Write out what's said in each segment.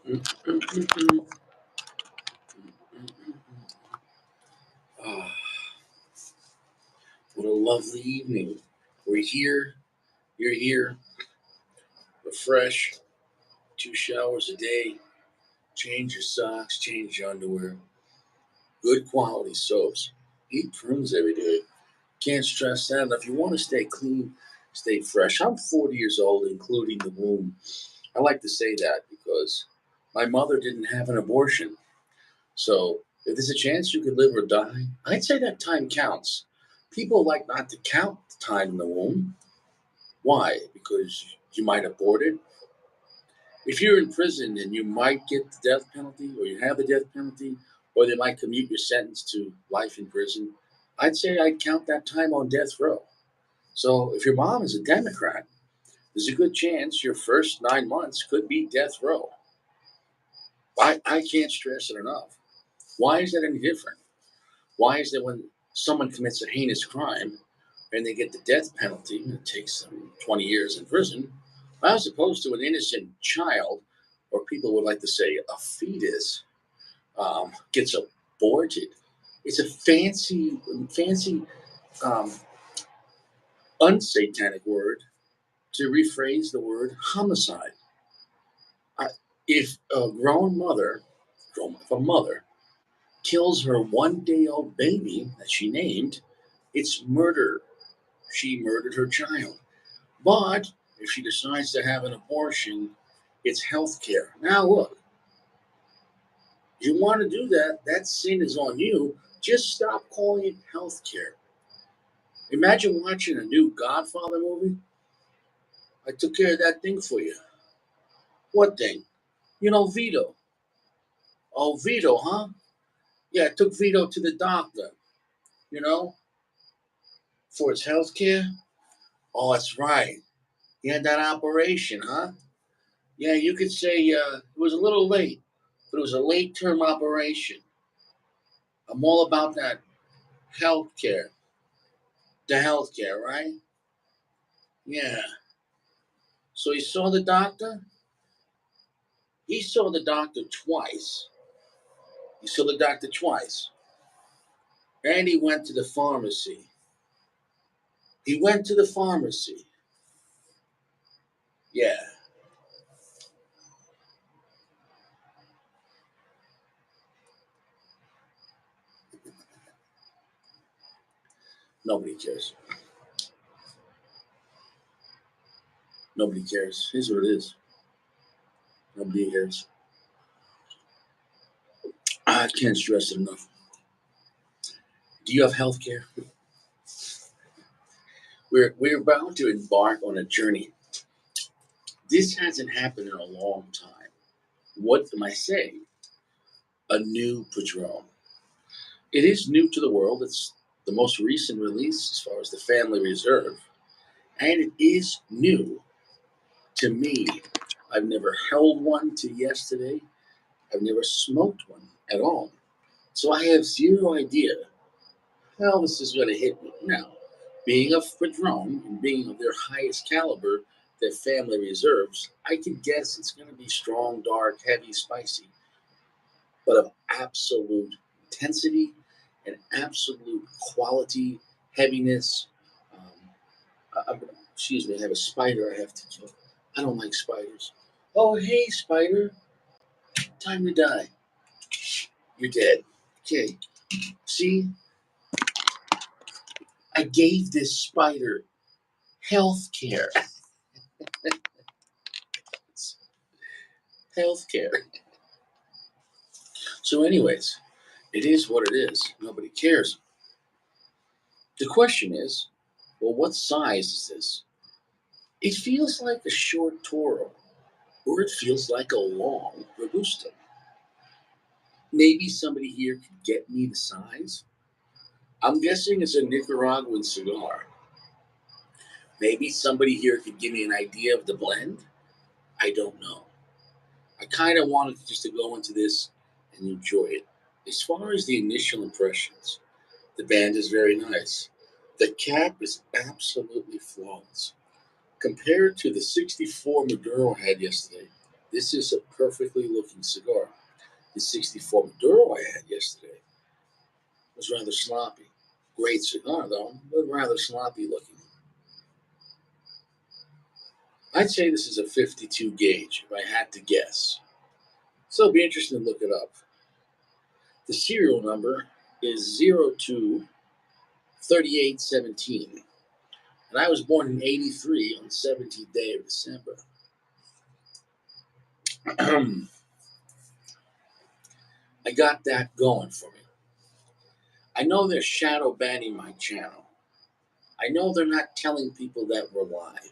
Ah, what a lovely evening. We're here, you're here, refresh, 2 showers a day, change your socks, change your underwear, good quality soaps, eat prunes every day. Can't stress that enough. If you want to stay clean, stay fresh. I'm 40 years old, including the womb. I like to say that because my mother didn't have an abortion. So if there's a chance you could live or die, I'd say that time counts. People like not to count the time in the womb. Why? Because you might abort it. If you're in prison and you might get the death penalty, or you have the death penalty, or they might commute your sentence to life in prison, I'd say I'd count that time on death row. So if your mom is a Democrat, there's a good chance your first 9 months could be death row. I can't stress it enough. Why is that any different? Why is that when someone commits a heinous crime and they get the death penalty and it takes them 20 years in prison, as opposed to an innocent child, or people would like to say a fetus, gets aborted? It's a fancy, um, unsatanic word to rephrase the word homicide. I, if a grown mother, if a mother kills her 1 day old baby that she named, it's murder. She murdered her child. But if she decides to have an abortion, it's health care. Now, look, you want to do that, that sin is on you. Just stop calling it health care. Imagine watching a new Godfather movie. I took care of that thing for you. What thing? You know, Vito. Oh, Vito, huh? Yeah, I took Vito to the doctor, you know, for his health care. Oh, that's right. He had that operation, huh? Yeah, you could say it was a little late, but it was a late term operation. I'm all about that healthcare. The healthcare, right? Yeah. So he saw the doctor? He saw the doctor twice. He saw the doctor twice. And he went to the pharmacy. He went to the pharmacy. Yeah. Nobody cares. Nobody cares. Here's what it is. Nobody cares. I can't stress it enough. Do you have healthcare? We're about to embark on a journey. This hasn't happened in a long time. What am I saying? A new Padron. It is new to the world. It's the most recent release as far as the family reserve, and it is new to me. I've never held one to yesterday. I've never smoked one at all. So I have zero idea how this is going to hit me. Now, being a Padron and being of their highest caliber, their family reserves, I can guess it's going to be strong, dark, heavy, spicy, but of absolute intensity and absolute quality, heaviness. Excuse me, I have a spider I have to kill. I don't like spiders. Oh, hey, spider, time to die. You're dead. Okay, see, I gave this spider health care. Health care. So, anyways, it is what it is. Nobody cares. The question is, well, what size is this? It feels like a short Toro, or it feels like a long Robusto. Maybe somebody here could get me the size. I'm guessing it's a Nicaraguan cigar. Maybe somebody here could give me an idea of the blend. I don't know. I kind of wanted just to go into this and enjoy it. As far as the initial impressions, the band is very nice. The cap is absolutely flawless. Compared to the 64 Maduro I had yesterday, This is a perfectly looking cigar. The 64 Maduro I had yesterday was rather sloppy. Great cigar, though, but rather sloppy looking. I'd say this is a 52 gauge if I had to guess. So it'd be interesting to look it up. The serial number is 023817. And I was born in 83 on the 17th day of December. I got that going for me. I know they're shadow banning my channel. I know they're not telling people that we're live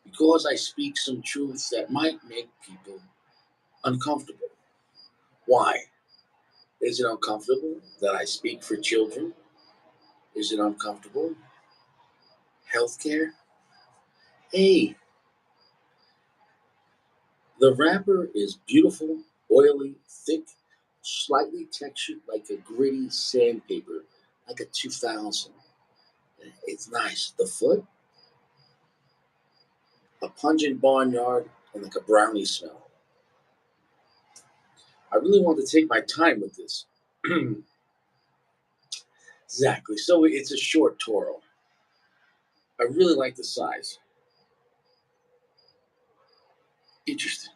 because I speak some truths that might make people uncomfortable. Why? Is it uncomfortable that I speak for children? Is it uncomfortable? Healthcare? Hey, the wrapper is beautiful, oily, thick, slightly textured like a gritty sandpaper, like a 2000. It's nice. The foot, a pungent barnyard, and like a brownie smell. I really want to take my time with this. Exactly. So it's a short Toro. I really like the size. Interesting.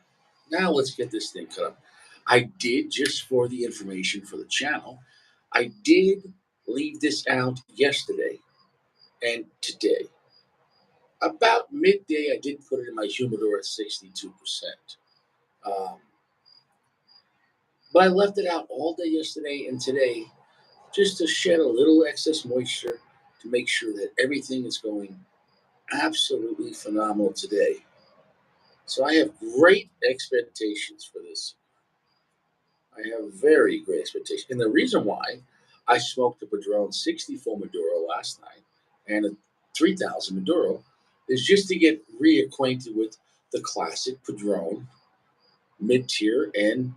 Now let's get this thing cut up. I did, just for the information for the channel, I did leave this out yesterday and today. About midday, I did put it in my humidor at 62%. Um, but I left it out all day yesterday and today just to shed a little excess moisture to make sure that everything is going absolutely phenomenal today. So I have great expectations for this. I have very great expectations. And the reason why I smoked a Padron 64 Maduro last night and a 3000 Maduro is just to get reacquainted with the classic Padron mid tier and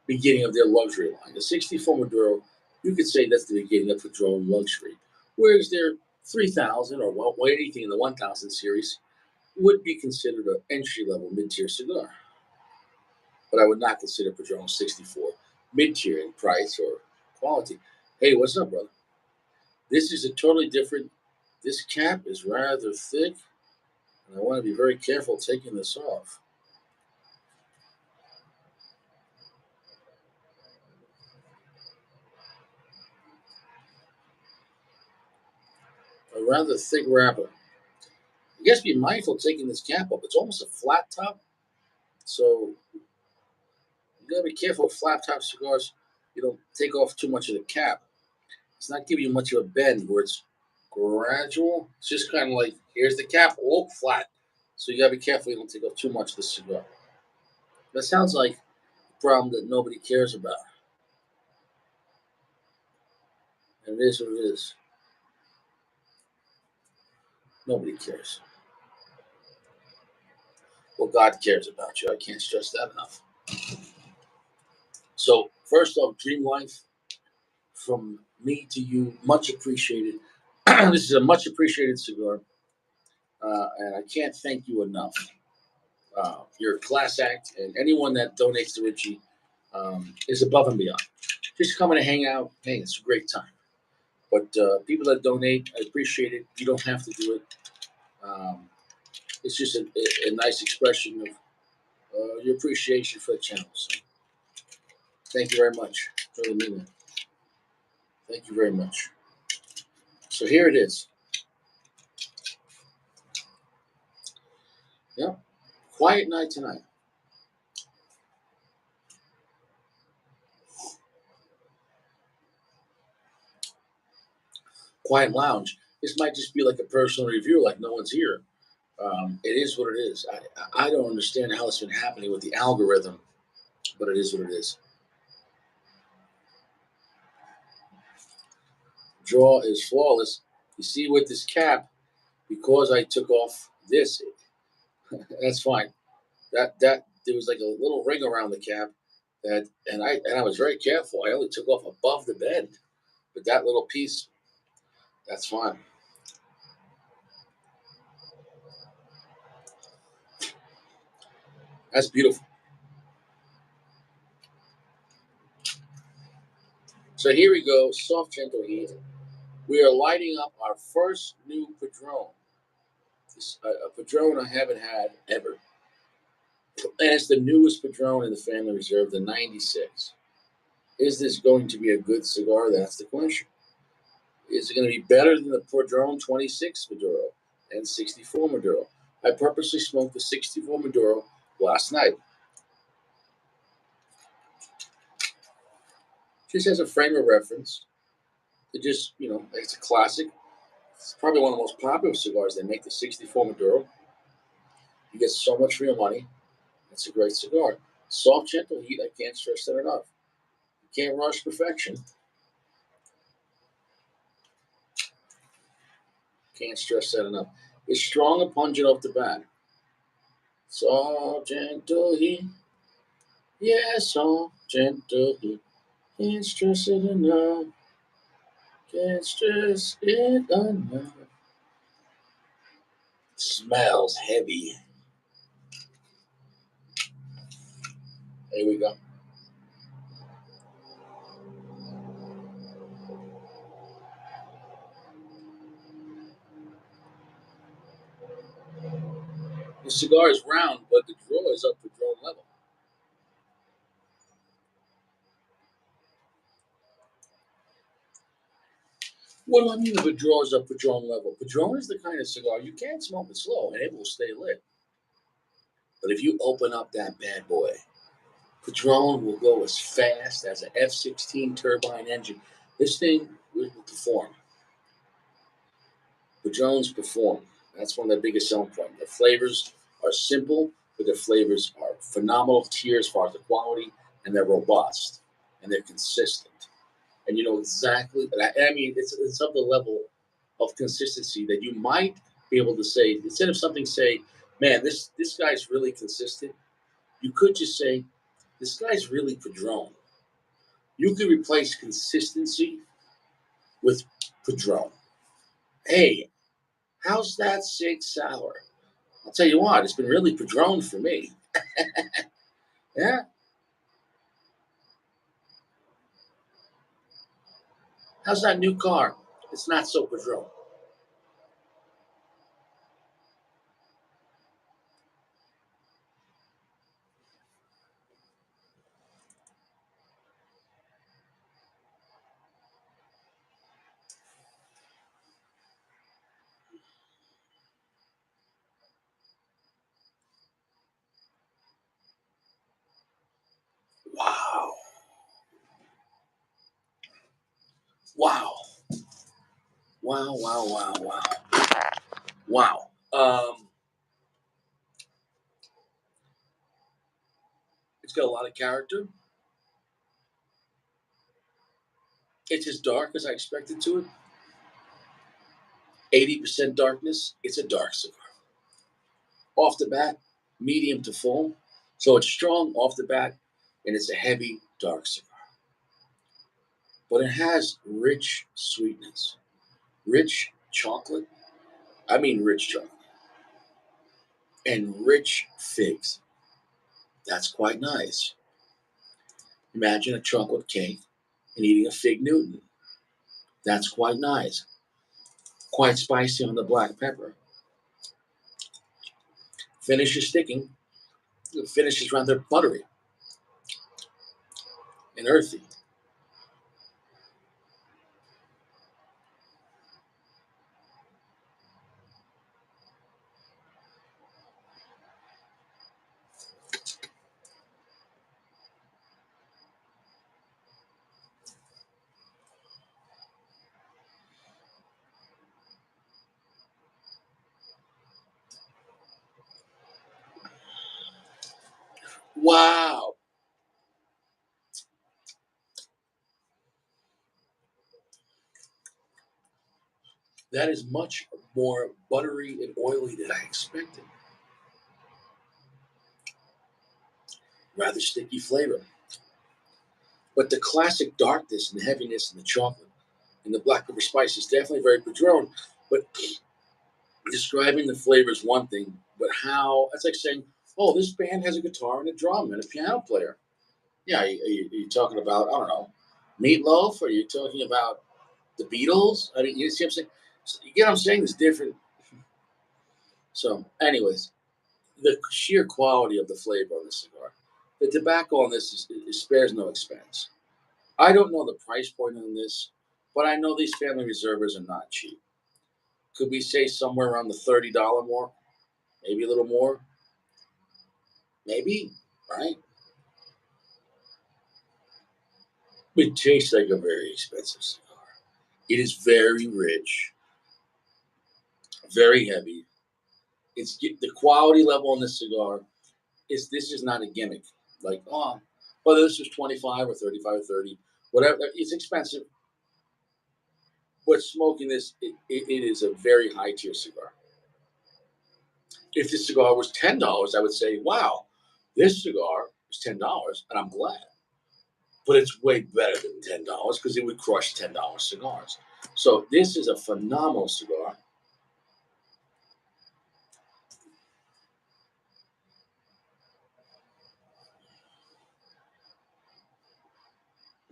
beginning of their luxury line. The 64 Maduro, you could say that's the beginning of Padron luxury, whereas their 3000 or anything in the 1000 series would be considered an entry level mid tier cigar. But I would not consider Padron 64 mid tier in price or quality. Hey, what's up, brother? This is a totally different. This cap is rather thick, and I want to be very careful taking this off. A rather thick wrapper. I guess be mindful taking this cap off. It's almost a flat top, so you gotta be careful with flat top cigars. You don't take off too much of the cap. It's not giving you much of a bend where it's gradual. It's just kind of like here's the cap, oh, flat. So you gotta be careful you don't take off too much of the cigar. That sounds like a problem that nobody cares about. And it is what it is. Nobody cares. Well, God cares about you. I can't stress that enough. So, first off, Dream Life, from me to you, much appreciated. This is a much appreciated cigar, and I can't thank you enough. You're a class act, and anyone that donates to Richie is above and beyond. Just coming to hang out, hey, it's a great time. But people that donate, I appreciate it. You don't have to do it. Um, it's just a nice expression of your appreciation for the channel. So thank you very much. Really mean it. Thank you very much. So here it is. Yep. Quiet night tonight. Quiet lounge. This might just be like a personal review, like no one's here. It is what it is. I don't understand how it's been happening with the algorithm, but it is what it is. Draw is flawless. You see with this cap, because I took off this, that's fine. That there was like a little ring around the cap that, and I was very careful. I only took off above the bend, but that little piece, that's fine. That's beautiful. So here we go, soft, gentle heat. We are lighting up our first new Padron. A Padron I haven't had ever. And it's the newest Padron in the family reserve, the 96. Is this going to be a good cigar? That's the question. Is it going to be better than the Padron 26 Maduro and 64 Maduro? I purposely smoked the 64 Maduro last night. Just as a frame of reference, it just, it's a classic. It's probably one of the most popular cigars they make, the 64 Maduro. You get so much for your money. It's a great cigar. Soft, gentle heat, I can't stress that enough. You can't rush perfection. Can't stress that enough. It's strong and pungent off the bat. Soft, gentle heat. Yeah, soft, gentle heat. Can't stress it enough. Can't stress it enough. Smells heavy. Here we go. The cigar is round, but the draw is up to drone level. What do I mean if a draw is up Padron level? Padron is the kind of cigar you can smoke it slow and it will stay lit. But if you open up that bad boy, Padron will go as fast as an F-16 turbine engine. This thing will perform. Padrons perform. That's one of the biggest selling points. The flavors are simple, but the flavors are phenomenal tier as far as the quality, and they're robust, and they're consistent. And you know exactly, I mean, it's of the level of consistency that you might be able to say, instead of something say, man, this guy's really consistent, you could just say, this guy's really Padron. You could replace consistency with Padron. Hey, how's that six sour? I'll tell you what, it's been really Padron for me. Yeah. How's that new car? It's not so Padron. Wow. Wow. Wow, wow, wow, wow. Wow. It's got a lot of character. It's as dark as I expected to it. 80% darkness. It's a dark cigar. Off the bat, medium to full. So it's strong off the bat, and it's a heavy, dark cigar. But it has rich sweetness, rich chocolate. I mean, rich chocolate, and rich figs. That's quite nice. Imagine a chocolate cake and eating a fig Newton. That's quite nice. Quite spicy on the black pepper. Finish is sticking. The finish is rather buttery and earthy. Wow. That is much more buttery and oily than I expected. Rather sticky flavor. But the classic darkness and heaviness in the chocolate and the black pepper spice is definitely very Padron. But describing the flavor is one thing, but how, that's like saying, Oh, this band has a guitar and a drum and a piano player. Yeah, are you talking about, I don't know, Meatloaf? Or are you talking about the Beatles? I mean, you see what I'm saying? So, you get what I'm saying? It's different. So, anyways, the sheer quality of the flavor of the cigar. The tobacco on this spares no expense. I don't know the price point on this, but I know these family reservers are not cheap. Could we say somewhere around the $30 mark? Maybe a little more? Maybe, right? It tastes like a very expensive cigar. It is very rich, very heavy. It's the quality level on this cigar is this is not a gimmick. Like, oh, whether this is 25 or 35 or 30, whatever. It's expensive, but smoking this, it is a very high tier cigar. If this cigar was $10, I would say, wow, this cigar is $10, and I'm glad. But it's way better than $10 because it would crush $10 cigars. So this is a phenomenal cigar.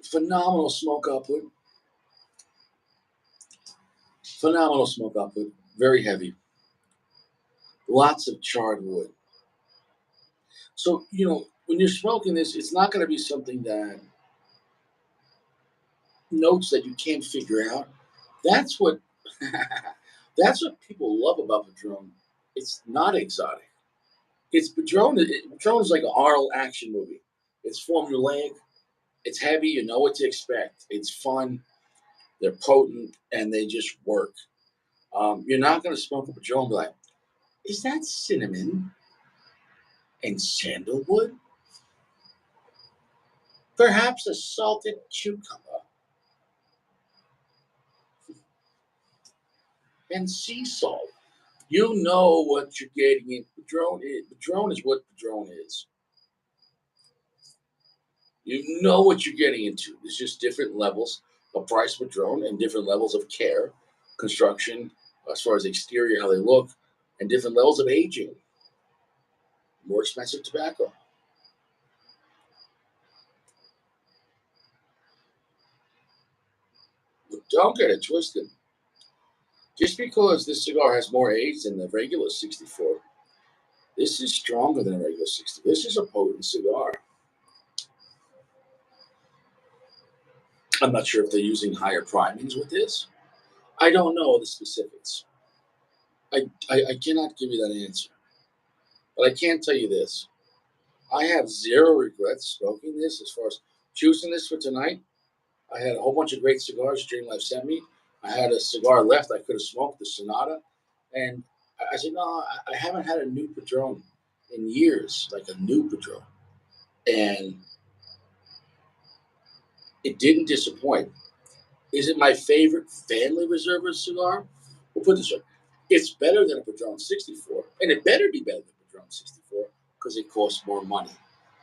Phenomenal smoke output. Phenomenal smoke output. Very heavy. Lots of charred wood. So, when you're smoking this, it's not going to be something that notes that you can't figure out. That's what that's what people love about Padron. It's not exotic. It's Padron. Padron is like an Arnold action movie. It's formulaic. It's heavy. You know what to expect. It's fun. They're potent and they just work. You're not going to smoke a Padron and be like, is that cinnamon and sandalwood? Perhaps a salted cucumber and sea salt. You know what you're getting in. Padron is, Padron is what Padron is. You know what you're getting into. There's just different levels of price Padron and different levels of care, construction, as far as exterior, how they look, and different levels of aging. More expensive tobacco. But don't get it twisted. Just because this cigar has more age than the regular 64, this is stronger than a regular 60. This is a potent cigar. I'm not sure if they're using higher primings with this. I don't know the specifics. I cannot give you that answer. But I can tell you this. I have zero regrets smoking this as far as choosing this for tonight. I had a whole bunch of great cigars Dream Life sent me. I had a cigar left I could have smoked, the Sonata. And I said, no, I haven't had a new Padron in years, like a new Padron. And it didn't disappoint. Is it my favorite family reserver cigar? We'll put this way. It's better than a Padron 64, and it better be better than Padron 64 because it costs more money.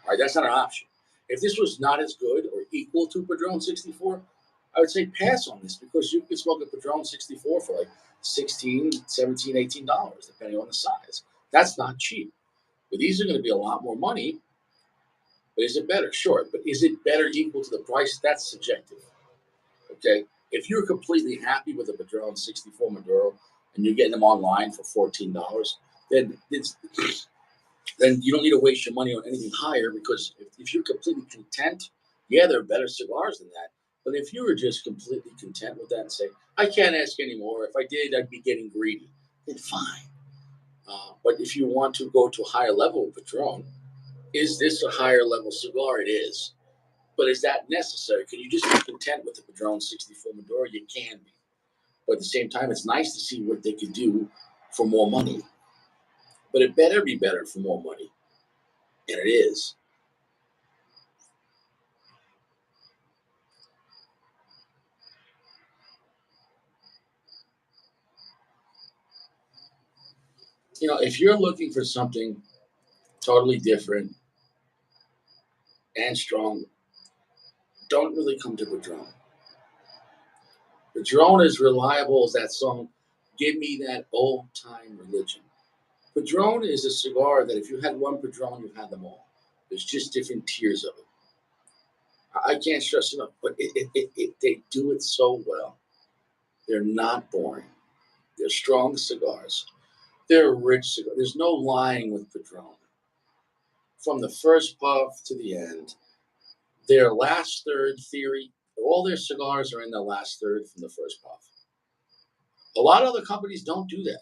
All right, that's not an option. If this was not as good or equal to Padron 64, I would say pass on this because you can smoke a Padron 64 for like 16, 17, $18, depending on the size. That's not cheap. But these are going to be a lot more money. But is it better? Sure. But is it better equal to the price? That's subjective. Okay. If you're completely happy with a Padron 64 Maduro and you're getting them online for $14, then then you don't need to waste your money on anything higher because if you're completely content, yeah, there are better cigars than that. But if you were just completely content with that and say, I can't ask anymore. If I did, I'd be getting greedy. Then fine. But if you want to go to a higher level of Padron, is this a higher level cigar? It is. But is that necessary? Can you just be content with the Padron 64 Maduro? You can be. But at the same time, it's nice to see what they can do for more money. But it better be better for more money. And it is. If you're looking for something totally different and strong, don't really come to Padron. Padron is reliable as that song, Give Me That Old Time Religion. Padron is a cigar that if you had one Padron, you've had them all. There's just different tiers of it. I can't stress enough, but they do it so well. They're not boring. They're strong cigars. They're rich cigars. There's no lying with Padron. From the first puff to the end, their last third theory, all their cigars are in the last third from the first puff. A lot of other companies don't do that.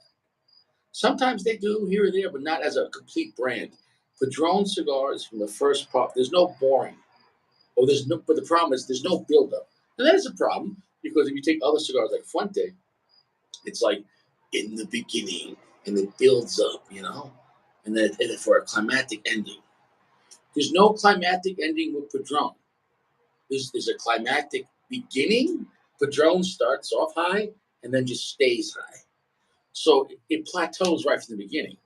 Sometimes they do here or there, but not as a complete brand. Padron cigars from the first puff, there's no boring. Or there's no, but the problem is there's no buildup. And that is a problem because if you take other cigars like Fuente, it's like in the beginning and it builds up, and then for a climactic ending. There's no climactic ending with Padron. There's a climactic beginning. Padron starts off high and then just stays high. So it plateaus right from the beginning.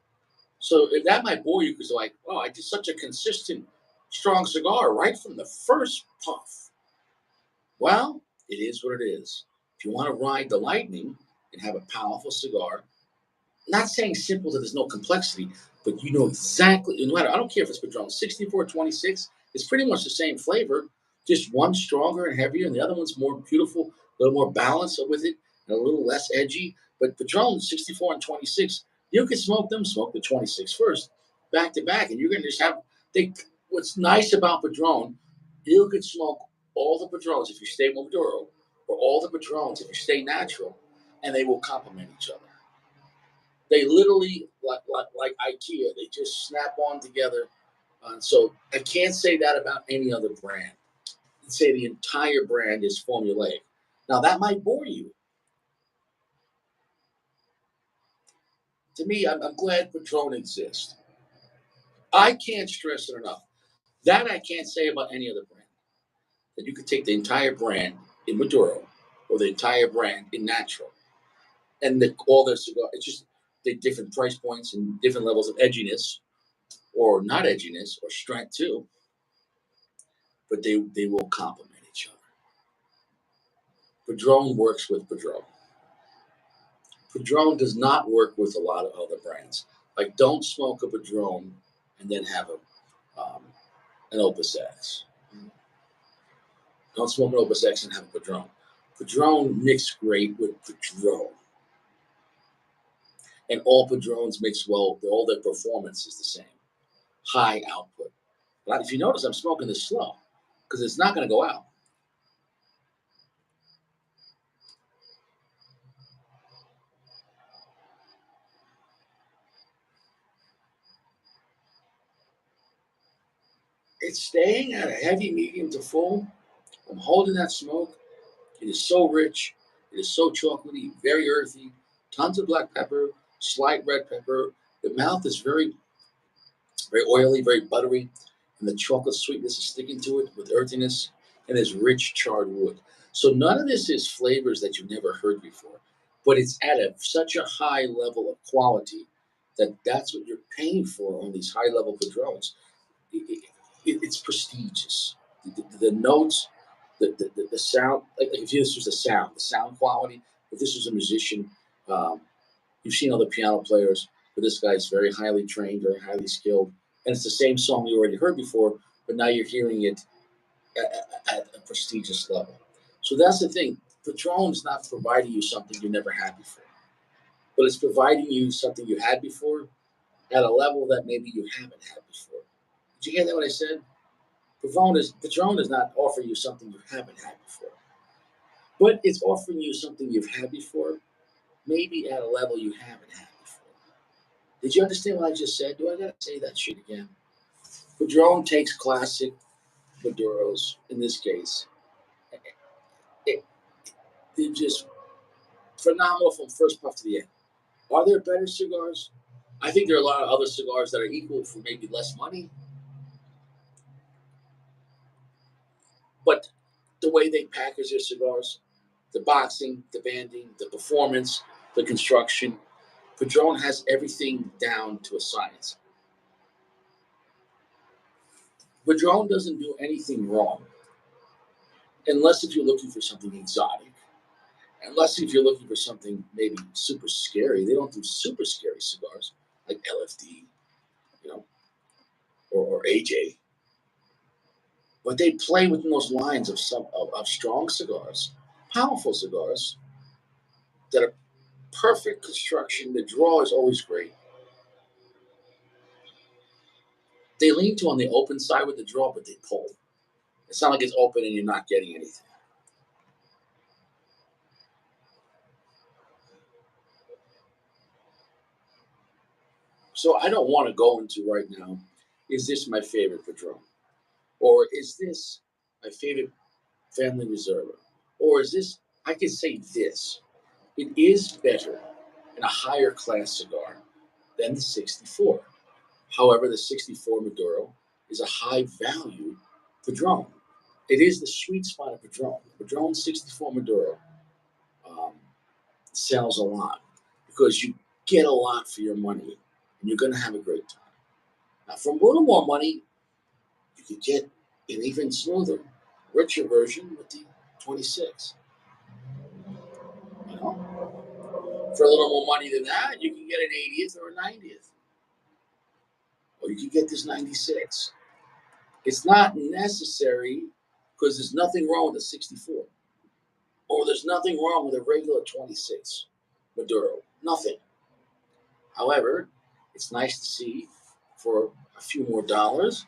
So if that might bore you because like, oh, I did such a consistent, strong cigar right from the first puff. Well, it is what it is. If you want to ride the lightning and have a powerful cigar, not saying simple that there's no complexity, but you know exactly, no matter, I don't care if it's Padron 6426, it's pretty much the same flavor, just one stronger and heavier, and the other one's more beautiful, a little more balanced with it, and a little less edgy. But Padron 64 and 26, you can smoke the 26 first, back to back, and you're going to just have, they, what's nice about Padron, you could smoke all the Padrons if you stay Maduro, or all the Padrons if you stay natural, and they will complement each other. They literally like IKEA. They just snap on together. So I can't say that about any other brand. I'd say the entire brand is formulaic. Now that might bore you. To me, I'm glad Patron exists. I can't stress it enough. That I can't say about any other brand. That you could take the entire brand in Maduro or the entire brand in Natural and all their cigar. It's just the different price points and different levels of edginess or not edginess or strength too, but they will complement each other. Padron works with Padron. Padron does not work with a lot of other brands. Like, don't smoke a Padron and then have an Opus X. Don't smoke an Opus X and have a Padron. Padron mix great with Padron. And all Padrones mix well, all their performance is the same. High output. But if you notice, I'm smoking this slow because it's not going to go out. It's staying at a heavy medium to full. I'm holding that smoke. It is so rich. It is so chocolatey, very earthy. Tons of black pepper, slight red pepper. The mouth is very, very oily, very buttery, and the chocolate sweetness is sticking to it with earthiness, and there's rich charred wood. So none of this is flavors that you've never heard before, but it's at such a high level of quality that that's what you're paying for on these high level padrones. It's prestigious. The notes, the sound. Like if this was the sound quality. If this was a musician, um, you've seen other piano players, but this guy's very highly trained, very highly skilled, and it's the same song you already heard before, but now you're hearing it at a prestigious level. So that's the thing. Patron is not providing you something you never had before, but it's providing you something you had before at a level that maybe you haven't had before. Did you hear that? What I said? Patron does not offer you something you haven't had before, but it's offering you something you've had before, maybe at a level you haven't had before. Did you understand what I just said? Do I gotta say that shit again? Padron takes classic Maduros, in this case. It, they're just phenomenal from first puff to the end. Are there better cigars? I think there are a lot of other cigars that are equal for maybe less money, but the way they package their cigars, the boxing, the banding, the performance, the construction, Padron has everything down to a science. Padron doesn't do anything wrong, unless if you're looking for something exotic. Unless if you're looking for something maybe super scary. They don't do super scary cigars. like LFD, you know, or AJ. But they play within those lines of of strong cigars, powerful cigars that are perfect construction. The draw is always great. They lean to on the open side with the draw, but they pull. It's not like it's open and you're not getting anything. So I don't want to go into right now, is this my favorite Padron? Or is this my favorite family reserve? Or is this, I could say this, it is better and a higher class cigar than the 64. However, the 64 Maduro is a high value Padron. It is the sweet spot of Padron. Padron 64 Maduro um, sells a lot because you get a lot for your money and you're going to have a great time. Now, for a little more money, you could get an even smoother, richer version with the 26. You know, for a little more money than that, you can get an 80th or a 90th, or you can get this 96. It's not necessary because there's nothing wrong with a 64, or there's nothing wrong with a regular 26 Maduro. Nothing. However, it's nice to see for a few more dollars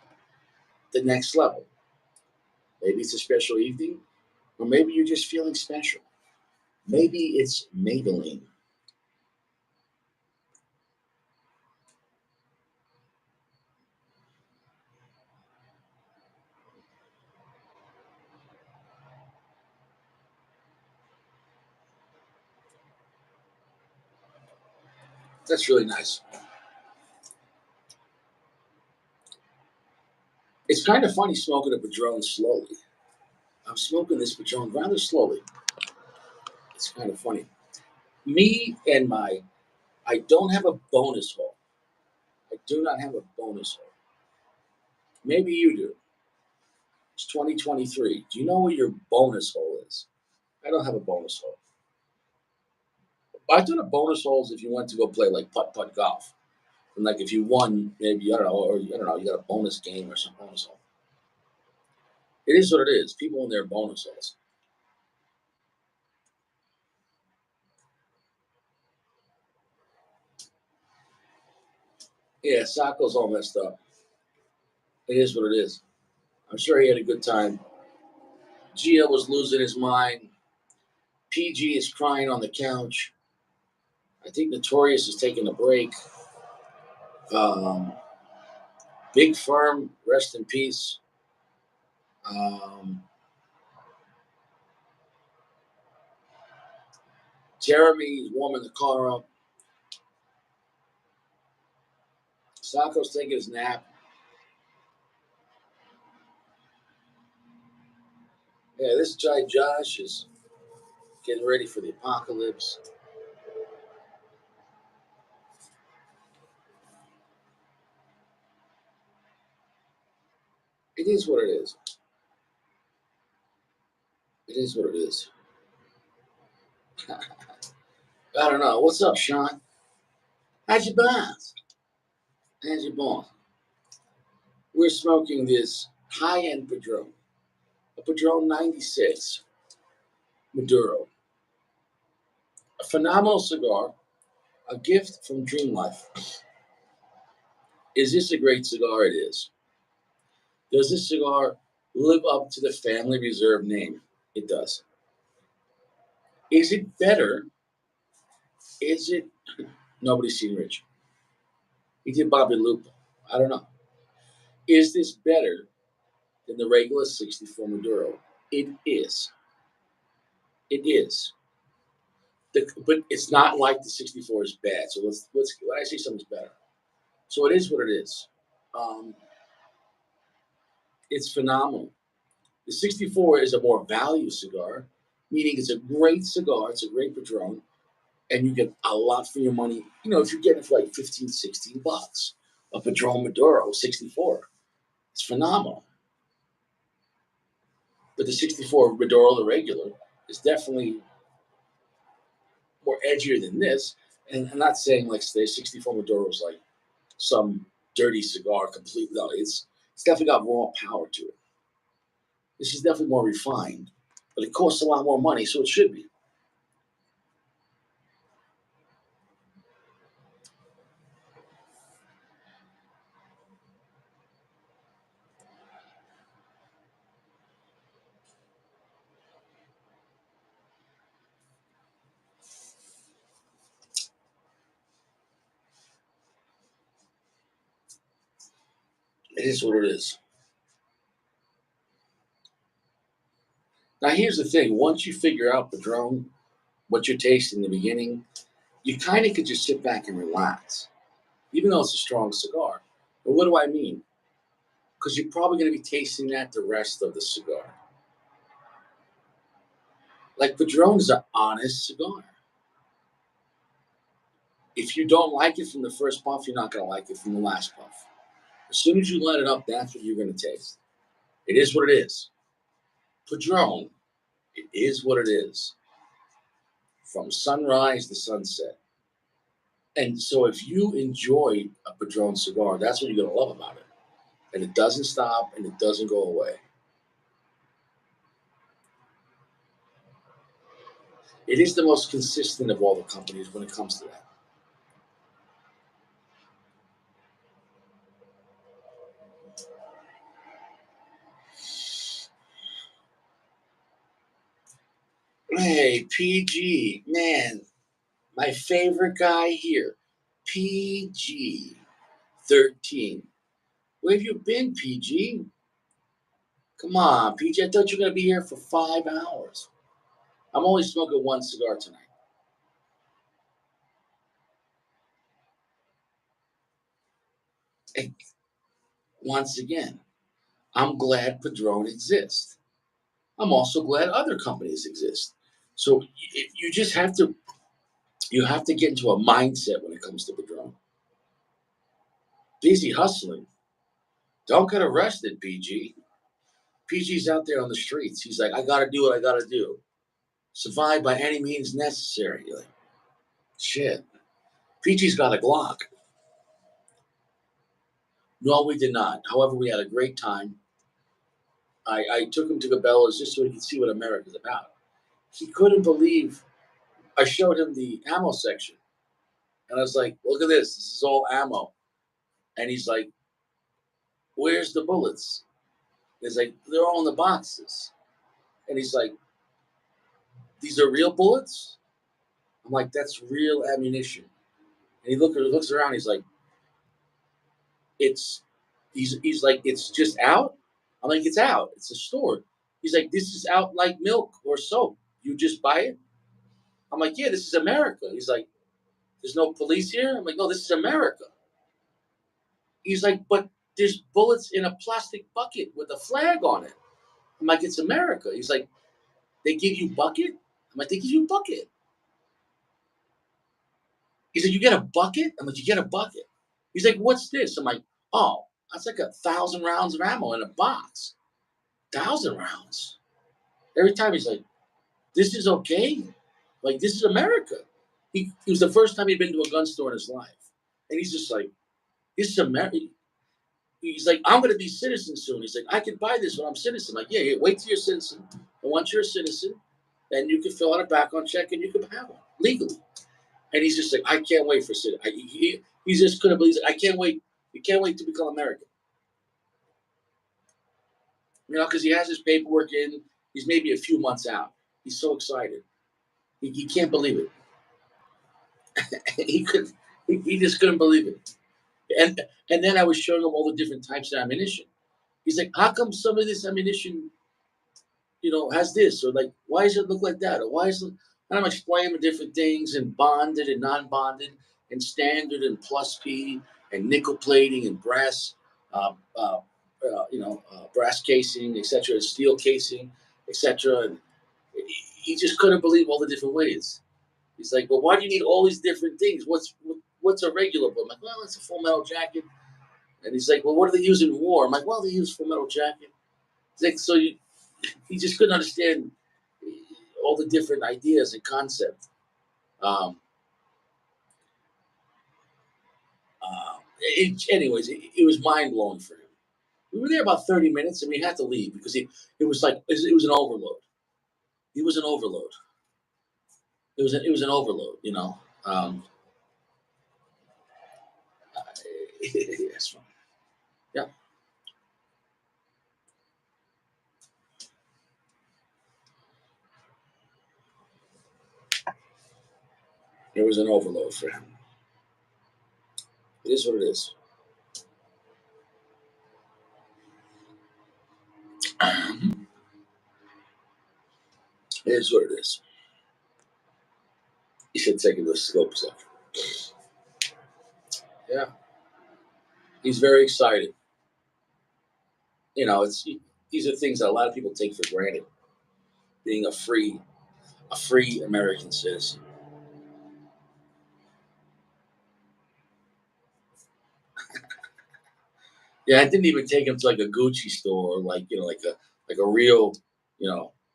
the next level. Maybe it's a special evening, or maybe you're just feeling special. Maybe it's Maybelline. That's really nice. It's kind of funny smoking a Padron slowly. I'm smoking this Padron rather slowly. It's kind of funny. Me and my, I don't have a bonus hole. I do not have a bonus hole. Maybe you do. It's 2023. Do you know what your bonus hole is? I don't have a bonus hole. I thought a bonus hole is if you went to go play like putt putt golf. And like if you won, maybe, I don't know, or I don't know, you got a bonus game or some bonus hole. It is what it is. People in their bonus holes. Yeah, Sacco's all messed up. It is what it is. I'm sure he had a good time. Gio was losing his mind. PG is crying on the couch. I think Notorious is taking a break. Um, Big Firm, rest in peace. Um, Jeremy's warming the car up. Sacco's taking his nap. Yeah, this guy Josh is getting ready for the apocalypse. It is what it is. It is what it is. I don't know. What's up, Sean? How's your boss? How's your boss? We're smoking this high-end Padron, a Padron 96 Maduro, a phenomenal cigar, a gift from Dream Life. Is this a great cigar? It is. Does this cigar live up to the Family Reserve name? It does. Is it better? Is it? Nobody's seen Rich. He did Bobby Lupo. I don't know. Is this better than the regular 64 Maduro? It is. It is. But it's not like the 64 is bad. So let's when I say something's better. So it is what it is. Um, it's phenomenal. The 64 is a more value cigar, meaning it's a great cigar. It's a great Padron, and you get a lot for your money. You know, if you're getting it for like 15, 16 bucks, a Padron Maduro 64, it's phenomenal. But the 64 Maduro, the regular, is definitely more edgier than this. And I'm not saying like the 64 Maduro is like some dirty cigar completely. No, it's definitely got raw power to it. This is definitely more refined, but it costs a lot more money, so it should be. It is what it is. Now, here's the thing: once you figure out Padron, what you're tasting in the beginning, you kind of could just sit back and relax, even though it's a strong cigar. But what do I mean? Because you're probably going to be tasting that the rest of the cigar. Like Padron is an honest cigar. If you don't like it from the first puff, you're not going to like it from the last puff. As soon as you let it up, that's what you're going to taste. It is what it is. Padron, it is what it is. From sunrise to sunset. And so if you enjoy a Padron cigar, that's what you're going to love about it. And it doesn't stop and it doesn't go away. It is the most consistent of all the companies when it comes to that. Hey, PG, man, my favorite guy here, PG 13. Where have you been, PG? Come on, PG. I thought you were going to be here for 5 hours. I'm only smoking one cigar tonight. And once again, I'm glad Padron exists. I'm also glad other companies exist. So you just have to get into a mindset when it comes to Padron. Busy hustling. Don't get arrested, PG. PG's out there on the streets. He's like, I gotta do what I gotta do. Survive by any means necessary. You're like, shit. PG's got a Glock. No, we did not. However, we had a great time. I took him to Cabela's just so he could see what America's about. He couldn't believe I showed him the ammo section. And I was like, look at this. This is all ammo. And he's like, where's the bullets? He's like, they're all in the boxes. And he's like, these are real bullets? I'm like, that's real ammunition. And looks around, he's like, it's he's like, it's just out? I'm like, it's out. It's a store. He's like, this is out like milk or soap. You just buy it? I'm like, yeah, this is America. He's like, there's no police here? I'm like, no, this is America. He's like, but there's bullets in a plastic bucket with a flag on it. I'm like, it's America. He's like, they give you bucket? I'm like, they give you bucket. He's like, you get a bucket? I'm like, you get a bucket. He's like, what's this? I'm like, oh, that's like 1,000 rounds of ammo in a box. 1,000 rounds. Every time he's like, this is okay? Like, this is America. He was the first time he'd been to a gun store in his life. And he's just like, this is America. He's like, I'm going to be citizen soon. He's like, I can buy this when I'm citizen. I'm like, yeah, wait till you're a citizen. And once you're a citizen, then you can fill out a background check and you can have one legally. And he's just like, I can't wait for citizen. He just couldn't believe it. I can't wait. He can't wait to become American. Because he has his paperwork in. He's maybe a few months out. He's so excited. He can't believe it. He just couldn't believe it. And then I was showing him all the different types of ammunition. He's like, how come some of this ammunition, has this? Or like, why does it look like that? Or why is it? And I'm explaining the different things and bonded and non-bonded and standard and plus P and nickel plating and brass, brass casing, etc., steel casing, etc. And he just couldn't believe all the different ways. He's like, well, why do you need all these different things? What's a regular book? I'm like, well, it's a full metal jacket. And he's like, well, what do they use in war? I'm like, well, they use full metal jacket. He's like, he just couldn't understand all the different ideas and concepts. Um, It was mind blowing for him. We were there about 30 minutes and we had to leave because it was like it was an overload. It was an overload. It was an overload. That's fine. Yeah, it was an overload for him. It is what it is. It is what it is. You should take it to the scope stuff. Yeah, he's very excited. It's these are things that a lot of people take for granted. Being a free American citizen. Yeah, I didn't even take him to like a Gucci store, or like a real,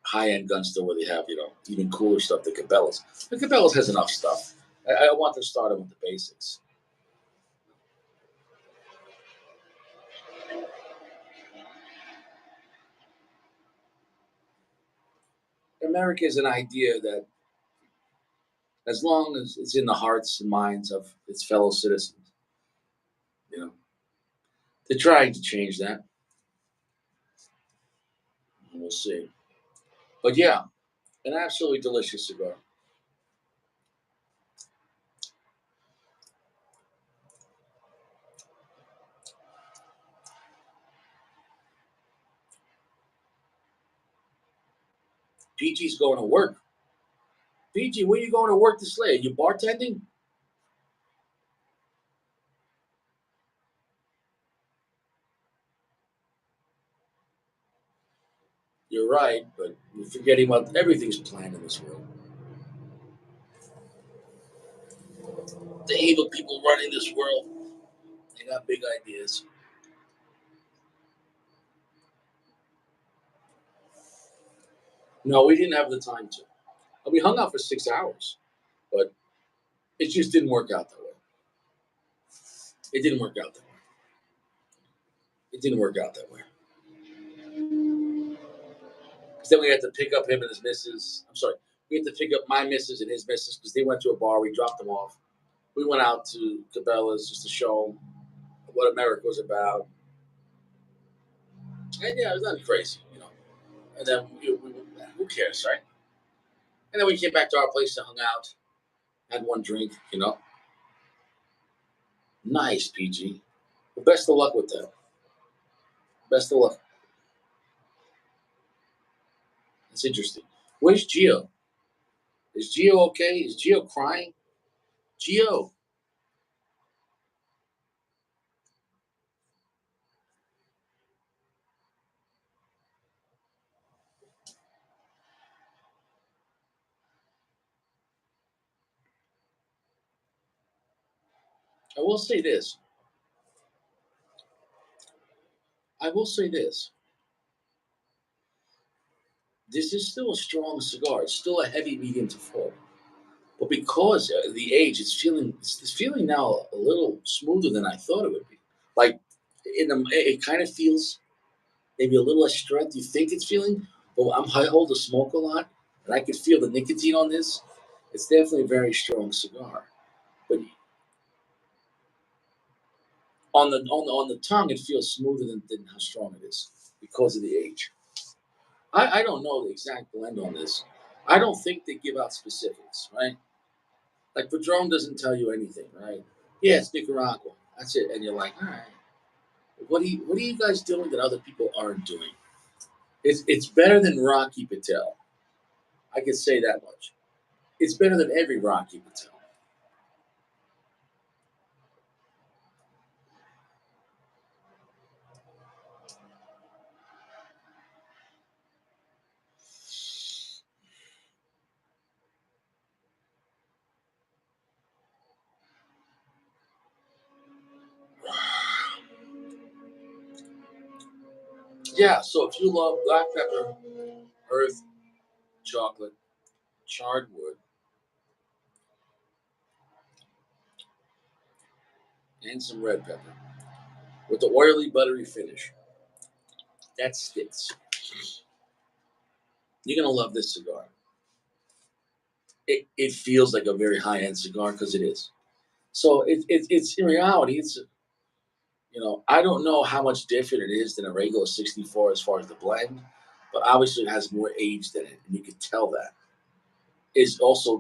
high end gun store where they have even cooler stuff than Cabela's. But Cabela's has enough stuff. I want to start him with the basics. America is an idea that, as long as it's in the hearts and minds of its fellow citizens, you know, they're trying to change that. We'll see. But yeah, an absolutely delicious cigar. PG's going to work. PG, where you going to work this late? You bartending? You're right, but you're forgetting about everything's planned in this world. The evil people running this world, they got big ideas. No, we didn't have the time to. We hung out for 6 hours, but it just didn't work out that way. It didn't work out that way. It didn't work out that way. 'Cause then we had to pick up him and his missus. I'm sorry. We had to pick up my missus and his missus because they went to a bar. We dropped them off. We went out to Cabela's just to show them what America was about. And yeah, it was nothing crazy. And then who cares, right? And then we came back to our place and hung out, had one drink. Nice, PG. Well, best of luck with that. Best of luck. That's interesting. Where's Gio? Is Gio okay? Is Gio crying? Gio, I will say this. I will say this. This is still a strong cigar. It's still a heavy medium to full. But because of the age, it's feeling now a little smoother than I thought it would be. Like it kind of feels maybe a little less strength. You think it's feeling, but I hold the smoke a lot, and I can feel the nicotine on this. It's definitely a very strong cigar. But on the tongue, it feels smoother than how strong it is because of the age. I don't know the exact blend on this. I don't think they give out specifics, right? Like Padron doesn't tell you anything, right? Yeah, it's Nicaragua. That's it. And you're like, all right, what are you guys doing that other people aren't doing? It's better than Rocky Patel. I can say that much. It's better than every Rocky Patel. Yeah, so if you love black pepper, earth, chocolate, charred wood, and some red pepper with the oily, buttery finish. That sticks. You're gonna love this cigar. It feels like a very high end cigar because it is. So it's in reality, I don't know how much different it is than a regular 64 as far as the blend, but obviously it has more age than it, and you can tell that.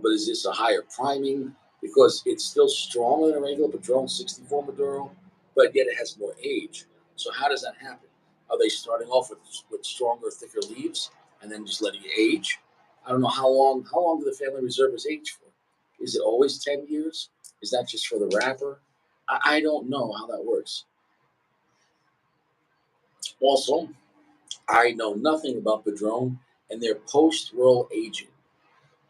But is this a higher priming? Because it's still stronger than a regular Padron 64 Maduro, but yet it has more age. So how does that happen? Are they starting off with stronger, thicker leaves and then just letting it age? I don't know how long do the family reservers age for? Is it always 10 years? Is that just for the wrapper? I don't know how that works. Also, I know nothing about Padron and their post-roll aging.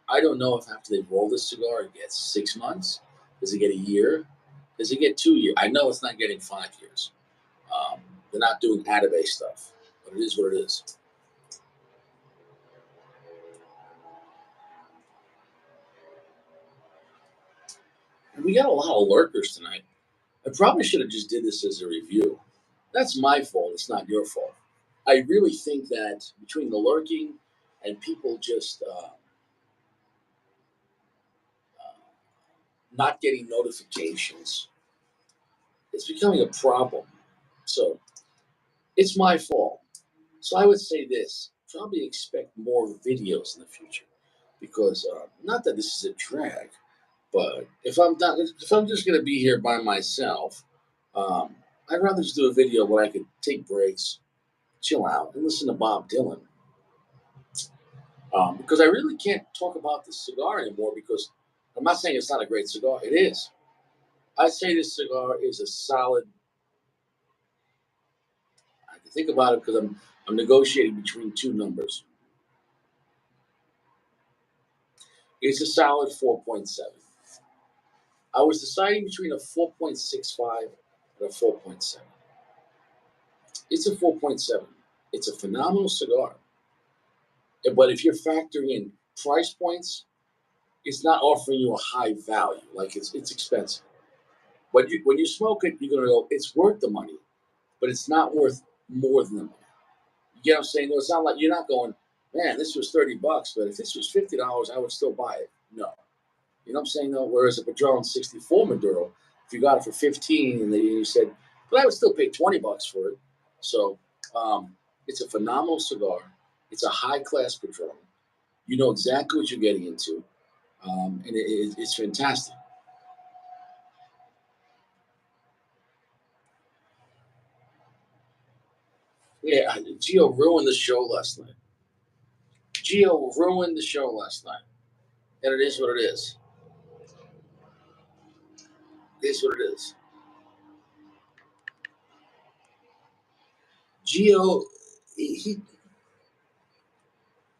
I don't know if after they roll this cigar, it gets 6 months. Does it get a year? Does it get 2 years? I know it's not getting 5 years. Um, they're not doing database stuff, but it is what it is. And we got a lot of lurkers tonight. I probably should have just did this as a review. That's my fault. It's not your fault. I really think that between the lurking and people just not getting notifications, it's becoming a problem. So it's my fault. So I would say this: probably expect more videos in the future, because not that this is a drag, but if I'm just gonna be here by myself, um, I'd rather just do a video where I could take breaks, chill out, and listen to Bob Dylan. Because I really can't talk about this cigar anymore, because I'm not saying it's not a great cigar. It is. I say this cigar is a solid. I can think about it because I'm negotiating between two numbers. It's a solid 4.7. I was deciding between a 4.65 and a 4.7. It's a 4.7. It's a phenomenal cigar. But if you're factoring in price points, it's not offering you a high value. Like it's expensive. But when you smoke it, you're gonna go, it's worth the money, but it's not worth more than the money. You get what I'm saying? No, it's not like you're not going, man, this was $30, but if this was $50, I would still buy it. No. You know what I'm saying though? Whereas a Padron 64 Maduro, if you got it for 15 and you said, but I would still pay $20 for it. So it's a phenomenal cigar. It's a high class Padron. You know exactly what you're getting into, and it's fantastic. Yeah, Gio ruined the show last night. Gio ruined the show last night, and it is what it is. It is what it is. Gio, he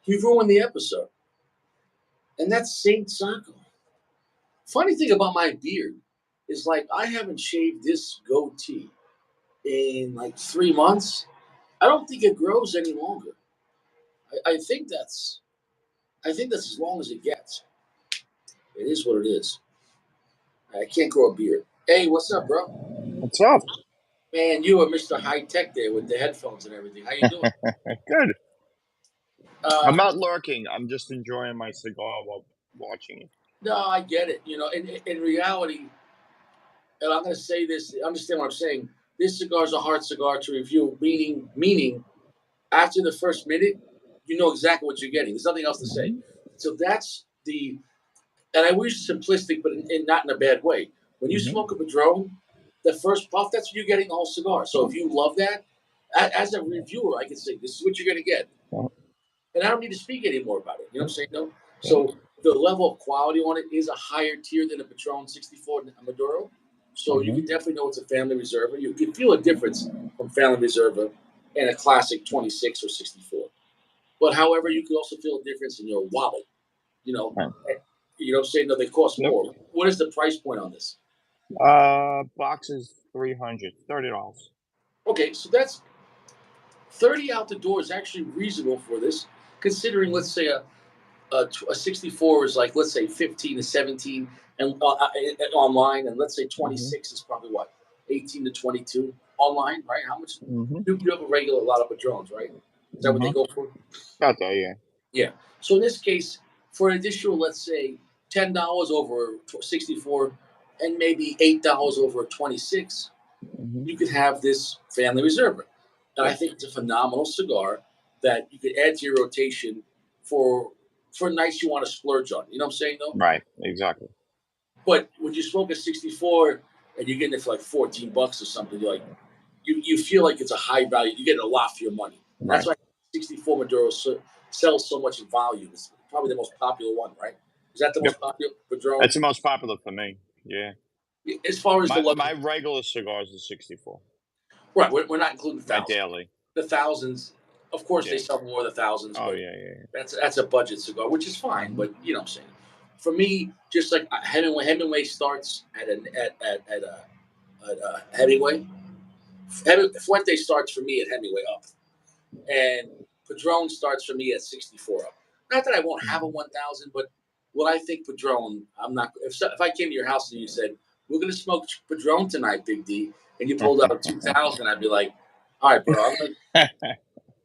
he ruined the episode, and that's Saint Sacco. Funny thing about my beard is, like, I haven't shaved this goatee in like 3 months. I don't think it grows any longer. I think that's as long as it gets. It is what it is. I can't grow a beard. Hey, what's up, bro? What's up? Man, you are Mr. High Tech there with the headphones and everything. How you doing? Good. I'm Uh, not lurking. I'm just enjoying my cigar while watching it. no, I get it. In reality, and I'm going to say this. Understand what I'm saying? This cigar is a hard cigar to review. Meaning, after the first minute, you know exactly what you're getting. There's nothing else to say. Hmm. So that's the, and I wish simplistic, but not in a bad way. When you Hmm. smoke a Padron, the first puff, that's what you're getting the whole cigar. So if you love that, as a reviewer, I can say this is what you're going to get, Yeah. and I don't need to speak anymore about it. You know what I'm saying? No. Yeah. So the level of quality on it is a higher tier than a Patron 64 Maduro. So you Hmm. can definitely know it's a family reserva. You can feel a difference from family reserva and a classic 26 or 64. But however, you can also feel a difference in your wallet. You know, Yeah. you know what I'm saying? No, they cost Yep. more. What is the price point on this? Box is $30. Okay, so that's 30 out the door is actually reasonable for this, considering, let's say, a 64 is like, let's say, 15 to 17 and online, and let's say Hmm. 26 is probably what? 18 to 22 online, right? How much? Mhm. You have a regular lot of Padrones, right? Is that what they Mhm. go for? About that, yeah. Yeah. So in this case, for an additional, let's say, $10 over 64, and maybe $8 over 26, Mhm. you could have this family reserve. And I Yeah. think it's a phenomenal cigar that you could add to your rotation for nights you want to splurge on. You know what I'm saying, though? Right. Exactly. But when you smoke a 64 and you're getting it for like $14 or something, you're like you feel like it's a high value. You're getting a lot for your money, and that's Right. why 64 Maduro sells so much in volume. It's probably the most popular one, right? Is that the Yep. most popular Padron? That's the most popular for me. Yeah. As far as the My luxury, regular cigars is 64. right? We're not including My thousands. daily. The thousands, of course, they Yeah. sell more of the thousands, Oh but yeah, yeah, that's a budget cigar, which is yeah. fine. Mhm. But you know what I'm saying. For me, just like Hemingway starts at Hemingway. Fuente starts for me at Hemingway up, and Padron starts for me at 64 up. Not that I won't have a Mhm. 1,000, but what I think Padron, I'm not. If I came to your house and you said we're gonna smoke Padron tonight, Big D, and you pulled out a 2,000, I'd be like, all right, bro.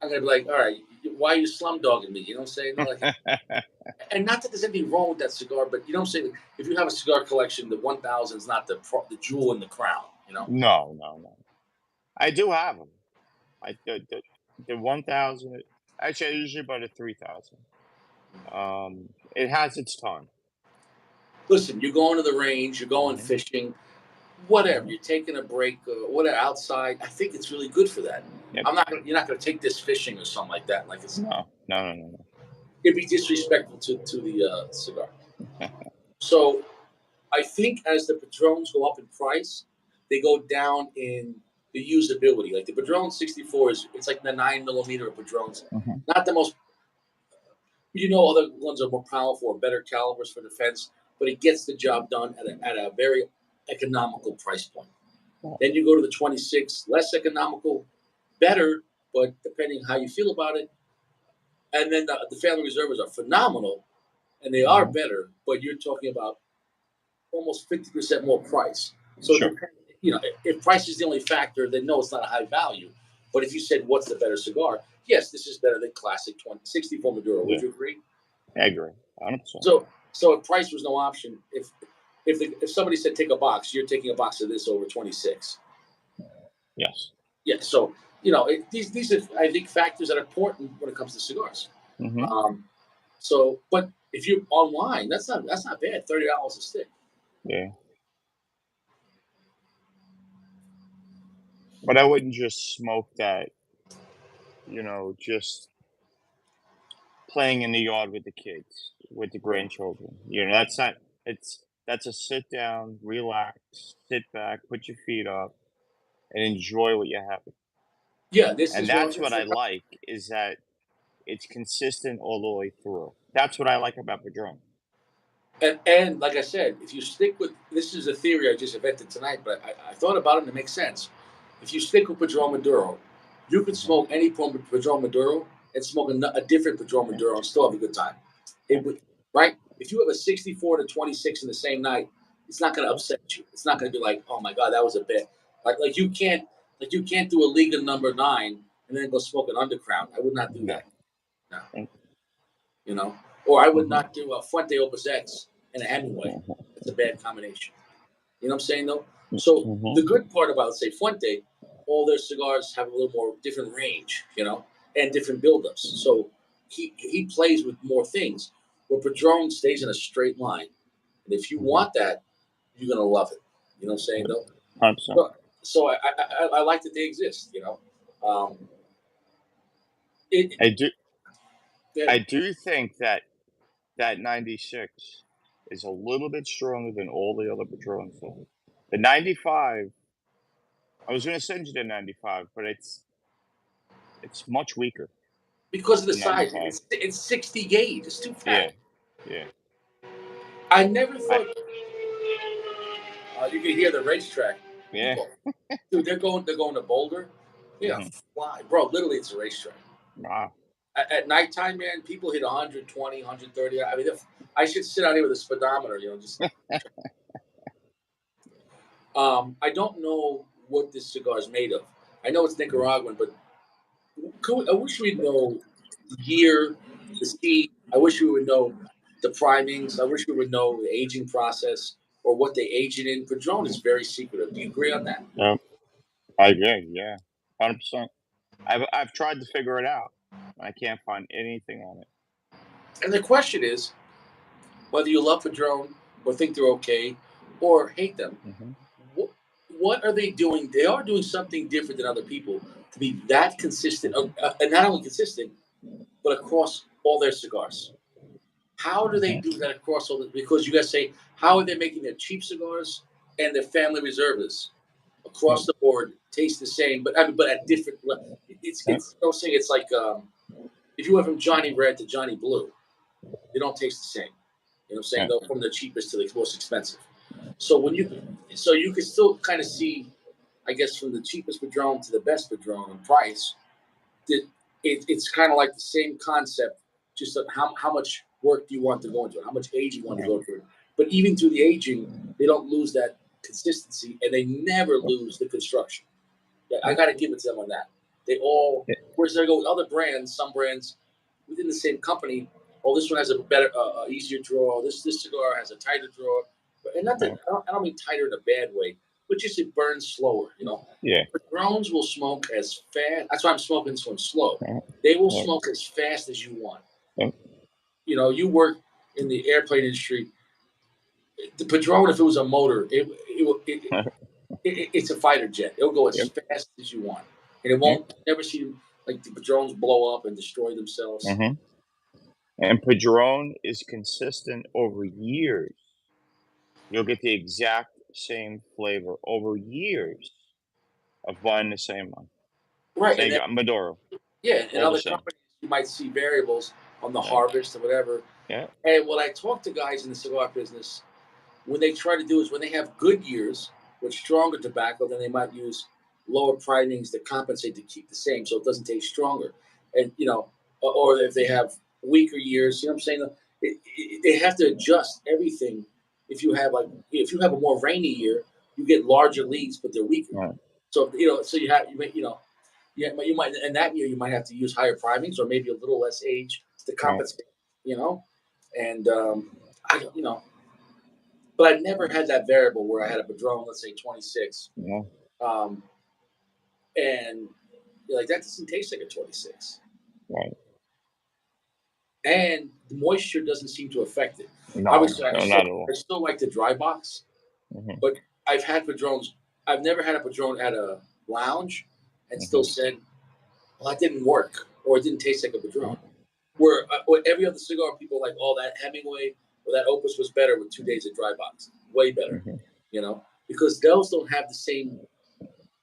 I'm gonna be like, all right, why are you slum dogging me? You know what I'm saying? Like, and not that there's anything wrong with that cigar, but you know what I'm saying. If you have a cigar collection, the 1,000 is not the jewel in the crown. You know. No, no, no. I do have them. I the 1,000. Actually, I usually buy the 3,000. It has its time. Listen, you're going to the range, you're going Mhm. fishing, whatever. Mhm. You're taking a break, whatever outside. I think it's really good for that. Yep. I'm not. You're not going to take this fishing or something like that. Like No, no, no, no, it'd be disrespectful to the cigar. no. So I think as the Padrones go up in price, they go down in the usability. Like the Padron 64 is it's like the 9 millimeter of Padrones. Mhm. Not the most. Other ones are more powerful or better calibers for defense, but it gets the job done at a very economical price point. Yeah. Then you go to the 26, less economical, better, but depending how you feel about it. And then the family reserves are phenomenal, and they are Mhm. better, but you're talking about almost 50% more price. So, Sure. if price is the only factor, then no, it's not a high value. But if you said, what's the better cigar? Yes, this is better than classic 64 Maduro. Would Yeah, you agree? I agree. 100%. So if price was no option, if somebody said take a box, you're taking a box of this over 26. Yes. Yeah. So these are I think factors that are important when it comes to cigars. Mhm. Um, but if you're online, that's not bad. $30 a stick. Yeah. But I wouldn't just smoke that, just playing in the yard with the kids, with the Right. grandchildren. That's not that's a sit down, relax, sit back, put your feet up, and enjoy what you're having. Yeah. This And is one. that's what I like is that it's consistent all the way through. That's what I like about Padron. And like I said, if you stick with this is a theory I just invented tonight, but I thought about it and it makes sense. If you stick with Padron Maduro, you could Mhm. smoke any Padron Maduro and smoke a different Padron Yeah, Maduro and still have a good time. yeah, It would right. If you have a 64 to 26 in the same night, it's not going to yeah. upset you. It's not going to be like, oh my god, that was a bit like you can't do a Liga number 9 and then go smoke an Undercrown. I would not do No. that. No, Mm, you know, or I would mhm, not do a Fuente Opus X and a Hemingway. mhm, That's a bad combination. You know what I'm saying though? So mhm. the good part about say Fuente, all their cigars have a little more different range, and different buildups. So he plays with more things. Where Padron stays in a straight line, and if you Mhm. want that, you're gonna love it. You know what I'm saying though? 100%. So I like that they exist. It, I do I it do think that that 96 is a little bit stronger than all the other Patrons, though. The 95, I was gonna send you the 95, but it's much weaker because of the than size, 95. it's 60 gauge. It's too Yeah, fat. yeah. I never I thought you could hear the racetrack yeah. people. Dude, they're going to Boulder. Yeah, Mhm. fly, bro. Literally, it's a racetrack. Wow. At nighttime, man, people hit 120, 130. I mean, I should sit out here with a speedometer, just. I don't know what this cigar is made of. I know it's Nicaraguan, but I wish we'd know the year, the seed. I wish we would know the primings. I wish we would know the aging process or what they age it in. Padron is very secretive. Do you agree on that? Yep. I agree. Yeah. 100%. I've tried to figure it out. I can't find anything on it. And the question is whether you love Padron or think they're okay or hate them. Hmm. What, what are they doing? They are doing something different than other people to be that consistent, and not only consistent, but across all their cigars. How do they Hmm. do that across all the? Because you guys say, how are they making their cheap cigars and their family reserves across Yep. the board taste the same, but I mean, but at different. Yep. I'm saying it's like if you went from Johnny Red to Johnny Blue, they don't taste the same. You know what I'm saying? Yep. Though from the cheapest to the most expensive. So you can still kind of see, I guess, from the cheapest Padron to the best Padron in price, that it's kind of like the same concept, just of how much work do you want to go into it, how much age you want to Yep. go through it. But even through the aging, they don't lose that consistency, and they never lose the construction. Yeah, I Yep. got to give it to them on that. They all, Yeah. whereas they go with other brands, some brands within the same company. Oh, this one has a better, easier draw. This cigar has a tighter draw, and not that Yep. I don't mean tighter in a bad way, but just it burns slower. You know, Yeah. Padrones will smoke as fast. That's why I'm smoking this one slow. Yep. They will Yep. smoke as fast as you want. Yep. You know, you work in the airplane industry. The Padron, if it was a motor, it's a fighter jet. It'll go as Yep. fast as you want, and it Yep. won't. Never see like the Padrones blow up and destroy themselves. Hmm. And Padron is consistent over years. You'll get the exact same flavor over years of buying the same one. Right, and Same then Maduro, yeah, in all the other same. companies you might see variables on the Yeah. harvest or whatever. Yeah. And when I talk to guys in the cigar business, when they try to do is when they have good years with stronger tobacco, then they might use lower primings to compensate to keep the same, so it doesn't taste stronger. And or if they have weaker years, you know what I'm saying? They have to adjust everything. If you have a more rainy year, you get larger leaves, but they're weaker. Right. So so you might in that year you might have to use higher primings or maybe a little less age to Right. compensate. You know, and I don't, but I've never had that variable where I had a Padron, let's say 26, Yeah. um, and you're like that doesn't taste like a 26, Right. and the moisture doesn't seem to affect it. No. Obviously, No. Not at I all. still like the dry box, Hmm. but I've had Padrones. I've never had a Padron at a lounge and still Hmm. said, "Well, that didn't work," or "It didn't taste like a Padron." Hmm. Where every other cigar, people are like, "Oh, that Hemingway or that Opus was better with 2 days of dry box, way better," Hmm. because those don't have the same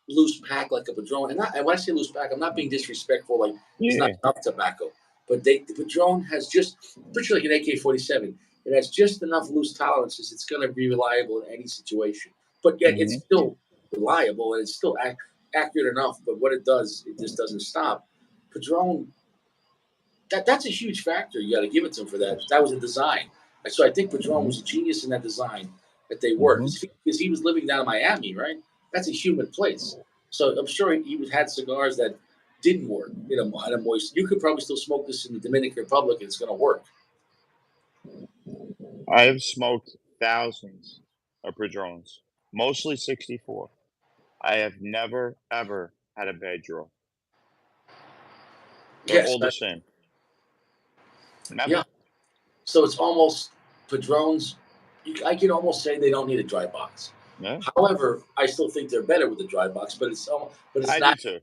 loose pack like a Padron. And when I say loose pack, I'm not being disrespectful. Like it's not Yeah. enough tobacco, but the Padron has just, particularly like an AK-47, it has just enough loose tolerances. It's going to be reliable in any situation. But yet it's Hmm. still reliable and it's still accurate enough. But what it does, it just doesn't stop. Padron, that's a huge factor. You got to give it to him for that. That was a design. So I think Padron Hmm. was a genius in that design that they worked Hmm. because he was living down in Miami, right? That's a humid place. So I'm sure he had cigars that didn't work in a moist. You could probably still smoke this in the Dominican Republic and it's going to work. I have smoked thousands of Padrones, mostly 64. I have never ever had a bad draw. They're Yes, all the same. yeah. Never. So it's almost Padrones. I can almost say they don't need a dry box. Yeah. However, I still think they're better with the dry box, but it's I do not too.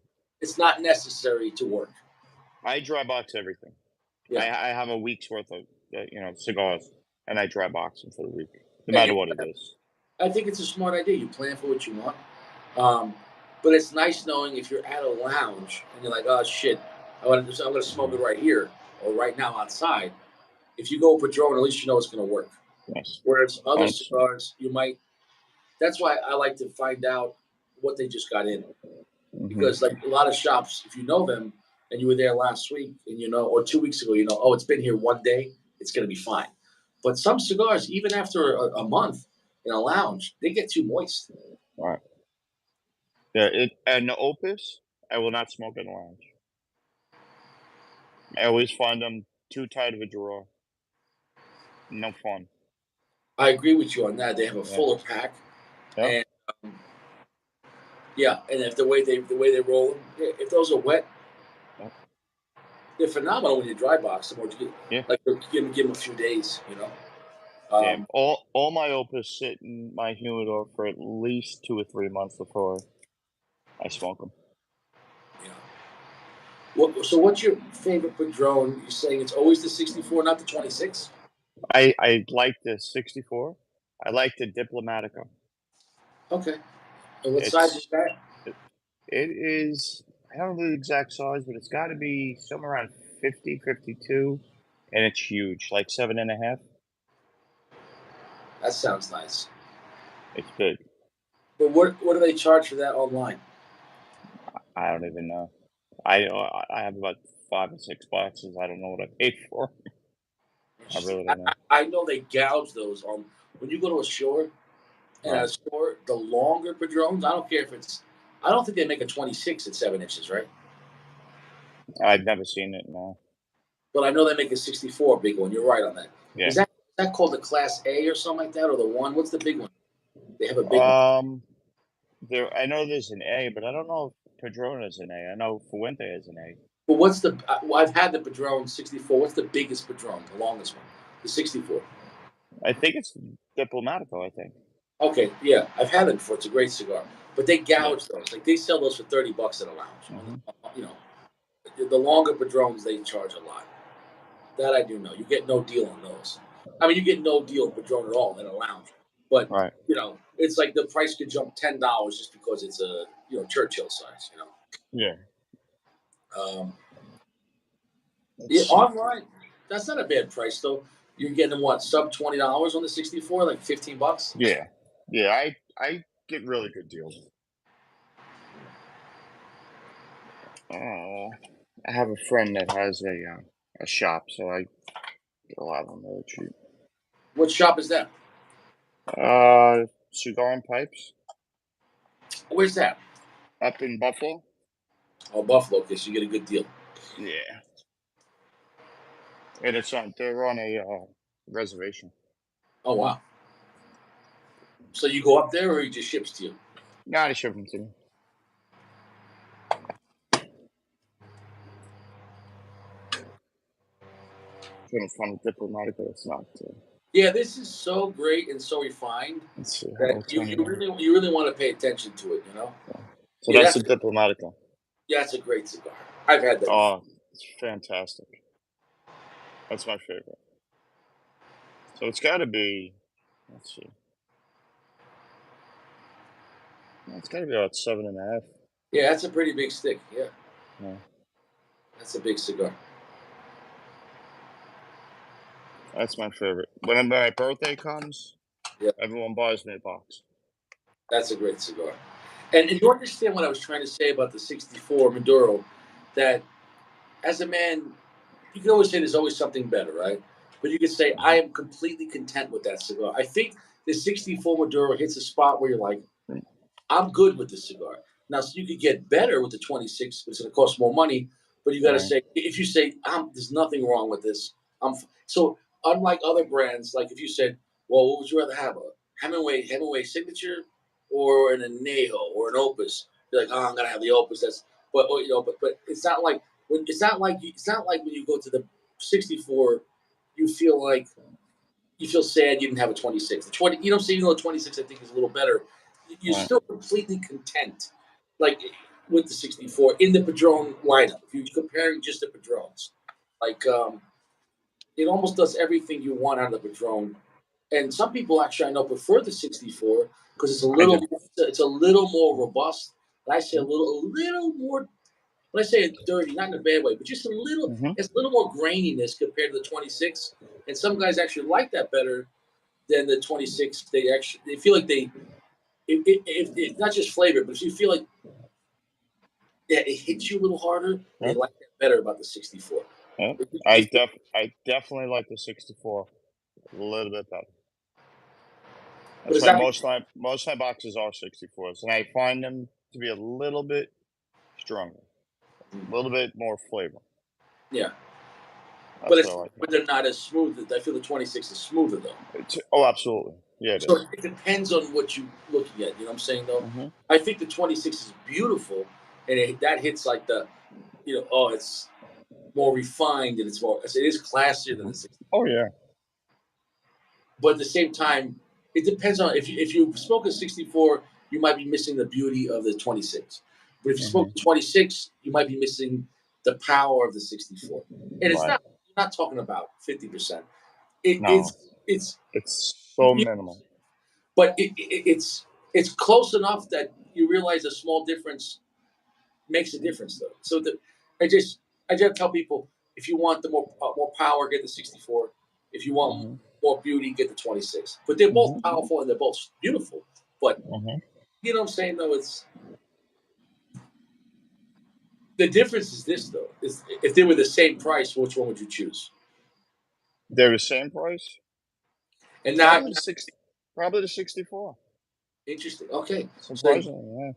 necessary to work. I dry box everything. Yeah. I have a week's worth of cigars, and I dry box them for the week, no And matter you what it is. I think it's a smart idea. You plan for what you want. Um, but it's nice knowing if you're at a lounge and you're like, oh shit, I'm gonna smoke it right here or right now outside. If you go Padron, at least you know it's gonna work. Yes. Whereas other 100%. cigars, you might. That's why I like to find out what they just got in Hmm. because like a lot of shops, if you know them and you were there last week and or 2 weeks ago, oh it's been here one day, it's gonna be fine. But some cigars, even after a month in a lounge, they get too moist. Right. Yeah, and the Opus, I will not smoke in the lounge. I always find them too tight of a draw. No fun. I agree with you on that. They have a Yeah. fuller pack, Yep. and yeah, and if the way they roll them, if those are wet, Yep. they're phenomenal when you dry box them or to get, Yeah. like give them a few days. Yeah. Um, All my Opus sit in my humidor for at least 2 or 3 months before I smoke them. yeah. So what's your favorite Padron? You're saying it's always the 64, not the 26? I like the 64. I like the Diplomatica. Okay. And what size is It's that? it it is I don't know the exact size, but it's gotta be somewhere around 50, 52, and it's huge, like 7.5. That sounds nice. It's big. But what do they charge for that online? I don't even know. I have about 5 or 6 boxes. I don't know what I paid for. I Interesting. really I, don't I know. I know they gouge those on when you go to a store. And at a Right. store, the longer Padrones, I don't care if it's. I don't think they make a 26 at 7 inches, right? I've never seen it, no. But I know they make a 64 big one. You're right on that. Yeah. Is that called the Class A or something like that, or the one? What's the big one? They have a big one. Um, I know there's an A, but I don't know if Padron is an A. I know Fuente is an A. But what's the? Well, I've had the Padron 64. What's the biggest Padron? The longest one? The 64. I think it's Diplomatico, I think. Okay, yeah, I've had it before. It's a great cigar. But they Yeah. gouge those. Like they sell those for $30 at a lounge. Mhm. The longer Padrones they charge a lot. That I do know. You get no deal on those. I mean, you get no deal on Padron at all in a lounge. But Right. it's like the price could jump $10 just because it's a Churchill size. Yeah. Um, yeah, Let's see. online. That's not a bad price though. You're getting what sub $20 on the 64, like $15. Yeah. Yeah, I get really good deals. Oh, I have a friend that has a shop, so I get a lot of them really cheap. What shop is that? Cigar and pipes Where's that? up in Buffalo. Oh, Buffalo. Okay, so you get a good deal. Yeah, and they're on a reservation. Oh wow. So you go up there, or he just ships to you? Not a shipping to me. Trying to find a Diplomatica that's not. Yeah, this is so great and so refined Let's see. that I'll you, turn you it on. really you really want to pay attention to it. Yeah. So Yeah, that's that's the Diplomatica. yeah, that's a great cigar. I've had that before. Oh, it's fantastic. That's my favorite. So it's got to be. Let's see. It's got to be about 7.5. Yeah, that's a pretty big stick. Yeah, Yeah, that's a big cigar. that's my favorite. When my birthday comes, Yeah, everyone buys me a box. that's a great cigar. And you understand what I was trying to say about the 64 Maduro, that as a man, you can always say there's always something better, right? But you could say, I Hmm. am completely content with that cigar. I think the 64 Maduro hits a spot where you're like, I'm good with the cigar. Now, so you could get better with the 26, but it's going to cost more money. But you got to Right. say, if you say, there's nothing wrong with this, so unlike other brands, like if you said, well, what would you rather have, a Hemingway signature, or an Anejo or an Opus? You're like, I'm gonna have the Opus. But it's not like it's not like when you go to the 64, you feel like you feel sad you didn't have a 26. The 20, you know what I'm saying? Even though 26 I think is a little better, you're Right. still completely content, like with the 64 in the Padron lineup. If you're comparing just the Padrones, like it almost does everything you want out of the Padron. And some people actually I know prefer the 64 because I do. it's a little more robust. And I say Mhm. a little more. When I say it dirty, not in a bad way, but just a little. Mhm. It's a little more graininess compared to the 26. And some guys actually like that better than the 26. They feel like it's not just flavor, but if you feel like it hits you a little harder, they Yep. like that better about the 64. Yep. It's, I definitely like the 64 a little bit better. but That's is why that most of my boxes are 64s, and I find them to be a little bit stronger, a little bit more flavor. Yeah, but That's what it's I like but about they're not as smooth. I feel the 26 is smoother though. it. Oh, absolutely. Yeah, it So is. it depends on what you're looking at. You know what I'm saying though? Mhm. I think the 26 is beautiful, and that hits like oh, it's more refined and it is classier than the Mhm. 60. Oh, yeah. But at the same time, it depends on if you smoke a 64, you might be missing the beauty of the 26. But if you smoke Mhm. the 26, you might be missing the power of the 64. And it's Right. not you're not talking about 50%. It, No, it's it's so minimal. but it's close enough that you realize a small difference makes a difference though. So I just I just tell people if you want the more power, get the 64. If you want Mhm. more beauty, get the 26. But they're both Mhm. powerful and they're both beautiful. But Mhm. you know what I'm saying though, it's the difference is this though. Is if they were the same price, which one would you choose? They're the same price? And Probably the not 60 probably the 64. interesting. Okay. So Surprisingly, yeah.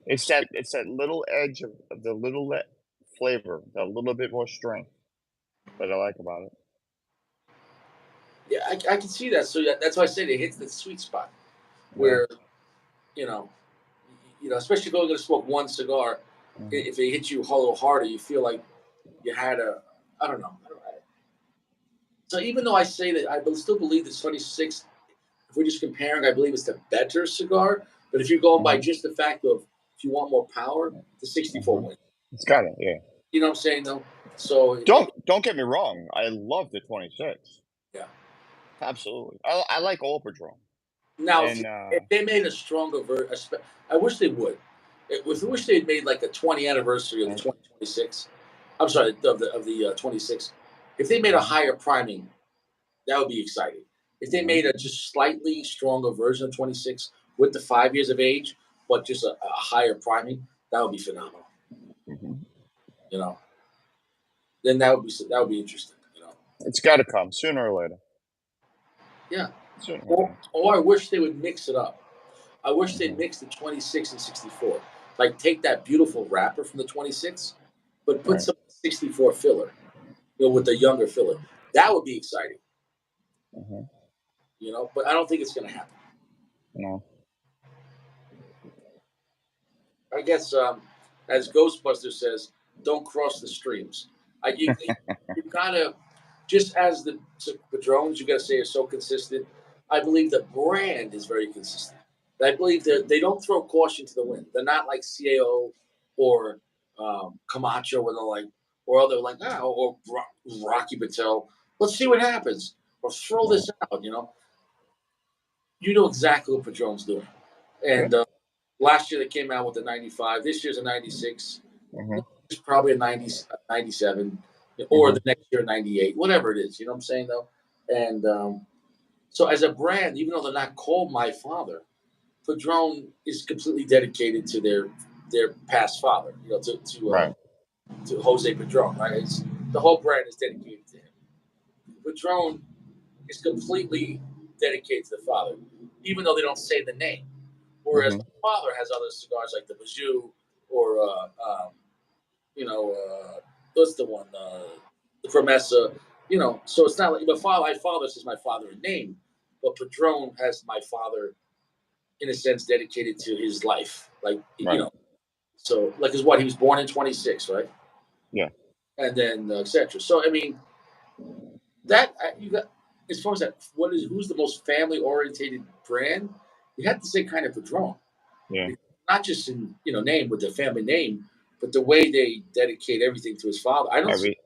It's that little edge of the little flavor, that little bit more strength that I like about it. yeah, I can see that. So yeah, that's why I said it hits the sweet spot Yeah. where you know especially if you're going to smoke one cigar, Mhm. if it hits you a little harder, you feel like you had I don't know. So even though I say that I still believe that 26, if we're just comparing, I believe it's the better cigar. But if you're going by Mhm. just the fact of if you want more power, the 64 Mhm. wins. It's got it, yeah. You know what I'm saying though? So Don't get me wrong, I love the 26. yeah. Absolutely. I like all Padron. Now And, if they made a stronger version, I wish they would. I wish they had made like a 20 anniversary of the right. 2026. I'm sorry of the 26. If they made a Mhm. higher priming, that would be exciting. If they Mhm. made a just slightly stronger version of 26 with the 5 years of age, but just a higher priming, that would be phenomenal. Mhm. You know, then that would be interesting. It's gotta come sooner or later. Yeah. Sooner or Or later. I wish they would mix it up. I wish they'd Mhm. mix the 26 and 64. Like take that beautiful wrapper from the 26, but put Right. some 64 filler, with the younger filler. That would be exciting. Mhm. But I don't think it's going to happen. No. I guess, as Ghostbuster says, don't cross the streams. You gotta, just as the drones, you gotta say are so consistent. I believe the brand is very consistent. I believe that they don't throw caution to the wind. They're not like CAO or Camacho, when they're like, or other like, or Rocky Patel. Let's see what happens, or throw Mhm. this out. You know exactly what Padron's doing, Yeah. and last year they came out with a 95. This year's a 96. Mhm. It's probably a 90, 97, or Mhm. the next year 98, whatever it is. You know what I'm saying though? And so as a brand, even though they're not called My Father, Padron is completely dedicated to their past father. Right. To Jose Padron. Right? The whole brand is dedicated to him. Padron is completely dedicated to the father, even though they don't say the name. Whereas Mhm. my father has other cigars like the Bajou or what's the one, the Promessa. So it's not like my father says my father in name, but Padron has my father in a sense dedicated to his life, like Right. So like is what he was born in 26, right? Yeah. And then etc. So I mean that you got as far as that, who's the most family orientated brand? You have to say kind of Padron, Yeah. not just in name with the family name, but the way they dedicate everything to his father. I don't see.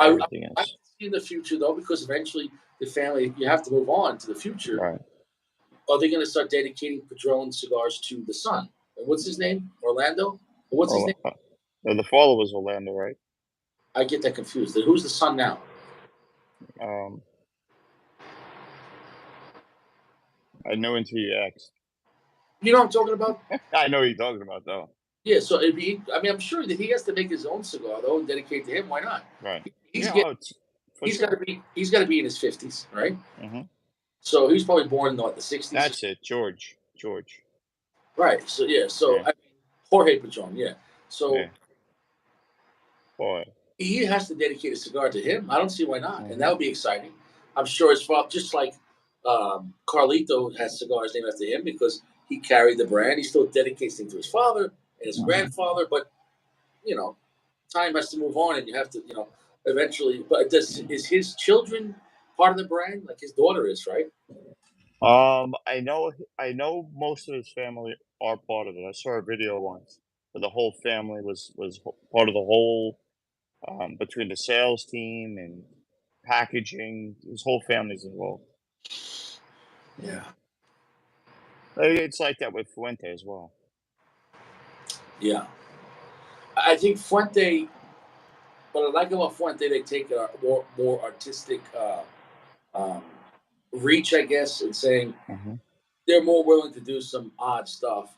Every I everything I is. see in the future though, because eventually the family you have to move on to the future. Right. Are they going to start dedicating Padron cigars to the son? And what's his name? Orlando? Or what's his name? Well, the father was Orlando, right? I get that confused. Who's the son now? Um, I knew until you asked. You know what I'm talking about? I know what you're talking about, though. Yeah. So it'd be. I mean, I'm sure that he has to make his own cigar though, and dedicate to him. Why not? Right. He's Yeah, getting. oh, it's for He's got to sure. be. He's got to be in his 50s, right? Mhm. So he's probably born in what, the 60s. That's it, George. George. Right. So yeah. So Yeah. Jorge Padron, yeah. So Yeah. Boy. he has to dedicate a cigar to him. I don't see why not, and that Mhm. would be exciting. I'm sure his father, just like Carlito has cigars named after him because he carried the brand. He still dedicates things to his father and his Mhm. grandfather, but you know, time has to move on, and you have to, eventually. But does is his children part of the brand? Like his daughter is, right? I know most of his family are part of it. I saw a video once where the whole family was part of the whole, between the sales team and packaging. His whole family's involved. Yeah. Yeah, It's like that with Fuente as well. yeah. I think Fuente. What I like about Fuente, they take a more artistic um, reach, I guess, in saying Mhm. they're more willing to do some odd stuff,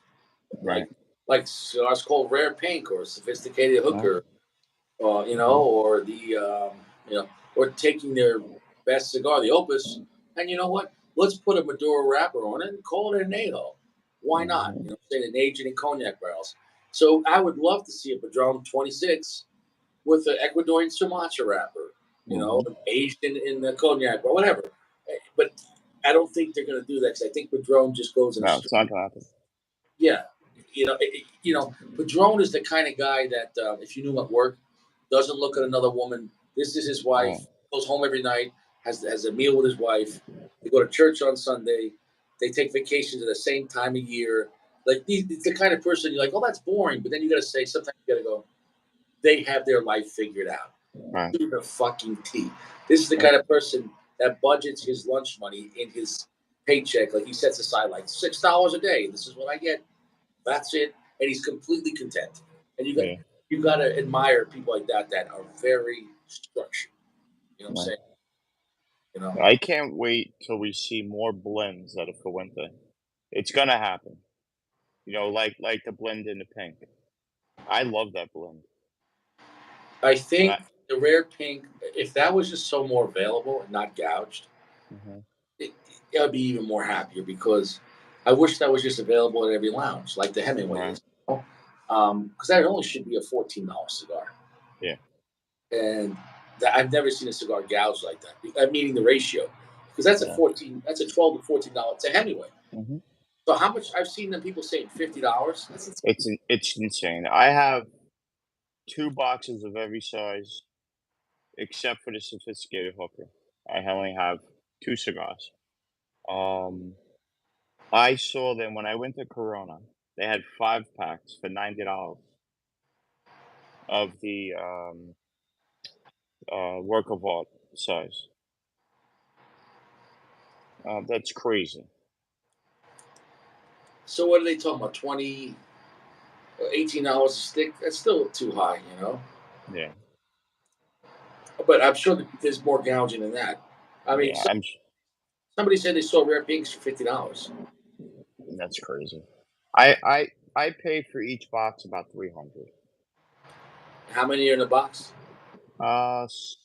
like Right. cigars called rare pink or sophisticated Yeah. hooker, Mhm. or or taking their best cigar, the Opus, and you know what? Let's put a Maduro wrapper on it and call it an Ajo. Why not? Mhm. Saying an aged in cognac barrels. So I would love to see a Padron 26 with an Ecuadorian Sumatra wrapper, Mhm. aged in the cognac or whatever. But I don't think they're going to do that because I think Padron just goes in a No, straight. it's not gonna happen. Yeah, Padron is the kind of guy that if you knew him at work, doesn't look at another woman. This is his Right. wife. Goes home every night, has a meal with his wife. They go to church on Sunday. They take vacations at the same time of year. Like it's the kind of person you're like, oh, that's boring. But then you got to say sometimes you got to go. They have their life figured out Right. to the fucking T. This is the Right. kind of person that budgets his lunch money in his paycheck. Like he sets aside like $6 a day. This is what I get. That's it. And he's completely content. And Yeah. you gotta admire people like that are very structured. You know what I'm Right. saying? You know? I can't wait till we see more blends out of Fuente. It's gonna happen. Like the blend in the pink. I love that blend. I And I think the rare pink, if that was just so more available and not gouged, Mhm. it, I'd be even more happier because I wish that was just available at every lounge, like the Hemingway Right. is. Because that only should be a $14 cigar. Yeah. And I've never seen a cigar gouged like that. Meaning the ratio, because that's a Yeah. 14, that's a $12 to $14. It's a Hemingway. Mhm. So how much I've seen them people saying $50. That's insane. It's insane. I have 2 boxes of every size except for the sophisticated hooker. I only have 2 cigars. Um, I saw them when I went to Corona. They had 5 packs for $90 of the, work of art size. That's crazy. So what are they talking about? 20, $18 a stick? That's still too high. Yeah. But I'm sure that there's more gouging than that. I mean, Yeah, somebody said they saw rare pinks for $50. that's crazy. I pay for each box about 300. How many are in the box?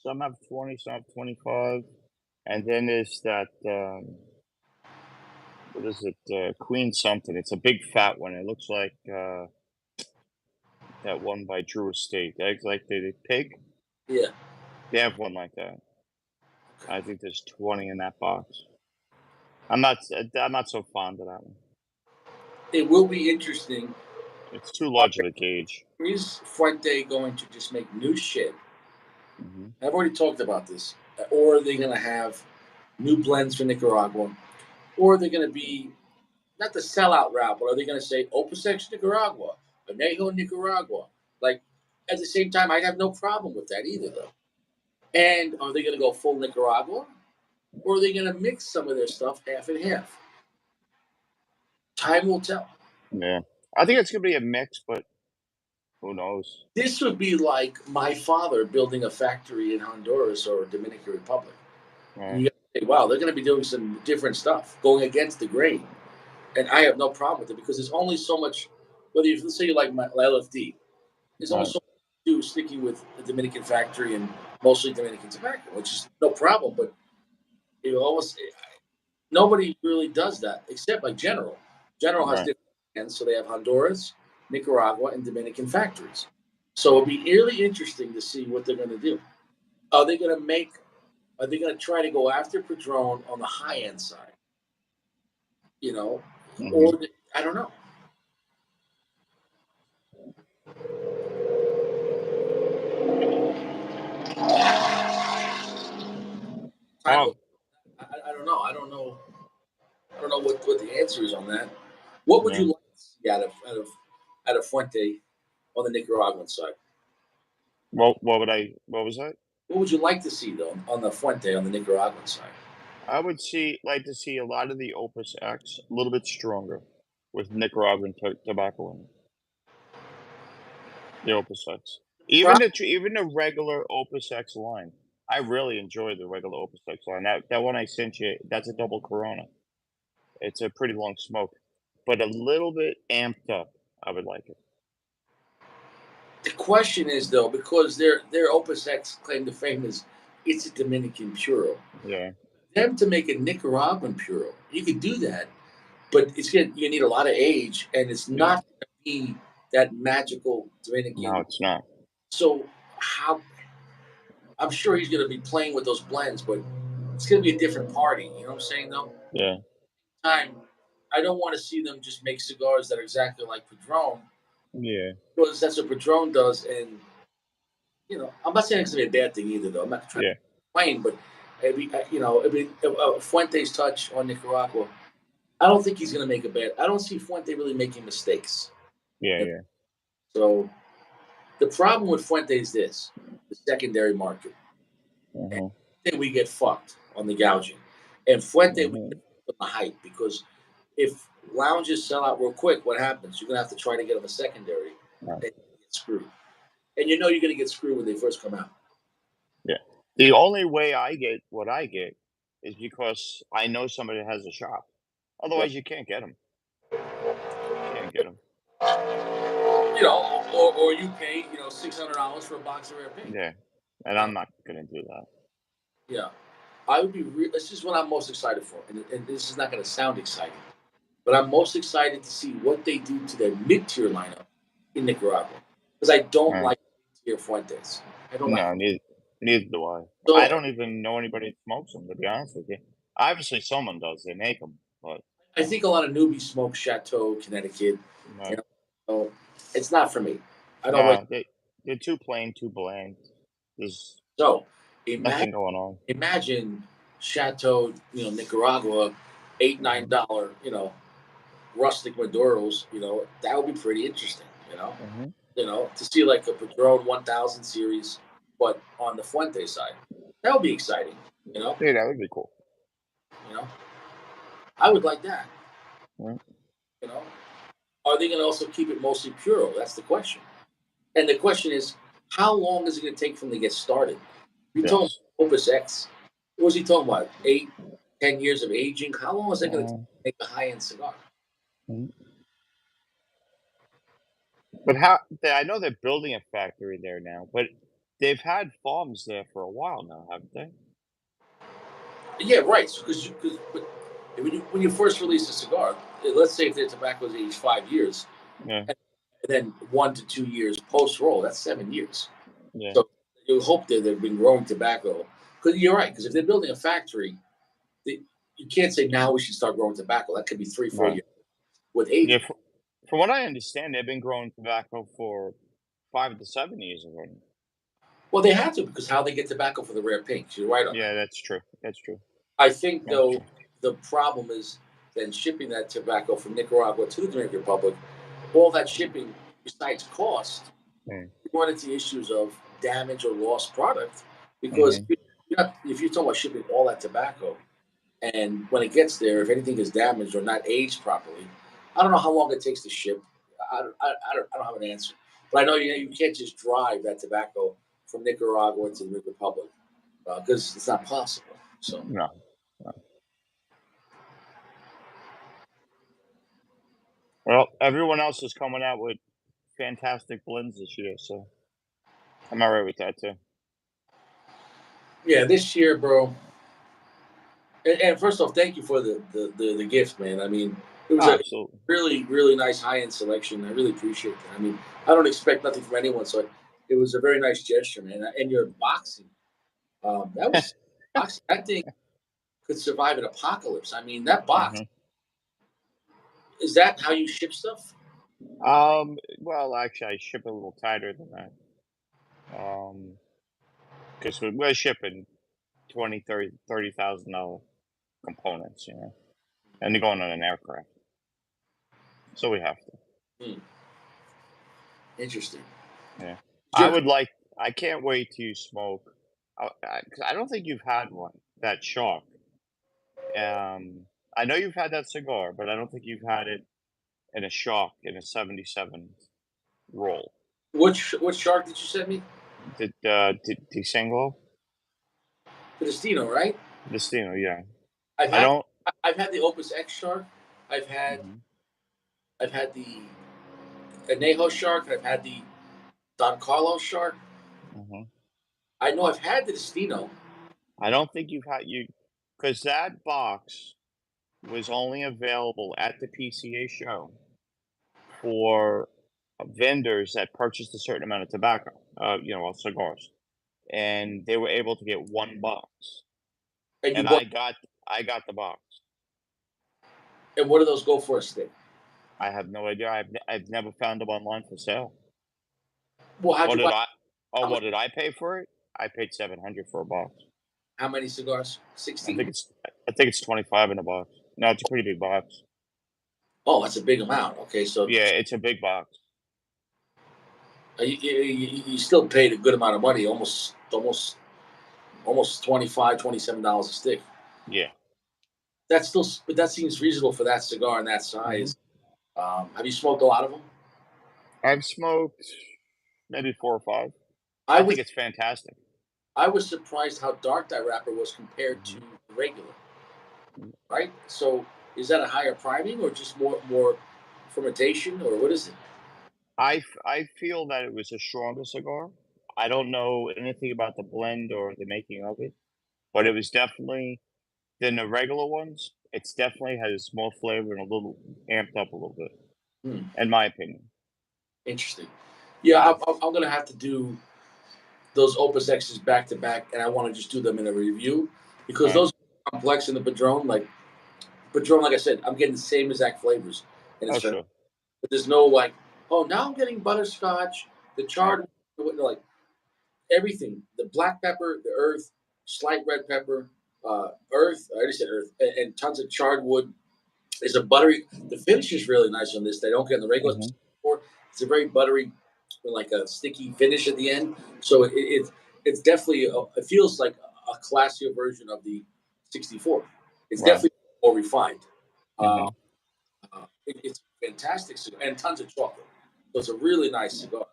Some have 20, some have 25. And then there's that, what is it? Queen something. It's a big fat one. It looks like that one by Drew Estate. That's like the pig. Yeah. They have one like that. I think there's 20 in that box. I'm not so fond of that one. It will be interesting. It's too large of a gauge. Is Fuente going to just make new shit? Hmm. I've already talked about this. Or are they going to have new blends for Nicaragua? Or are they going to be not the sellout route, but are they going to say Opus X Nicaragua, Anejo Nicaragua? Like at the same time, I have no problem with that either, though. And are they going to go full Nicaragua, or are they going to mix some of their stuff half and half? Time will tell. Yeah. I think it's gonna be a mix, but who knows? This would be like my father building a factory in Honduras or Dominican Republic. Right. You gotta say, wow, they're going to be doing some different stuff, going against the grain. And I have no problem with it because there's only so much. Whether you let's say you like my LFD, there's only Right. so much to do sticking with the Dominican factory and mostly Dominican tobacco, which is no problem. But you always nobody really does that except like General. General has Right. different brands, so they have Honduras. Nicaragua, and Dominican factories. So it'll be really interesting to see what they're going to do. Are they going to make? Are they going to try to go after Padron on the high end side? You know, Hmm. or I don't know. Time will. Oh, I don't know. I don't know. I don't know what the answer is on that. What would yeah. you like to see out of Fuente on the Nicaraguan side? What would I? What was that? What would you like to see though on the Fuente on the Nicaraguan side? I would like to see a lot of the Opus X a little bit stronger with Nicaraguan tobacco in it. The Opus X. Pro- Even the regular Opus X line. I really enjoy the regular Opus X line. That one I sent you, that's a double Corona. It's a pretty long smoke, but a little bit amped up. I would like it. The question is though, because their Opus X claim to fame is it's a Dominican Puro. Yeah, Them to make a Nicaraguan Puro, you could do that, but it's gonna you need a lot of age, and it's yeah. not gonna be that magical No, Dominican. it's not. So how I'm sure he's gonna be playing with those blends, but it's gonna be a different party. You know what I'm saying though? Yeah, Time I don't want to see them just make cigars that are exactly like Padron yeah, because that's what Padron does, and I'm not saying it's gonna be a bad thing either, though. I'm not trying to yeah, complain, but Fuente's touch on Nicaragua. I don't think he's gonna make a bad. I don't see Fuente really making mistakes. yeah, You know? yeah. So the problem with Fuente is this: the secondary market, and Mhm, then we get fucked on the gouging, and Fuente we mhm. get fucked on the hype because if lounges sell out real quick, what happens? You're gonna have to try to get them a secondary, Right. and you get screwed. And you know you're gonna get screwed when they first come out. Yeah. The only way I get what I get is because I know somebody that has a shop. Right? Otherwise, you can't get them. Can't get them. Or you pay $600 for a box of rare paint. Yeah, and Uh, I'm not gonna do that. yeah, I would be. This is what I'm most excited for, and this is not going to sound exciting, but I'm most excited to see what they do to their mid-tier lineup in Nicaragua because I don't Right. like tier Fuentes. I don't like. No, neither do I. I So don't even know anybody that smokes them, to be honest with you. Obviously, someone does. They make them, but I think a lot of newbies smoke Chateau, Connecticut. You right. know, so it's not for me. I don't like. No, they're too plain, too bland. There's So imagine nothing going on. imagine Chateau, Nicaragua, eight nine Hmm. dollar, rustic Maduros, that would be pretty interesting, Hmm. to see like a Padron 1000 series, but on the Fuente side, that would be exciting, you know, Yeah, that would be cool. you know, I would like that, Right. you know. Are they going to also keep it mostly puro? That's the question. And the question is, how long is it going to take for them to get started? You told me Yes. Opus X. What was he talking about? 8, 10 years of aging. How long is that going to take Uh, to make a high end cigar? mhm. But how? I know they're building a factory there now, but they've had farms there for a while now, haven't they? Yeah, right. Because when you first release a cigar, let's say if their tobacco is aged 5 years, Yeah, and then 1 to 2 years post roll, that's 7 years. yeah, So you hope that they've been growing tobacco. Because you're right. Because if they're building a factory, they, you can't say now we should start growing tobacco. That could be 3, 4 years right. with Yeah, aging. from what I understand, they've been growing tobacco for 5 to 7 years already. Well, they have to because how they get tobacco for the rare pinks. You're right on that. Yeah, that's true. That's true. I think That's though true. the problem is then shipping that tobacco from Nicaragua to the Dominican Republic. All that shipping, besides cost, Mm, you run into issues of damage or lost product because mhm. if you're talking about shipping all that tobacco and when it gets there, if anything is damaged or not aged properly, I don't know how long it takes to ship. I don't have an answer, but I know you can't just drive that tobacco from Nicaragua to the Republic because it's not possible. So No, no. Well, everyone else is coming out with fantastic blends this year, so I'm alright with that too. yeah, this year, bro. And first off, thank you for the gift, man. I mean, It was Oh, a absolutely. really, really nice high end selection. I really appreciate that. I mean, I don't expect nothing from anyone, so it was a very nice gesture, man. And your boxing, that was boxing. That thing could survive an apocalypse. I mean, that box, Hmm. is that how you ship stuff? Well, actually, I ship a little tighter than that. Because we're shipping 20, 30,000 dollar components, and they're going on an aircraft, so we have to. Hmm, interesting. Yeah, Did you I ever, would like. I can't wait to smoke. 'Cause I don't think you've had one that shark. I know you've had that cigar, but I don't think you've had it in a shark in a 77 roll. which shark did you send me? Did Singlo? The Destino, right? Destino, yeah. I've I had don't. I've had the Opus X shark. I've had Mhm, I've had the Anejo shark. I've had the Don Carlos shark. mhm. I know I've had the Destino. I don't think you've had you because that box was only available at the PCA show for vendors that purchased a certain amount of tobacco, cigars, and they were able to get one box, And you and bought, I got the box. and what do those go for a stick? I have no idea. I've never found them online for sale. Well, how'd What you did buy? I? Oh, How much? what did I pay for it? I paid 700 for a box. How many cigars? I 16. think it's I think it's 25 in a box. No, it's a pretty big box. Oh, that's a big amount. Okay, so Yeah, it's a big box. you still paid a good amount of money, almost 25, $27 a stick. Yeah. That's still, but that seems reasonable for that cigar and that Mhm. size. Have you smoked a lot of them? I've smoked maybe 4 or 5. I I was think it's fantastic. I was surprised how dark that wrapper was compared to Mhm. the regular. Mm. Right. So is that a higher priming or just more fermentation or what is it? I feel that it was a stronger cigar. I don't know anything about the blend or the making of it, but it was definitely than the regular ones. It's definitely has more flavor and a little amped up a little bit, Hmm, in my opinion. interesting. Yeah, Yeah. I'm going to have to do those Opus X's back to back, and I want to just do them in a review because Alright. those are complex in the Padron. Like Padron, like I said, I'm getting the same exact flavors, and it's Oh, fantastic. sure. But there's no like, oh, now I'm getting butterscotch, the Right. charred, like everything, the black pepper, the earth, slight red pepper, earth. I already said earth, and tons of charred wood. It's a buttery. The finish is really nice on this. They don't get in the regular. Mhm. It's a very buttery, like a sticky finish at the end. So it's definitely it feels like a classier version of the 64. It's Right. definitely more refined. Uh, Mhm. it's fantastic cigar and tons of chocolate. So it's a really nice cigar.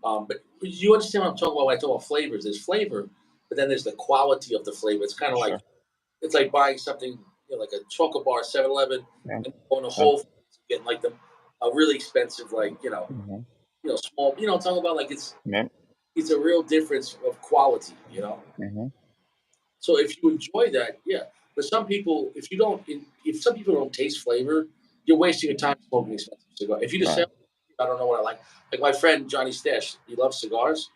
But you understand what I'm talking about when I talk about flavors. There's flavor, but then there's the quality of the flavor. It's kind of like Sure. it's like buying something like a chocolate bar, 7-Eleven, Yeah. and going to Yeah. Whole Foods and getting like a really expensive, like Mhm. small. Talking about like Yeah. it's a real difference of quality. Mhm. So if you enjoy that, yeah. But some people, if some people don't taste flavor, you're wasting your time smoking expensive cigar. If you just say, Right. I don't know what I like my friend Johnny Stash, he loves cigars,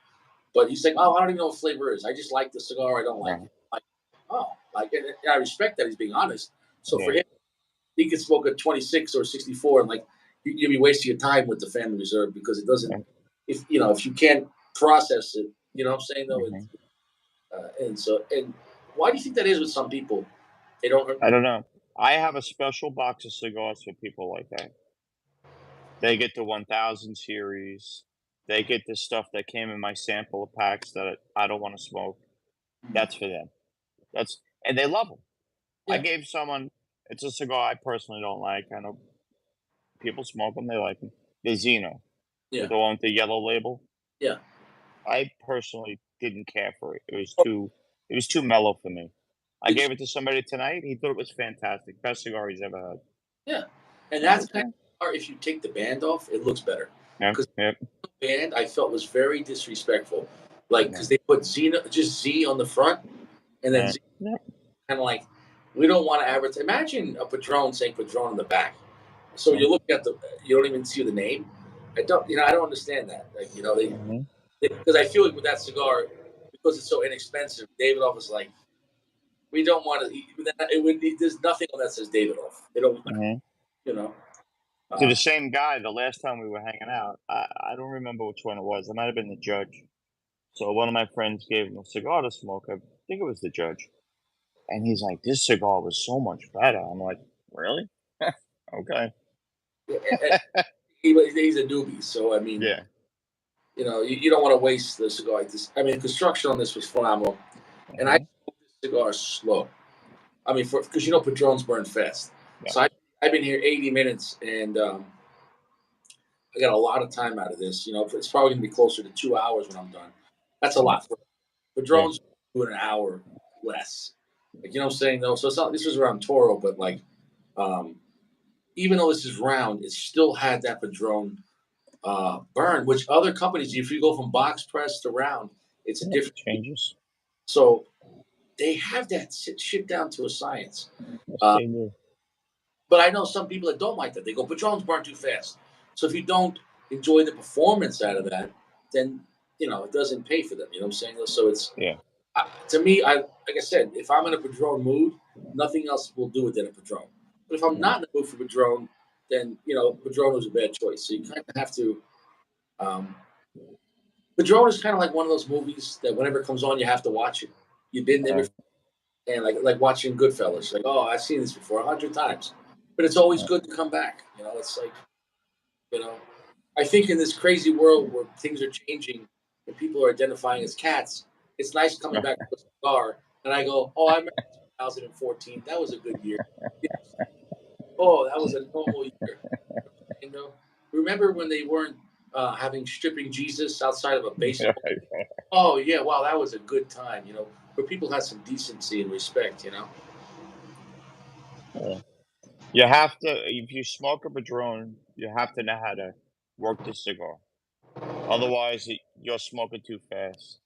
but he's like, oh, I don't even know what flavor is. I just like the cigar. I don't like Right. it. Like, oh, like, and I respect that he's being honest. So for Yeah. him, he could smoke a 26 or 64, and like you'll be wasting your time with the Family Reserve because it doesn't. Yeah. If you can't process it, you know what I'm saying though. Mhm. And why do you think that is with some people? They don't. I don't know. I have a special box of cigars for people like that. They get the 1000 series. They get the stuff that came in my sample packs that I don't wanna smoke. That's for them. That's and they love them. I Yeah, gave someone it's a cigar I personally don't like. I know people smoke them; they like them. The Zeno, yeah, with the one with the yellow label. yeah. I personally didn't care for it. It was too mellow for me. I Did you, gave it to somebody tonight. He thought it was fantastic. Best cigar he's ever had. yeah, and I'm that's like, kind yeah, of or if you take the band off, it looks better yeah, because yeah, the band I felt was very disrespectful. Like yeah, because they put just Z on the front and then yeah, Z yeah. kind of like we don't want to advertise. Imagine a Patron saying Patron on the back. So you look at you don't even see the name. I don't understand that. Like, Mm-hmm. because I feel like with that cigar, because it's so inexpensive, Davidoff is like, we don't want to. There's nothing on that says Davidoff. They don't, Mm-hmm. you know. To Uh, the same guy, the last time we were hanging out, I don't remember which one it was. It might have been the judge. So one of my friends gave him a cigar to smoke. I think it was the judge. And he's like, "This cigar was so much better." I'm like, "Really?" Okay. he's a newbie, so I mean, Yeah. you don't want to waste the cigar like this. I mean, the construction on this was phenomenal, and I Hmm. smoked this cigar slow. I mean, because Padrones burn fast, Yeah. so I've been here 80 minutes, and I got a lot of time out of this. It's probably gonna be closer to 2 hours when I'm done. That's a Right. lot. Yeah. Padrones do an hour less. Like, you know what I'm saying though. So it's not. This was around Toro, but like, um, even though this is round, it still had that Padron burn. Which other companies, if you go from box press to round, it's a Yeah. different. Changes. So they have that shit down to a science. Yes, Uh, they do. but I know some people that don't like that. They go, Padrones burn too fast. So if you don't enjoy the performance out of that, then it doesn't pay for them. You know what I'm saying? So it's Yeah. to me, like I said, if I'm in a Padron mood, nothing else will do it than a Padron. But if I'm Yeah. not in the mood for Padron, then Padron was a bad choice. So you kind of have to. Um, Padron is kind of like one of those movies that whenever it comes on, you have to watch it. You've been there Right. before, and like watching Goodfellas, like, oh, I've seen this before 100 times, but it's always Right. good to come back. It's like you know, I think in this crazy world where things are changing and people are identifying as cats, it's nice coming back to a cigar and I go, oh, I remember 2014. That was a good year. You know, oh, that was a normal year. You know, remember when they weren't having stripping Jesus outside of a baseball? Right. Oh yeah, wow, that was a good time. Where people had some decency and respect. Yeah. You have to, if you smoke a Padron, you have to know how to work the cigar. Otherwise, you're smoking too fast.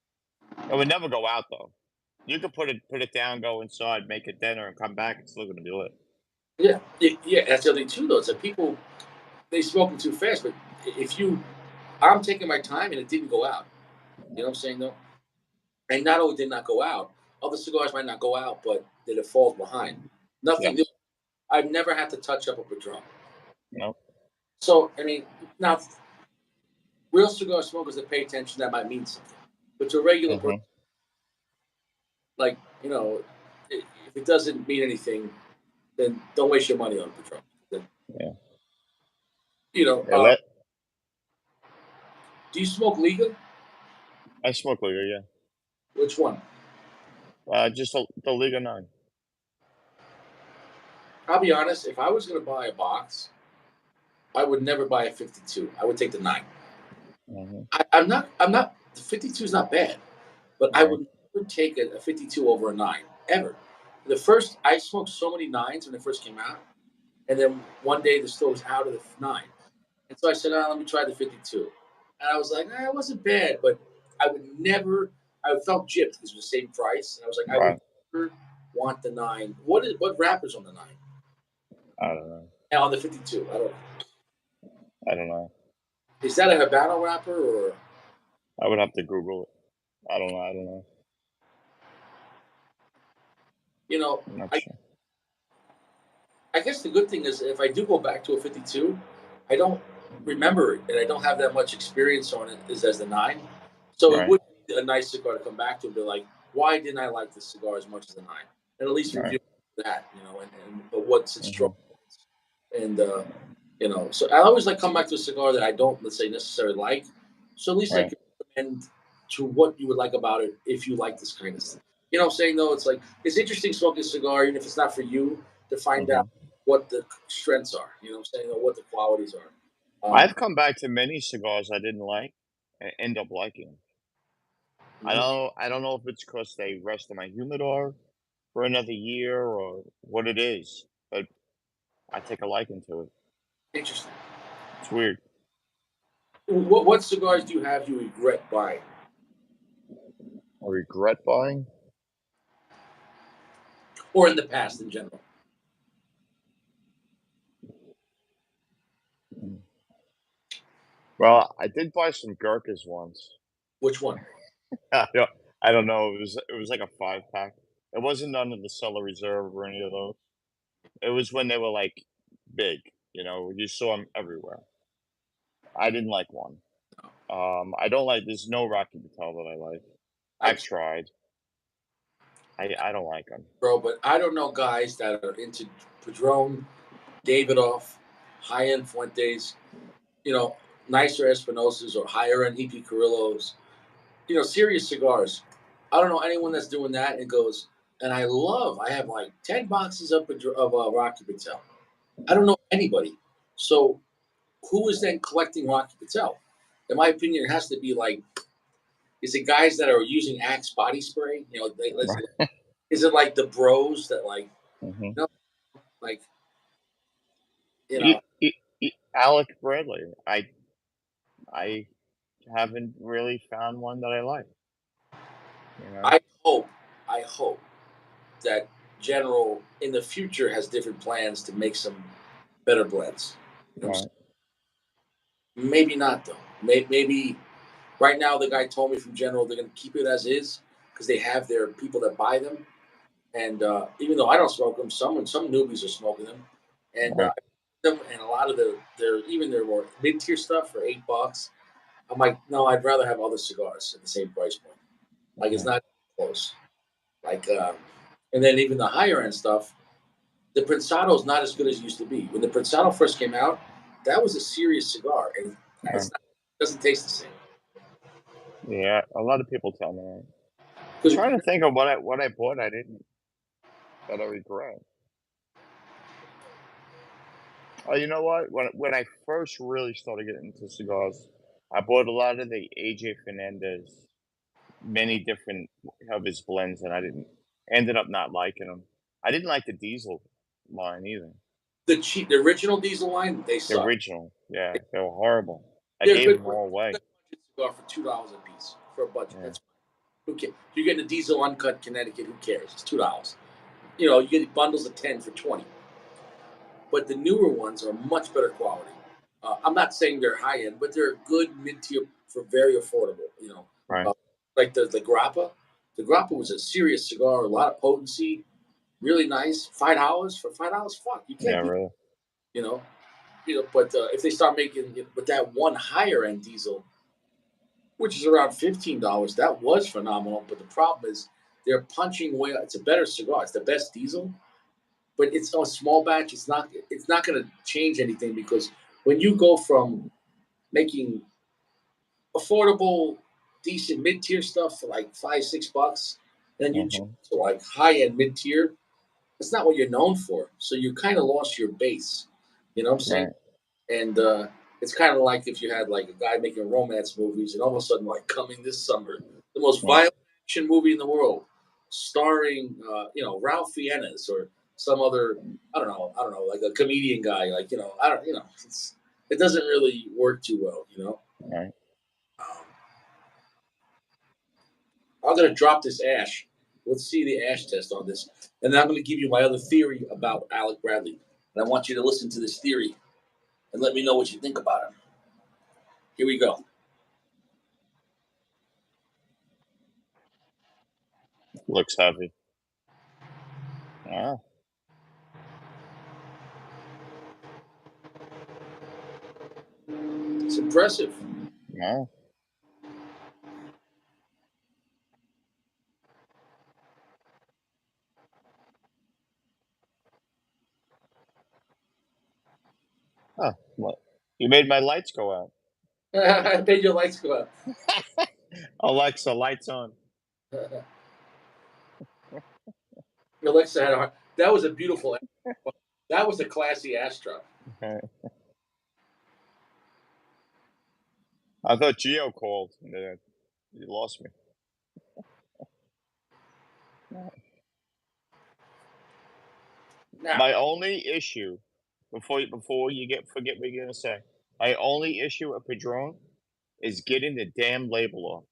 It would never go out though. You could put it down, go inside, make it dinner, and come back. It's still gonna be lit. Yeah, yeah. That's the other thing too, though. It's that people they smoking too fast, but if you, I'm taking my time and it didn't go out. You know what I'm saying though? And not only did not go out, other cigars might not go out, but that it falls behind. Nothing. Yes. I've never had to touch up a Padron. No. So I mean, now real cigar smokers that pay attention, that might mean something. But to a regular person, Hmm. like if it doesn't mean anything, then don't waste your money on a Padron. Then, Yeah. you know, Yeah. uh, do you smoke Liga? I smoke liquor. Yeah. Which one? Just the Liga 9. I'll be honest. If I was going to buy a box, I would never buy a 52. I would take the 9. Hmm. I'm not. I'm not. The 52 is not bad, but I Right. would never take a 52 over a 9 ever. The first I smoked so many nines when it first came out, and then one day the store was out of the 9, and so I said, "Oh, let me try the 52," and I was like, "It wasn't bad," but I would never. I felt gypped because it was the same price, and I was like, "I would Right. never want the 9." What wrappers on the 9? I don't know. And on the 52, I don't know. I don't know. Is that a Habano wrapper or I would have to Google it. I don't know. I don't know. you know? I'm not I sure. I guess the good thing is if I do go back to a 52, I don't remember it and I don't have that much experience on it as the 9. So it Right. would be a nice cigar to come back to and be like, why didn't I like this cigar as much as the 9? And at least Right. review that, and but what's its strong Hmm. points. And so I always like come back to a cigar that I don't, let's say, necessarily like. So at least I Right. can recommend to what you would like about it if you like this kind of stuff. You know what I'm saying though? It's like it's interesting smoking a cigar, even if it's not for you, to find Hmm. out what the strengths are. You know what I'm saying? Or what the qualities are. I've come back to many cigars I didn't like and end up liking. Mhm. I don't know if it's because they rest in my humidor for another year or what it is, but I take a liking to it. Interesting. It's weird. What cigars do you have you regret buying, I regret buying. or in the past in general? Well, I did buy some Gurkhas once. Which one? I don't know. It was like a 5 pack. It wasn't none of the Cellar Reserve or any of those. It was when they were like big. You saw them everywhere. I didn't like one. I don't like. There's no Rocky Patel that I like. I I've tried. I don't like them. bro, but I don't know guys that are into Padron, Davidoff, high end Fuentes, you know, nicer Espinosas or higher end EP Carrillos, serious cigars. I don't know anyone that's doing that and goes, and I have like 10 boxes of Rocky Patel. I don't know anybody. So who is then collecting Rocky Patel? In my opinion, it has to be like, is it guys that are using Axe body spray? Is it like the bros that like, Hmm. you know, like, you You, know, Alec Bradley. I haven't really found one that I like. You know. I hope, I hope that General in the future has different plans to make some better blends. You know what I'm Right. saying? Maybe not though. Maybe right now the guy told me from General they're going to keep it as is because they have their people that buy them. And even though I don't smoke them, some newbies are smoking them, and Right. them and a lot of their more mid tier stuff for $8. I'm like, no, I'd rather have other cigars at the same price point. Like it's Right. not close. Like, and then even the higher end stuff, the Prensado is not as good as it used to be. When the Prensado first came out, that was a serious cigar, and Right. it doesn't taste the same. Yeah. A lot of people tell me that. I'm Because trying to think of what I bought. I didn't that I regret. Oh, you know what? When I first really started getting into cigars, I bought a lot of the AJ Fernandez, many different of his blends, and I didn't ended up not liking them. I didn't like the Diesel line either. the original Diesel line, they The suck. original, yeah, they were horrible. I They're gave good them for all a away. budget cigar for $2 a piece for a budget. Yeah, That's fine. Who cares? You're getting a Diesel uncut Connecticut. Who cares? It's $2. You get bundles of 10 for 20. But the newer ones are much better quality. I'm not saying they're high end, but they're good mid tier for very affordable. right. Uh, like the Grappa. The Grappa was a serious cigar, a lot of potency, really nice. $5 for $5, fuck, you Yeah, can't beat. really. You know, But if they start making it with that one higher end diesel, which is around $15, that was phenomenal. But the problem is they're punching way. It's a better cigar. It's the best diesel, but it's a small batch. It's not going to change anything because when you go from making affordable, decent mid tier stuff for like $5-6, then you jump Hmm. to like high end mid tier. That's not what you're known for. So you kind of lost your base. You know what I'm saying? Right. And it's kind of like if you had like a guy making romance movies, and all of a sudden, like coming this summer, the most Right. violent action movie in the world, starring Ralph Fiennes or some other I don't know, like a comedian guy, like I don't it doesn't really work too well. Right. Um, I'm gonna drop this ash. Let's see the ash test on this, and then I'm gonna give you my other theory about Alec Bradley, and I want you to listen to this theory and let me know what you think about him. Here we go. Looks heavy. Yeah. It's impressive. Yeah. Huh. What? You made my lights go out. I made your lights go up. Alexa, lights on. Alexa had a heart. That was a beautiful. That was a classy Astra. I thought Geo called. You lost me. Now, My only issue, before you forget what you're gonna say, my only issue with Padron is getting the damn label off.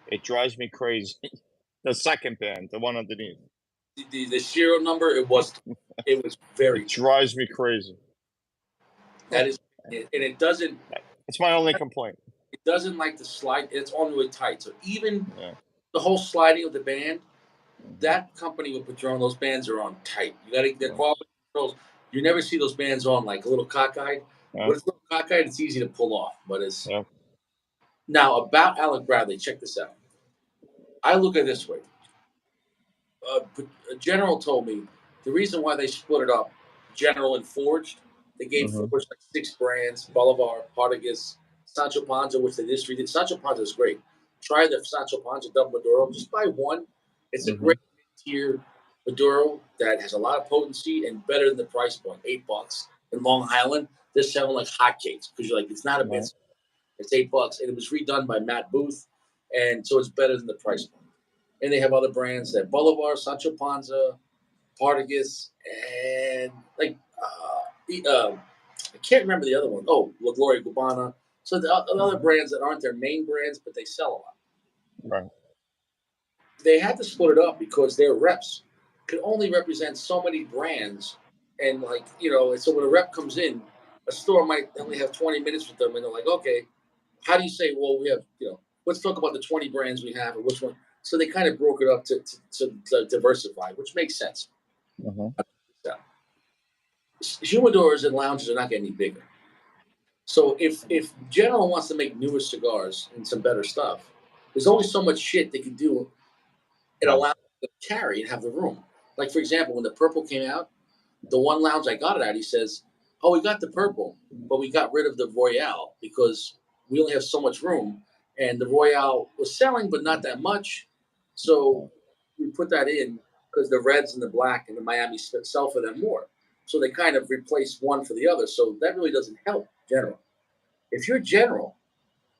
It drives me crazy. The second band, the one underneath, the serial number it was very it tough. drives me crazy. That is, and it doesn't. That's my only complaint. It doesn't like to slide. It's all really tight. So even Yeah. the whole sliding of the band, Mhm. that company with Padron, those bands are on tight. You got to their Yeah. quality controls. You never see those bands on like a little cockeyed. Yeah. When it's a little cockeyed, it's easy to pull off. But it's Yeah. now about Alec Bradley. Check this out. I look at it this way. A general told me the reason why they split it up, General and Forged, they gave Mhm. Forged like 6 brands: Bolivar, Partagas, Sancho Panza, which the industry did. Sancho Panza is great. Try the Sancho Panza Double Maduro. Just buy one. It's a great Mhm. tier Maduro that has a lot of potency and better than the price point, $8. In Long Island, they're selling like hotcakes because you're like, it's not a Right. bit. It's $8, and it was redone by Matt Booth, and so it's better than the price point. And they have other brands that Bolivar, Sancho Panza, Partagas, and like I can't remember the other one. Oh, La Gloria Cubana. So the other Mhm. brands that aren't their main brands, but they sell a lot. Right. They had to split it up because their reps could only represent so many brands, and like so when a rep comes in, a store might only have 20 minutes with them, and they're like, okay, how do you say? Well, we have let's talk about the 20 brands we have, and which one. So they kind of broke it up to diversify, which makes sense. Mhm. Humidors and lounges are not getting any bigger. So if General wants to make newer cigars and some better stuff, there's only so much shit they can do. It Right. allows them to carry and have the room. Like for example, when the purple came out, the one lounge I got it at, he says, "Oh, we got the purple, but we got rid of the Royale because we only have so much room, and the Royale was selling, but not that much. So we put that in because the reds and the black and the Miami sell for them more. So they kind of replaced one for the other. So that really doesn't help General. If you're General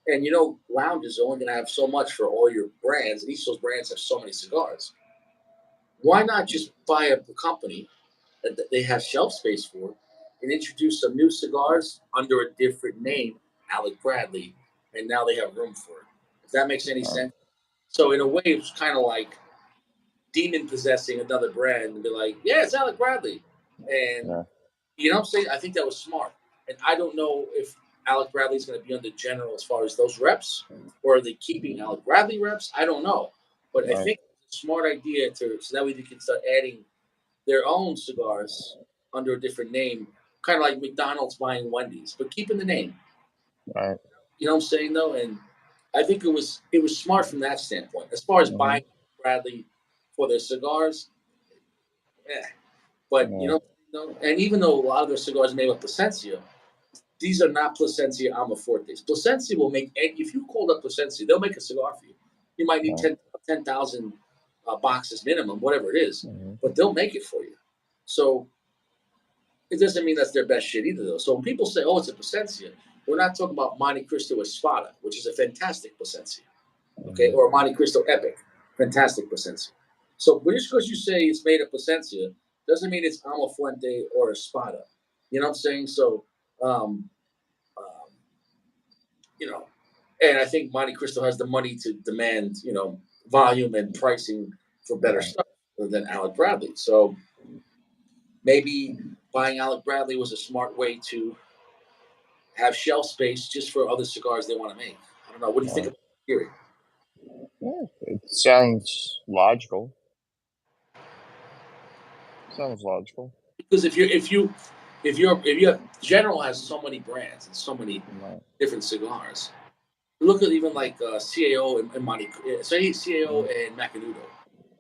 and lounges are only going to have so much for all your brands, and each of those brands have so many cigars, why not just buy a company that they have shelf space for and introduce some new cigars under a different name, Alec Bradley, and now they have room for it. If that makes any Right. sense. So in a way, it's kind of like demon possessing another brand and be like, yeah, it's Alec Bradley. And Yeah. you know what I'm saying? I think that was smart. And I don't know if Alec Bradley's going to be under General as far as those reps, or are they keeping Alec Bradley reps? I don't know. But I Right. think it's a smart idea so that way they can start adding their own cigars under a different name, kind of like McDonald's buying Wendy's, but keeping the name. Right. You know what I'm saying though? And I think it was smart from that standpoint. As far as Mhm. buying Bradley for their cigars, eh. But Yeah. and even though a lot of their cigars are made with Plasencia, these are not Plasencia Amafortes. Plasencia will make, if you called up Plasencia, they'll make a cigar for you. You might need Right. 10,000 boxes minimum, whatever it is, Mhm. but they'll make it for you. So it doesn't mean that's their best shit either, though. So when people say, "Oh, it's a Plasencia," we're not talking about Monte Cristo Espada, which is a fantastic Plasencia, okay, Mhm. or Monte Cristo Epic, fantastic Plasencia. So just because you say it's made of Plasencia doesn't mean it's Amafuente or Espada. You know what I'm saying? So, um, um, you know, and I think Monte Cristo has the money to demand, volume and pricing for better Right. stuff than Alec Bradley. So maybe buying Alec Bradley was a smart way to have shelf space just for other cigars they want to make. I don't know. What do you think Right. about the theory? Yeah. It sounds logical. Sounds logical. Because if you have General has so many brands and so many Right. different cigars. Look at even like CAO and Monte, say CAO Mhm. and Macanudo.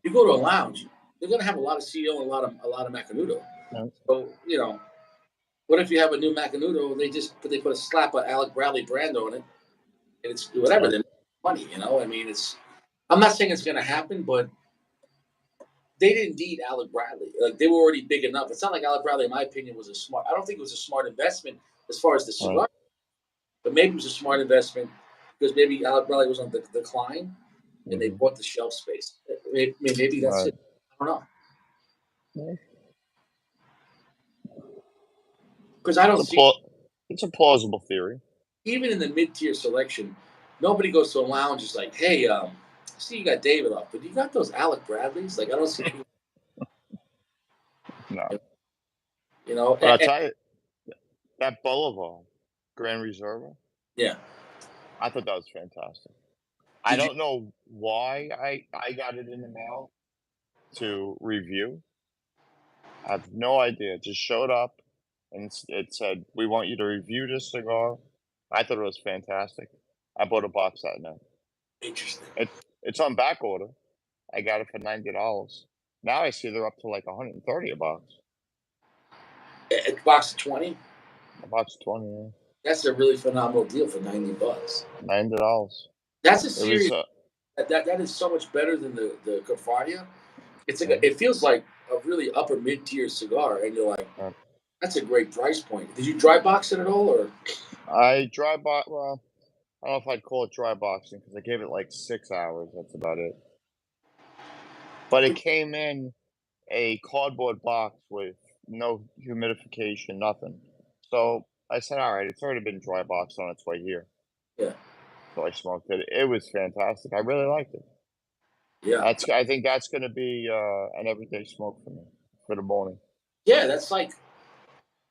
You go to a lounge, they're gonna have a lot of CAO and a lot of Macanudo. Right. So what if you have a new Macanudo and they put a slap of Alec Bradley brand on it and it's whatever Right. then money. I mean it's. I'm not saying it's gonna happen, but they didn't need Alec Bradley. Like they were already big enough. It's not like Alec Bradley, in my opinion, was a smart. I don't think it was a smart investment as far as the Right. cigar, but maybe it was a smart investment because maybe Alec Bradley was on the decline and they Mhm. bought the shelf space. Maybe that's Right. it. I don't know Yeah. because I don't It's a see it's a plausible theory. even in the mid-tier selection, nobody goes to a lounge is like, hey, I see you got David off, but you got those Alec Bradleys. Like I don't see any, No. you know. But I'll tell you, that Boulevard Grand Reserva, Yeah. I thought that was fantastic. I Did you? don't know why I got it in the mail to review. I have no idea. It just showed up and it said, "We want you to review this cigar." I thought it was fantastic. I bought a box that night. Interesting. It it's on back order. I got it for $90. Now I see they're up to like 130 a box. A box of 20. A box of 20, yeah. That's a really phenomenal deal for $90. $90. That's a It was serious. That is so much better than the Campania. It's like yeah, it feels like a really upper mid tier cigar, and you're like, uh, that's a great price point. Did you dry box it at all, or I dry box. Well, I don't know if I'd call it dry boxing because I gave it like 6 hours. That's about it. But it came in a cardboard box with no humidification, nothing. So I said, all right, it's already been dry boxed on its way here. yeah, So I smoked it. It was fantastic. I really liked it. yeah, I think that's going to be an everyday smoke for me for the morning. yeah? That's like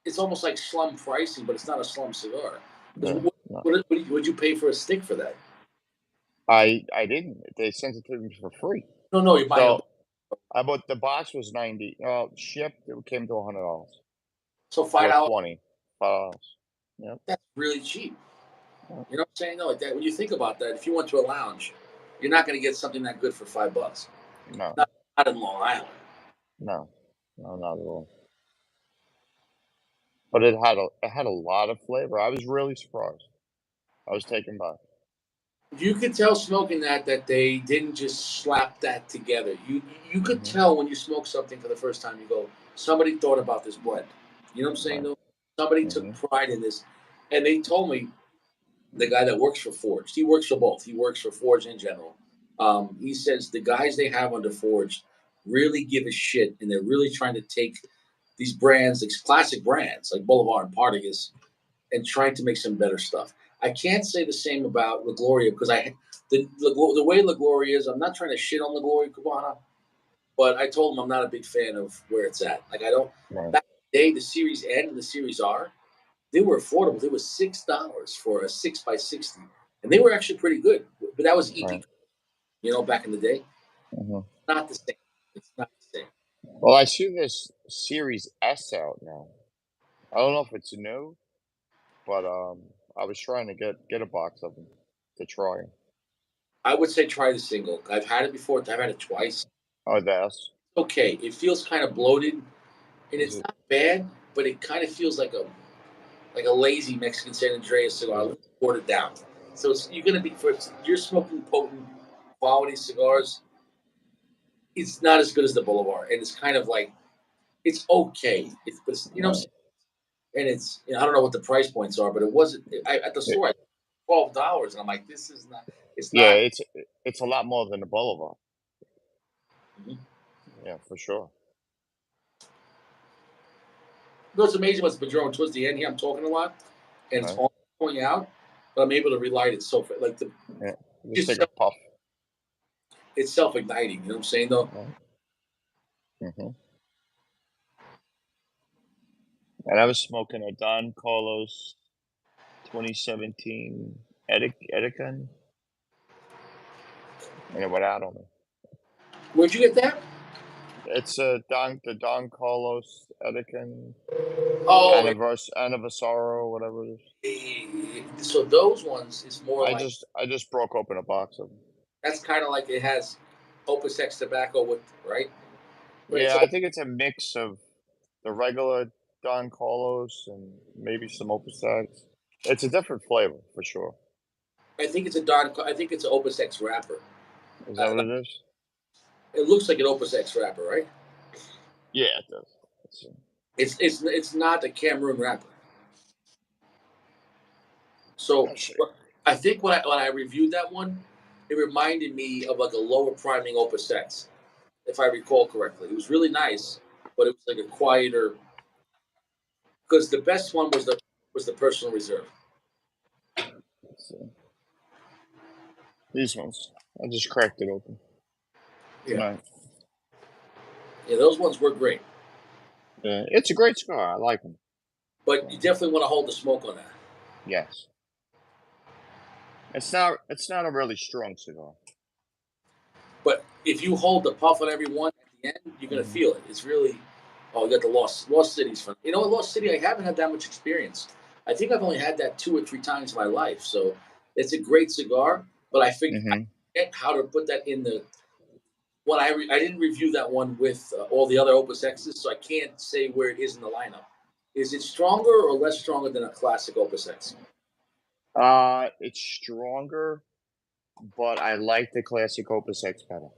it's almost like slum pricing, but it's not a slum cigar. 'Cause Yeah, no. would you pay for a stick for that? I didn't. They sent it to me for free. No, no, you're buying a So I bought the box was 90. Shipped it came to $100 so or $5. 20. $5. Yep. That's really cheap. Yep. You know what I'm saying? No, like that. When you think about that, if you went to a lounge, you're not going to get something that good for $5. No, Not in Long Island. no, no, not at all. But it had a lot of flavor. I was really surprised. I was taken back. You could tell smoking that they didn't just slap that together. You could Hmm. tell when you smoke something for the first time. You go, somebody thought about this blend. You know what I'm saying? Right. Though somebody took Hmm. pride in this, and they told me the guy that works for Forged. He works for both. He works for Forged in general. He says the guys they have under Forged really give a shit, and they're really trying to take these brands, these classic brands like Boulevard and Partagas, and trying to make some better stuff. I can't say the same about La Gloria because the way La Gloria is. I'm not trying to shit on La Gloria Cubana, but I told him I'm not a big fan of where it's at. Like I don't. Right. Back in the day, the Series N and the Series R, they were affordable. They was $6 for a 6x60, and they were actually pretty good. But that was EP, Right. back in the day. Hmm. Not the same. It's not the same. Well, I see this Series S out now. I don't know if it's new, but I was trying to get a box of them to try. I would say try the single. I've had it before. I've had it twice. Oh, the S. Okay, it feels kind of bloated, and Is it's it? not bad, but it kind of feels like a lazy Mexican San Andreas cigar, a Is it? little watered down. So you're gonna be for you're smoking potent quality cigars. It's not as good as the Boulevard, and it's kind of like it's okay. But it's, you know, Right. and it's I don't know what the price points are, but it wasn't at the store at $12, and I'm like, this is not. It's Yeah, not. it's a lot more than the Boulevard. Mhm. Yeah, for sure. You know, it's amazing what's Padron towards the end here. I'm talking a lot, and it's Right. all going out, but I'm able to relight it so like the Yeah. Just just take a puff. it's self igniting. You know what I'm saying though? Right. Hmm. And I was smoking a Don Carlos 2017 Etiquette, and it went out on me. Where'd you get that? It's the Don Carlos Etiquette Oh, Anniversaro, whatever it is. so those ones is more like I just broke open a box of them. that's kind of like it has Opus X tobacco with right, but it's Yeah, I think it's a mix of the regular Don Carlos and maybe some Opus X. It's a different flavor for sure. I think it's an Opus X wrapper. Is that what Like, it is? it looks like an Opus X wrapper, right? Yeah, it does. It's not a Cameroon wrapper. So I see. I think when I reviewed that one, it reminded me of like a lower priming Opus X, if I recall correctly. It was really nice, but it was like a quieter. Because the best one was the personal reserve. Let's see. These ones. I just cracked it open Yeah, tonight. yeah, those ones were great, Yeah, it's a great cigar. I like them. but you definitely want to hold the smoke on that. Yes. It's not a really strong cigar. But if you hold the puff on every one at the end, you're gonna Hmm. feel it. It's really, oh, you got the Lost Cities from. You know, what, Lost City, I haven't had that much experience. I think I've only had that 2 or 3 times in my life. So it's a great cigar, but I Hmm. forget how to put that in the. Well, I didn't review that one with all the other Opus X's, so I can't say where it is in the lineup. Is it stronger or less stronger than a classic Opus X? It's stronger, but I like the classic Opus X better,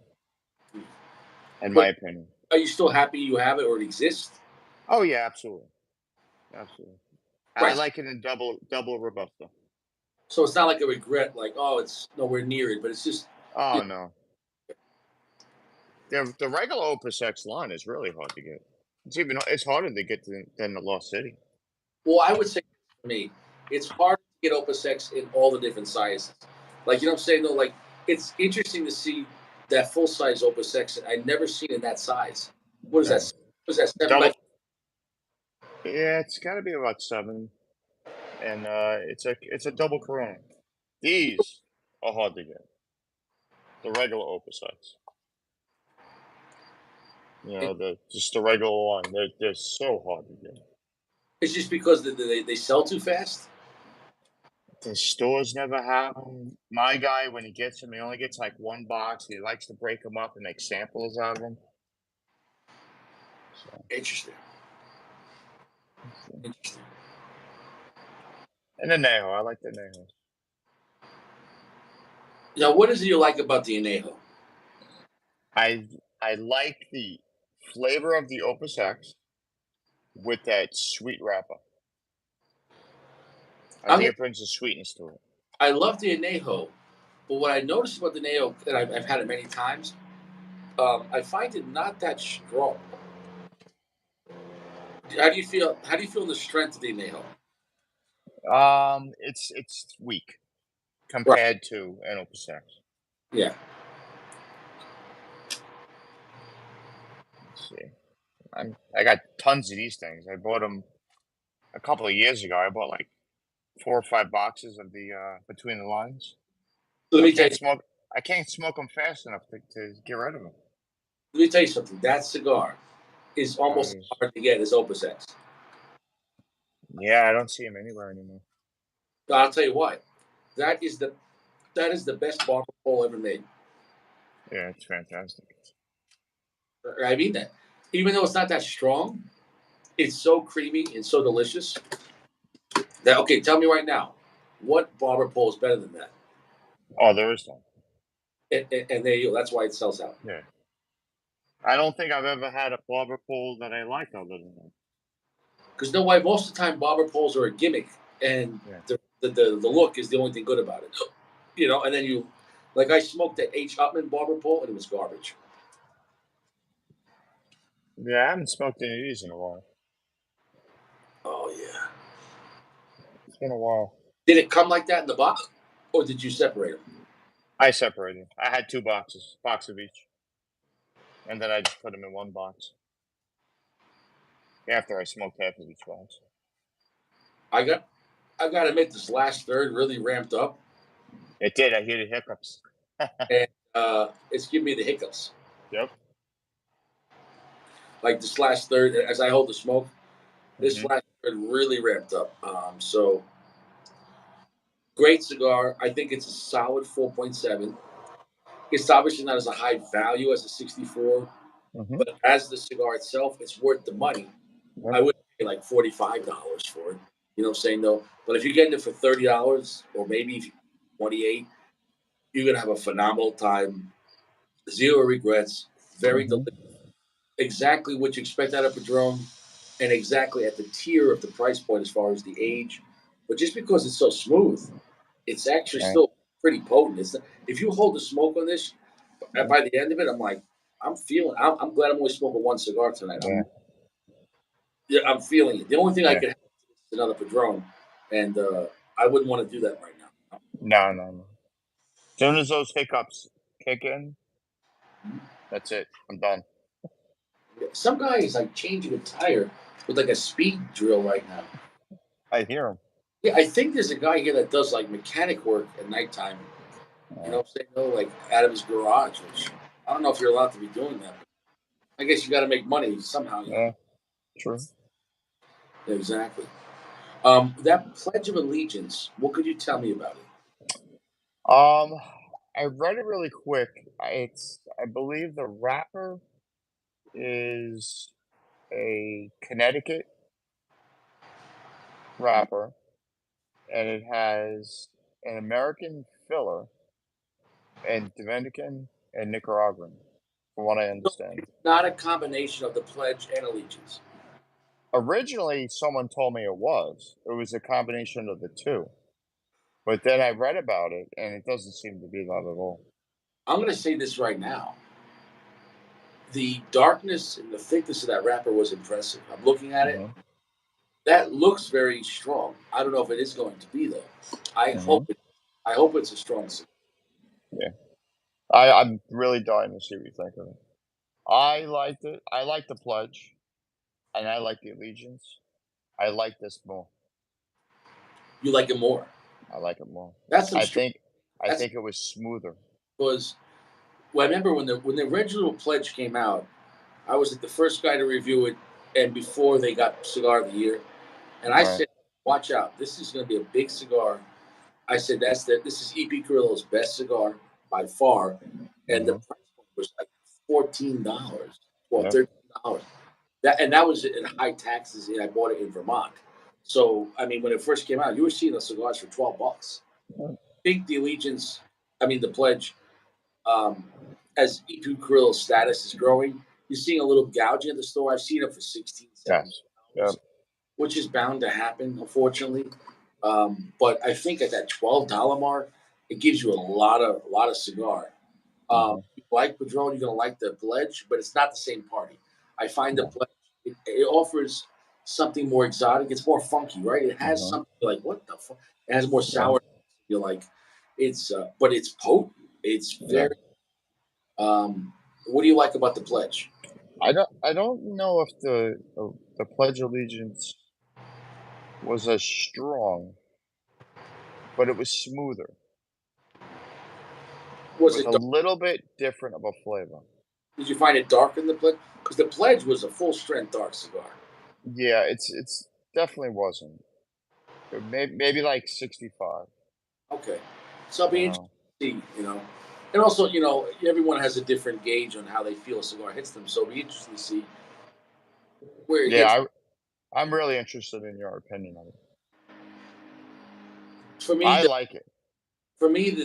in my But opinion. are you still happy you have it or it exists? Oh yeah, absolutely, absolutely. I Right. like it in double robusto. So it's not like a regret, like, oh, it's nowhere near it, but it's just, you Oh no, the regular Opus X line is really hard to get. It's harder to get than the Lost City. well, I would say for me, it's hard to get Opus X in all the different sizes. Like, you know what I'm saying? Though, like, it's interesting to see that full size Opus X. I'd never seen in that size. What is Yeah. that? What is that, 7 by? Double. Yeah, it's got to be about 7, and it's a double Corona. These are hard to get. The regular Opus X. Just the regular one. They're so hard to get. It's just because they sell too fast. The stores never have them. My guy, when he gets them, he only gets like one box. He likes to break them up and make samples out of them. So, Interesting. so. Interesting. And the Neho, I like the Neho. Now, what is it you like about the Anejo? I I like the flavor of the Opus X with that sweet wrapper. I I'm think gonna, it brings a sweetness to it. I love the Anejo, but what I noticed about the Anejo, and I've had it many times, I find it not that strong. How do you feel? How do you feel the strength of the Anejo? It's weak Right. compared to an Opus X. Yeah. Let's see. I got tons of these things. I bought them a couple of years ago. I bought like 4 or 5 boxes of the Between the Lines. Let I me tell can't you. smoke. I can't smoke them fast enough to get rid of them. Let me tell you something. That cigar is almost as hard to get as Opus X. Yeah, I don't see them anywhere anymore. But I'll tell you why. That is the that is the best barber pole ever made. Yeah, it's fantastic. I mean that. Even though it's not that strong, it's so creamy and so delicious. That okay, tell me right now, what barber pole is better than that? Oh, there is one. And there you go. That's why it sells out. Yeah, I don't think I've ever had a barber pole that I liked other than that. Because no way, most of the time barber poles are a gimmick, and Yeah, the look is the only thing good about it. You know, and then you, like I smoked that H. Upman barber pole, and it was garbage. yeah, I haven't smoked any of these in a while. Oh yeah. It's been a while. Did it come like that in the box, or did you separate them? I separated. I had 2 boxes, box of each, and then I just put them in one box after I smoked half of each box. I got I got to admit, this last third really ramped up, It did. I hear the hiccups. and it's giving me the hiccups. Yep. Like this last third, as I hold the smoke, this Hmm. last third really ramped up. So great cigar. I think it's a solid 4.7. It's obviously not as a high value as a 64, Hmm. but as the cigar itself, it's worth the money. Yep. I would pay like $45 for it. You know what I'm saying though? But if you're getting it for $30 or maybe 28, you're gonna have a phenomenal time. Zero regrets. Very Hmm. delicious. Exactly what you expect out of Padron, and exactly at the tier of the price point as far as the age. But just because it's so smooth, it's actually Right. still pretty potent. If you hold the smoke on this, Yep. by the end of it, I'm like, I'm glad I'm only smoking one cigar tonight. Yeah. Yeah, I'm feeling it. The only thing I Yeah. could have is another Padron, and I wouldn't want to do that right now. No, no, no. Soon as those hiccups kick in, that's it. I'm done. Some guy is like changing a tire with like a speed drill right now. I hear them. Yeah, I think there's a guy here that does like mechanic work at nighttime. You know Uh, what I'm saying? No, like out of his garage, which I don't know if you're allowed to be doing that. But I guess you got to make money somehow. You know. yeah, true. Yeah, exactly. That Pledge of Allegiance. What could you tell me about it? Um, I read it really quick. I believe the rapper is a Connecticut rapper, and it has an American filler and Dominican and Nicaraguan, from what I So understand. it's not a combination of the Pledge and Allegiance. Originally, someone told me it was. It was a combination of the two. But then I read about it, and it doesn't seem to be that at all. I'm going to say this right now. The darkness and the thickness of that wrapper was impressive. I'm looking at it. Mhm, That looks very strong. I don't know if it is going to be though. I hope mhm, it. I hope it's a strong cigar. yeah. I'm really dying to see what you think of it. I liked it. I like the pledge, and I like the allegiance. I like this more. You like it more. I like it more. That's some I strong. think I That's think it was smoother. because well, I remember when the original Pledge came out. I was like the first guy to review it, and before they got Cigar of the Year, and I Right. said, "Watch out! This is going to be a big cigar." I said, "That's the this is EP Carrillo's best cigar by far," and the Mhm. price point was like $14, well, Yep. $13. That was in high taxes, and I bought it in Vermont. So I mean, when it first came out, you were seeing the cigars for $12. Mm, I think the Allegiance, I mean the Pledge, um, as E2 Krill's status is growing, you're seeing a little gouging at the store. I've seen it for 16, yes. Yep. $17, which is bound to happen, unfortunately. But I think at that $12 mark, it gives you a lot of cigar. Mhm. If you like Padron, you're gonna like the Pledge, but it's not the same party. I find the Yeah. Pledge it offers something more exotic. It's more funky, right? It has Mhm. something like what the fuck? It has more Yeah. sour. You're like, but it's potent. It's Yeah. very. What do you like about the Pledge? I don't know if the Pledge of Allegiance was as strong, but it was smoother Was with it a dark? little bit different of a flavor. Did you find it dark in the Pledge? Because the Pledge was a full strength dark cigar. Yeah, it's definitely wasn't. Maybe like 65, Okay, so I'll you be interested know. to see, and also, everyone has a different gauge on how they feel a cigar hits them. So it'll be interesting to see where it Yeah, hits. I'm really interested in your opinion on it. For me, I the like it.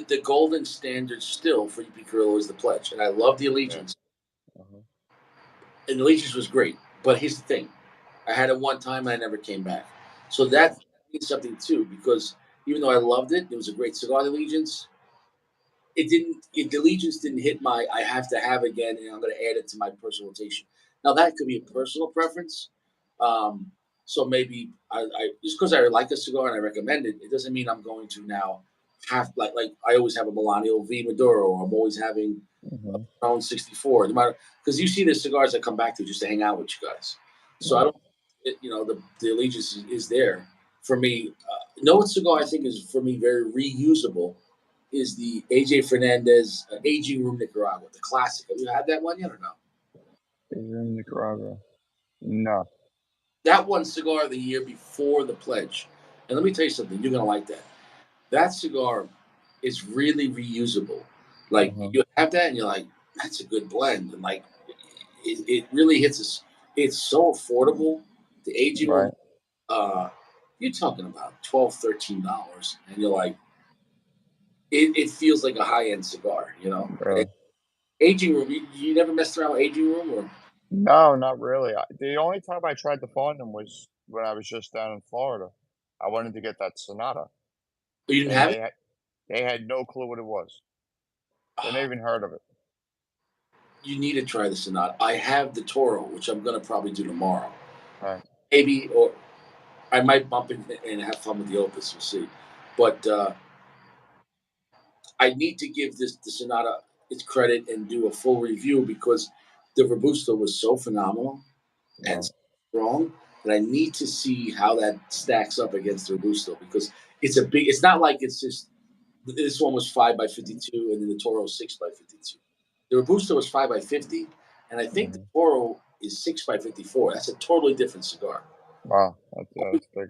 the golden standard still for EP Carrillo is the Pledge, and I love the Yeah. Allegiance, Uh-huh. and the Allegiance was great. But here's the thing: I had it one time, and I never came back. So Right. that means something too, because even though I loved it, it was a great cigar. The Allegiance, the Allegiance didn't hit my I have to have again, and I'm going to add it to my personal rotation. Now that could be a personal preference. Um, so maybe I just because I like a cigar and I recommend it, it doesn't mean I'm going to now have like I always have a Milano V Maduro, or I'm always having Mhm. Crown 64. No matter because you see the cigars I come back to just to hang out with you guys. So I Right. don't, the Allegiance is there for me. No cigar I think is for me very reusable is the AJ Fernandez Aging Room Nicaragua, the classic. Have you had that one yet or no? Is it in Nicaragua? No. That one cigar the year before the Pledge. And let me tell you something, you're gonna like that. That cigar is really reusable. Like Mhm. you have that and you're like, that's a good blend. And like it really hits us. It's so affordable. The aging room, Right. uh, you're talking about $12, $13. And you're like, it feels like a high end cigar, Really. Aging room, you never messed around with aging room or No, not really. The only time I tried to find them was when I was just down in Florida. I wanted to get that Sonata, you didn't and have it? they had no clue what it was. They never even heard of it. You need to try the Sonata. I have the Toro, which I'm gonna probably do tomorrow. Right. Maybe, or I might bump in and have fun with the Opus. We'll see. But I need to give this the Sonata its credit and do a full review because the Robusto was so phenomenal and Right. strong. and I need to see how that stacks up against the Robusto because it's a big. It's not like it's just this one was 5 by 52, and then the Toro 6 by 52. The Robusto was 5 by 50, and I think the Hmm. Toro is 6 by 54. That's a totally different cigar. Wow, that's big.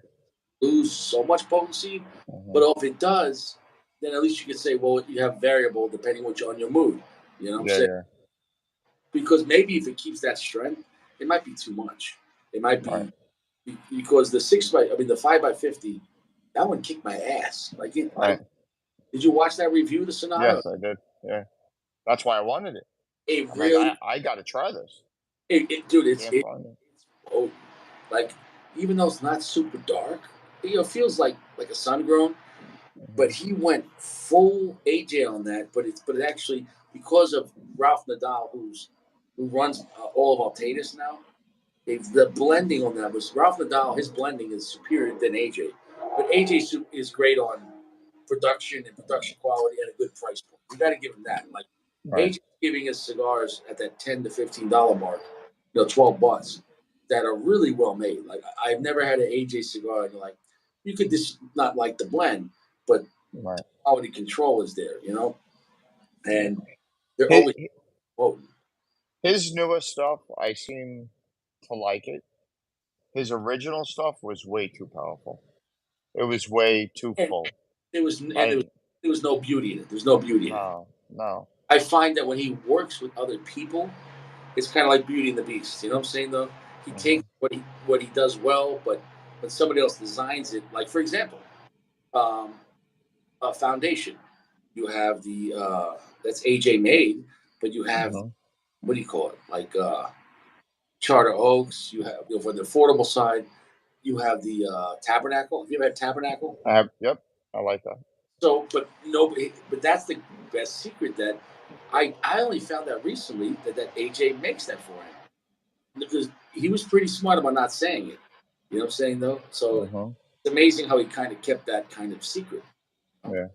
Lose so much potency, but Hmm. if it does, then at least you can say, well, you have variable depending on your mood. You know what I'm Yeah, saying? yeah, Because maybe if it keeps that strength, it might be too much. It might right, be because the 5 by 50, that one kicked my ass. right. Did you watch that review, the Sonata? Yes, I did. Yeah, that's why I wanted it. It I'm like, really, I got to try this. dude, Can't find it. it's potent. Like, even though it's not super dark, it feels like a sun grown. But Hmm. he went full AJ on that. But it actually because of Ralph Nadal, who runs all of Altatus now. The blending on that was Ralph Nadal. His blending is superior than AJ, but AJ is great on production and production quality at a good price point. You got to give him that. Like Right. AJ giving us cigars at that $10 to $15 mark, 12 bucks that are really well made. Like I've never had an AJ cigar and like you could just not like the blend, but Right. quality control is there, Yeah. and they're His, always potent. his newer stuff, I seem to like it. His original stuff was way too powerful. It was way too And full. there was I there was no beauty in it. There's no beauty in it. no, no. I find that when he works with other people, it's kind of like Beauty and the Beast. You know what I'm saying? Though he Hmm. takes what he does well, but when somebody else designs it, like for example, um, a foundation, you have the that's AJ made, but you have Hmm. what do you call it? Like Charter Oaks. You have for the affordable side, you have the Tabernacle. Have you ever had Tabernacle? Yep, I like that. So, but nobody, but that's the best secret that I only found out recently that AJ makes that for him because he was pretty smart about not saying it. You know what I'm saying though? So Hmm. it's amazing how he kind of kept that kind of secret. Yeah.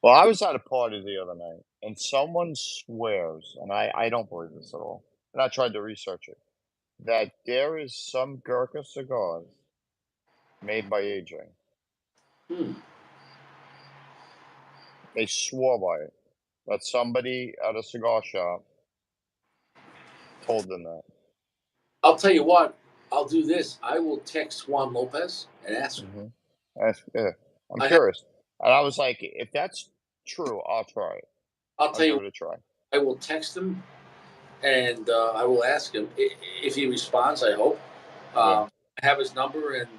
Well, I was at a party the other night, and someone swears, and I don't believe this at all. And I tried to research it, that there is some Gurkha cigars made by AJ. Hmm. They swore by it. That somebody at a cigar shop told them that. I'll tell you what. I'll do this. I will text Juan Lopez and ask him. Hmm. That's, yeah. I'm I have. curious. And I was like, if that's true, I'll try it. I'll I'll tell give you. it a try. I will text him and I will ask him if he responds. I hope. Yeah. I have his number and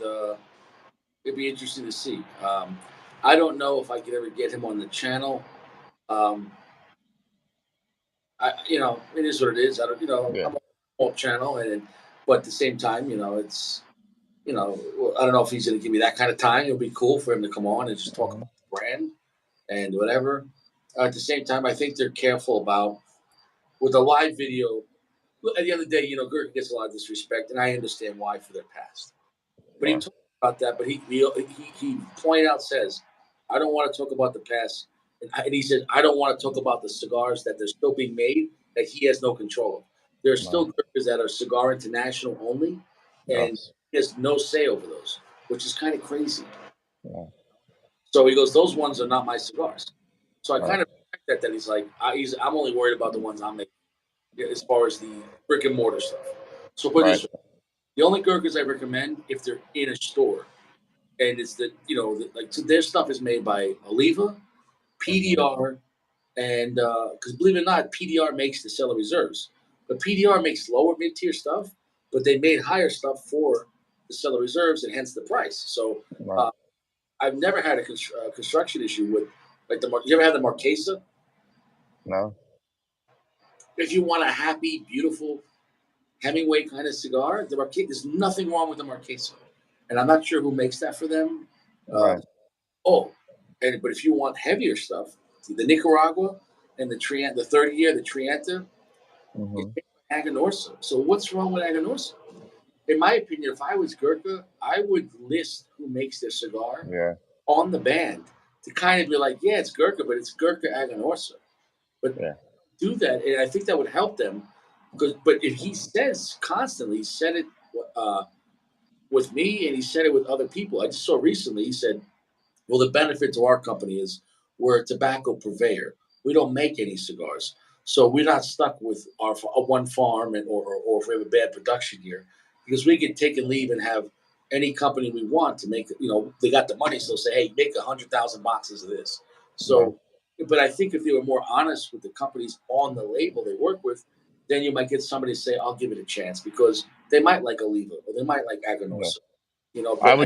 it'd be interesting to see. I don't know if I could ever get him on the channel. Um, it is what it is. I don't, Yeah. I'm a small channel, but at the same time, it's, I don't know if he's going to give me that kind of time. It'll be cool for him to come on and just talk Hmm. about the brand and whatever. At the same time, I think they're careful about with a live video. At the end of the day, Gurk gets a lot of disrespect, and I understand why for their past. But he Right. talked about that. But he point out says, I don't want to talk about the past, and he said I don't want to talk about the cigars that they're still being made that he has no control of. There are Right. still Gurkhas that are Cigar International only, and Yes. he has no say over those, which is kind of crazy. Yeah. So he goes, those ones are not my cigars. So I Right. kind of respect that he's like, I'm only worried about the ones I'm making as far as the brick and mortar stuff. So put Right. this: the only Gurkhas I recommend if they're in a store and it's like so their stuff is made by Oliva, Hmm. PDR, and because believe it or not, PDR makes the Cellar Reserves, but PDR makes lower mid tier stuff, but they made higher stuff for the Cellar Reserves and hence the price. So Right. uh, I've never had a construction issue with like you ever had the Marquesa? No. If you want a happy, beautiful Hemingway kind of cigar, the Marquesa, there's nothing wrong with the Marquesa, and I'm not sure who makes that for them. Uh, Right. Oh, but if you want heavier stuff, the Nicaragua and the 30 year, the Trienta, it's Hmm. made by Aganorsa. So what's wrong with Aganorsa? In my opinion, if I was Gurkha, I would list who makes their cigar Yeah. on the band to kind of be like, yeah, it's Gurkha, but it's Gurkha Aganorsa. But Yeah. do that, and I think that would help them. But if he says constantly, he said it. Uh, with me, and he said it with other people. I just saw recently. He said, well, the benefit to our company is we're a tobacco purveyor. We don't make any cigars, so we're not stuck with our one farm, or if we have a bad production year, because we can take and leave and have any company we want to make. They got the money, so say, hey, make 100,000 boxes of this. Right. So, but I think if they were more honest with the companies on the label they work with, then you might get somebody to say, I'll give it a chance because they might like Oliva or they might like Yeah. Aganorsa. I But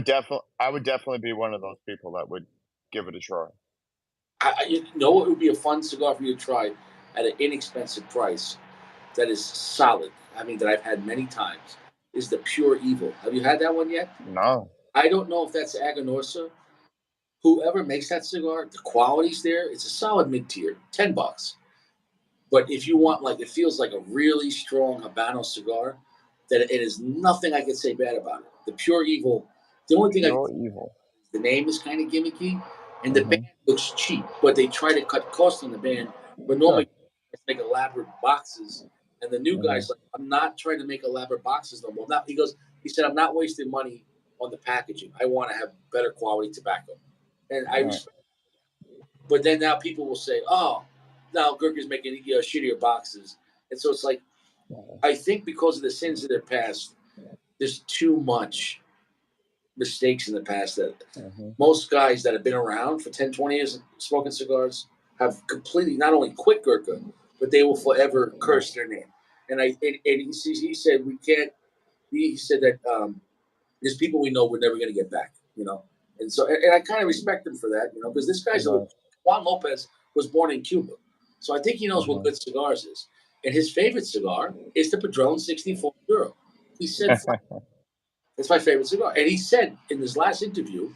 would definitely be one of those people that would give it a try. you know what would be a fun cigar for you to try at an inexpensive price that is solid. I mean, that I've had many times is the Pure Evil. Have you had that one yet? No. I don't know if that's Aganorsa. Whoever makes that cigar, the quality's there. It's a solid mid tier, $10. But if you want, like, it feels like a really strong Habano cigar, that it is nothing I can say bad about it. The Pure Evil. The only thing I Pure evil. The name is kind of gimmicky, and the band Hmm. looks cheap, but they try to cut costs on the band. But Good. normally, it's make elaborate boxes. And the new Hmm. guy's like, I'm not trying to make elaborate boxes no more. Not, he said, I'm not wasting money on the packaging. I want to have better quality tobacco. And I Right. respect. But then now people will say, oh, now Gurkha's making shittier boxes. And so it's like, I think because of the sins of their past, there's too much mistakes in the past that Hmm. most guys that have been around for 10, 20 years smoking cigars have completely not only quit Gurkha, but they will forever curse their name. And he said we can't. He said that there's people we know we're never going to get back. And so and I kind of respect him for that. Because this guy's Right. Juan Lopez was born in Cuba, so I think he knows what Hmm. good cigars is. And his favorite cigar is the Padron 64 Euro. He said it's my favorite cigar. And he said in his last interview,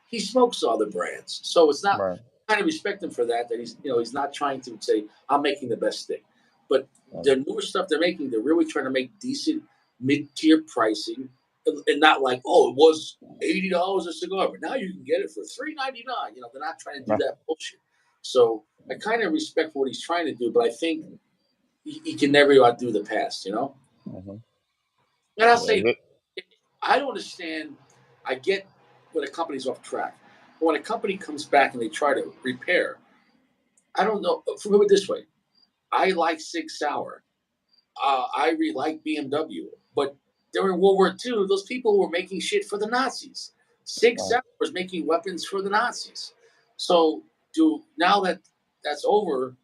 he smokes other brands. So it's not Right. I kind of respect him for that. That he's not trying to say I'm making the best thing, but Right. the newer stuff they're making, they're really trying to make decent mid-tier pricing, and not like, oh, it was $80 a cigar, but now you can get it for $3.99. They're not trying to do Right. that bullshit. So I kind of respect what he's trying to do, but I think he can never outdo the past. Hmm. And I'll Yeah. say I don't understand. I get when a company's off track. But when a company comes back and they try to repair, I don't know. Put it this way: I like Sig Sauer. I really like BMW. But during World War II, those people were making shit for the Nazis. Sig Right. Sauer was making weapons for the Nazis. So, now that that's over,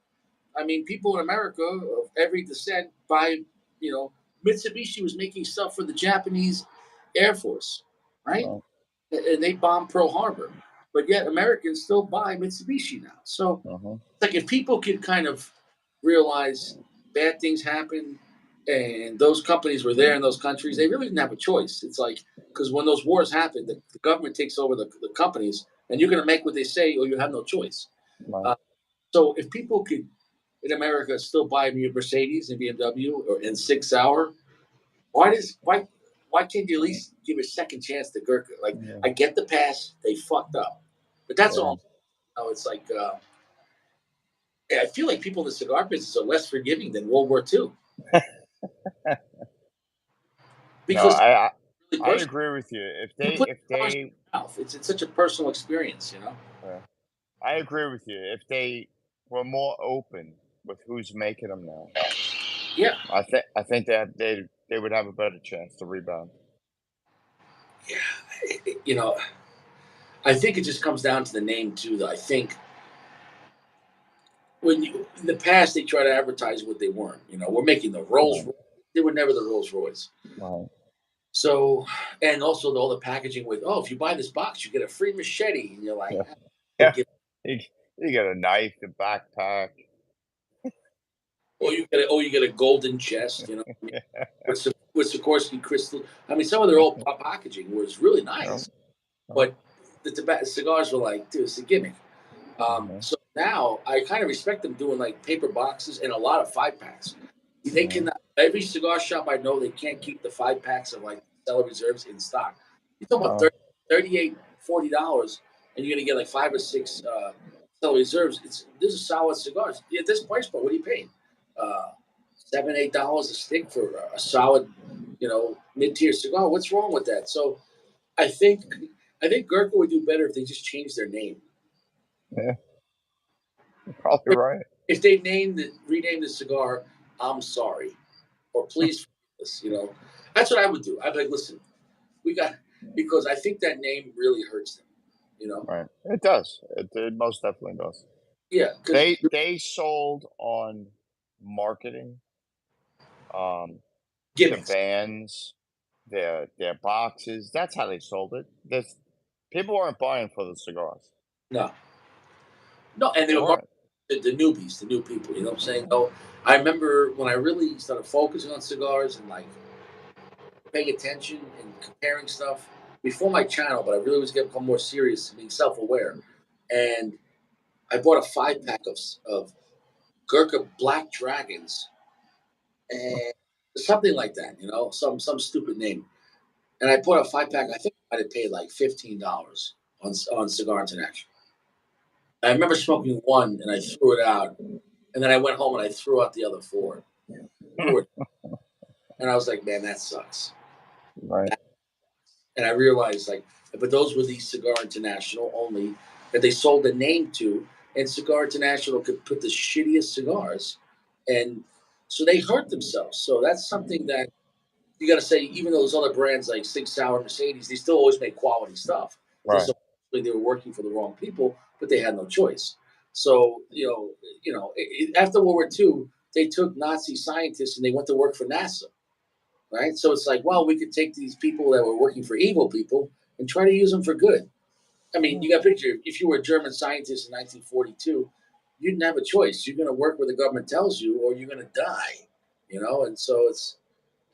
I mean, people in America of every descent buy, you know, Mitsubishi was making stuff for the Japanese Air Force, right? Right. And they bombed Pearl Harbor, but yet Americans still buy Mitsubishi now. So Hmm. it's like if people could kind of realize bad things happen, and those companies were there in those countries, they really didn't have a choice. It's like because when those wars happen, the government takes over the companies, and you're going to make what they say, or you have no choice. Right. Uh, so if people could in America still buy me a Mercedes and BMW or in Sig Sauer, why can't you at least give a second chance to Gurkha? Like Yeah. I get the pass, they fucked up, but that's Yeah. all. It's like I feel like people in the cigar business are less forgiving than World War II No, because really I personal. agree with you. You put If cigars in they your mouth. It's such a personal experience. uh, I agree with you. If they were more open with who's making them now, Yeah, I think that they would have a better chance to rebound. yeah. You know, I think it just comes down to the name too. Though I think when in the past they try to advertise what they weren't. We're making the Rolls Right. Royce. They were never the Rolls Royce. Right. So, and also all the packaging with, oh, if you buy this box, you get a free machete, and you're like, Yeah. "Ah, Yeah. give-" You, you get a knife, a backpack. or you get a golden chest, Yeah. with Sikorsky crystal. I mean, some of their old packaging was really No. nice, No. but the cigars were like, dude, it's a gimmick. Mhm. So now I kind of respect them doing like paper boxes and a lot of 5 packs. They Mhm. can Every cigar shop I know they can't keep the 5 packs of like Cellar Reserves in stock. You're talking about Oh. 38 $40, and you're gonna get like 5 or 6 Cellar Reserves. These are solid cigars. At this price point, what are you paying? Uh, $7 $8 a stick for a solid, mid tier cigar. What's wrong with that? So I think I think Gurkha would do better if they just changed their name. Yeah, you're probably If, right. if they renamed the cigar, I'm sorry, or please forgive us. That's what I would do. I'd be like, listen, we got because I think that name really hurts them. You know, Right. It does. It most definitely does. yeah, because They sold on marketing, um, the gimmicks. bands, their boxes. That's how they sold it. This people weren't buying for the cigars. No, no, and they They were weren't. the newbies, the new people. You know what I'm saying? Mhm. Oh, I remember when I really started focusing on cigars and like paying attention and comparing stuff before my channel, but I really was getting become more serious, being self-aware. And I bought a 5 pack of Gurkha Black Dragons and something like that, some stupid name. And I bought a 5 pack. I think I had paid like $15 on Cigar International. I remember smoking one and I threw it out, and then I went home and I threw out the other four. Threw it, and I was like, man, that sucks. Right. And I realized like, but those were the Cigar International only that they sold the name to, and Cigar International could put the shittiest cigars, and so they hurt themselves. So that's something that you got to say. Even those other brands like Sig Sauer, Mercedes, they still always make quality stuff. Right. So they were working for the wrong people, but they had no choice. So after World War II, they took Nazi scientists and they went to work for NASA, right? So it's like, well, we could take these people that were working for evil people and try to use them for good. I mean, Yeah. you got a picture. If you were a German scientist in 1942, you didn't have a choice. You're going to work where the government tells you, or you're going to die. And so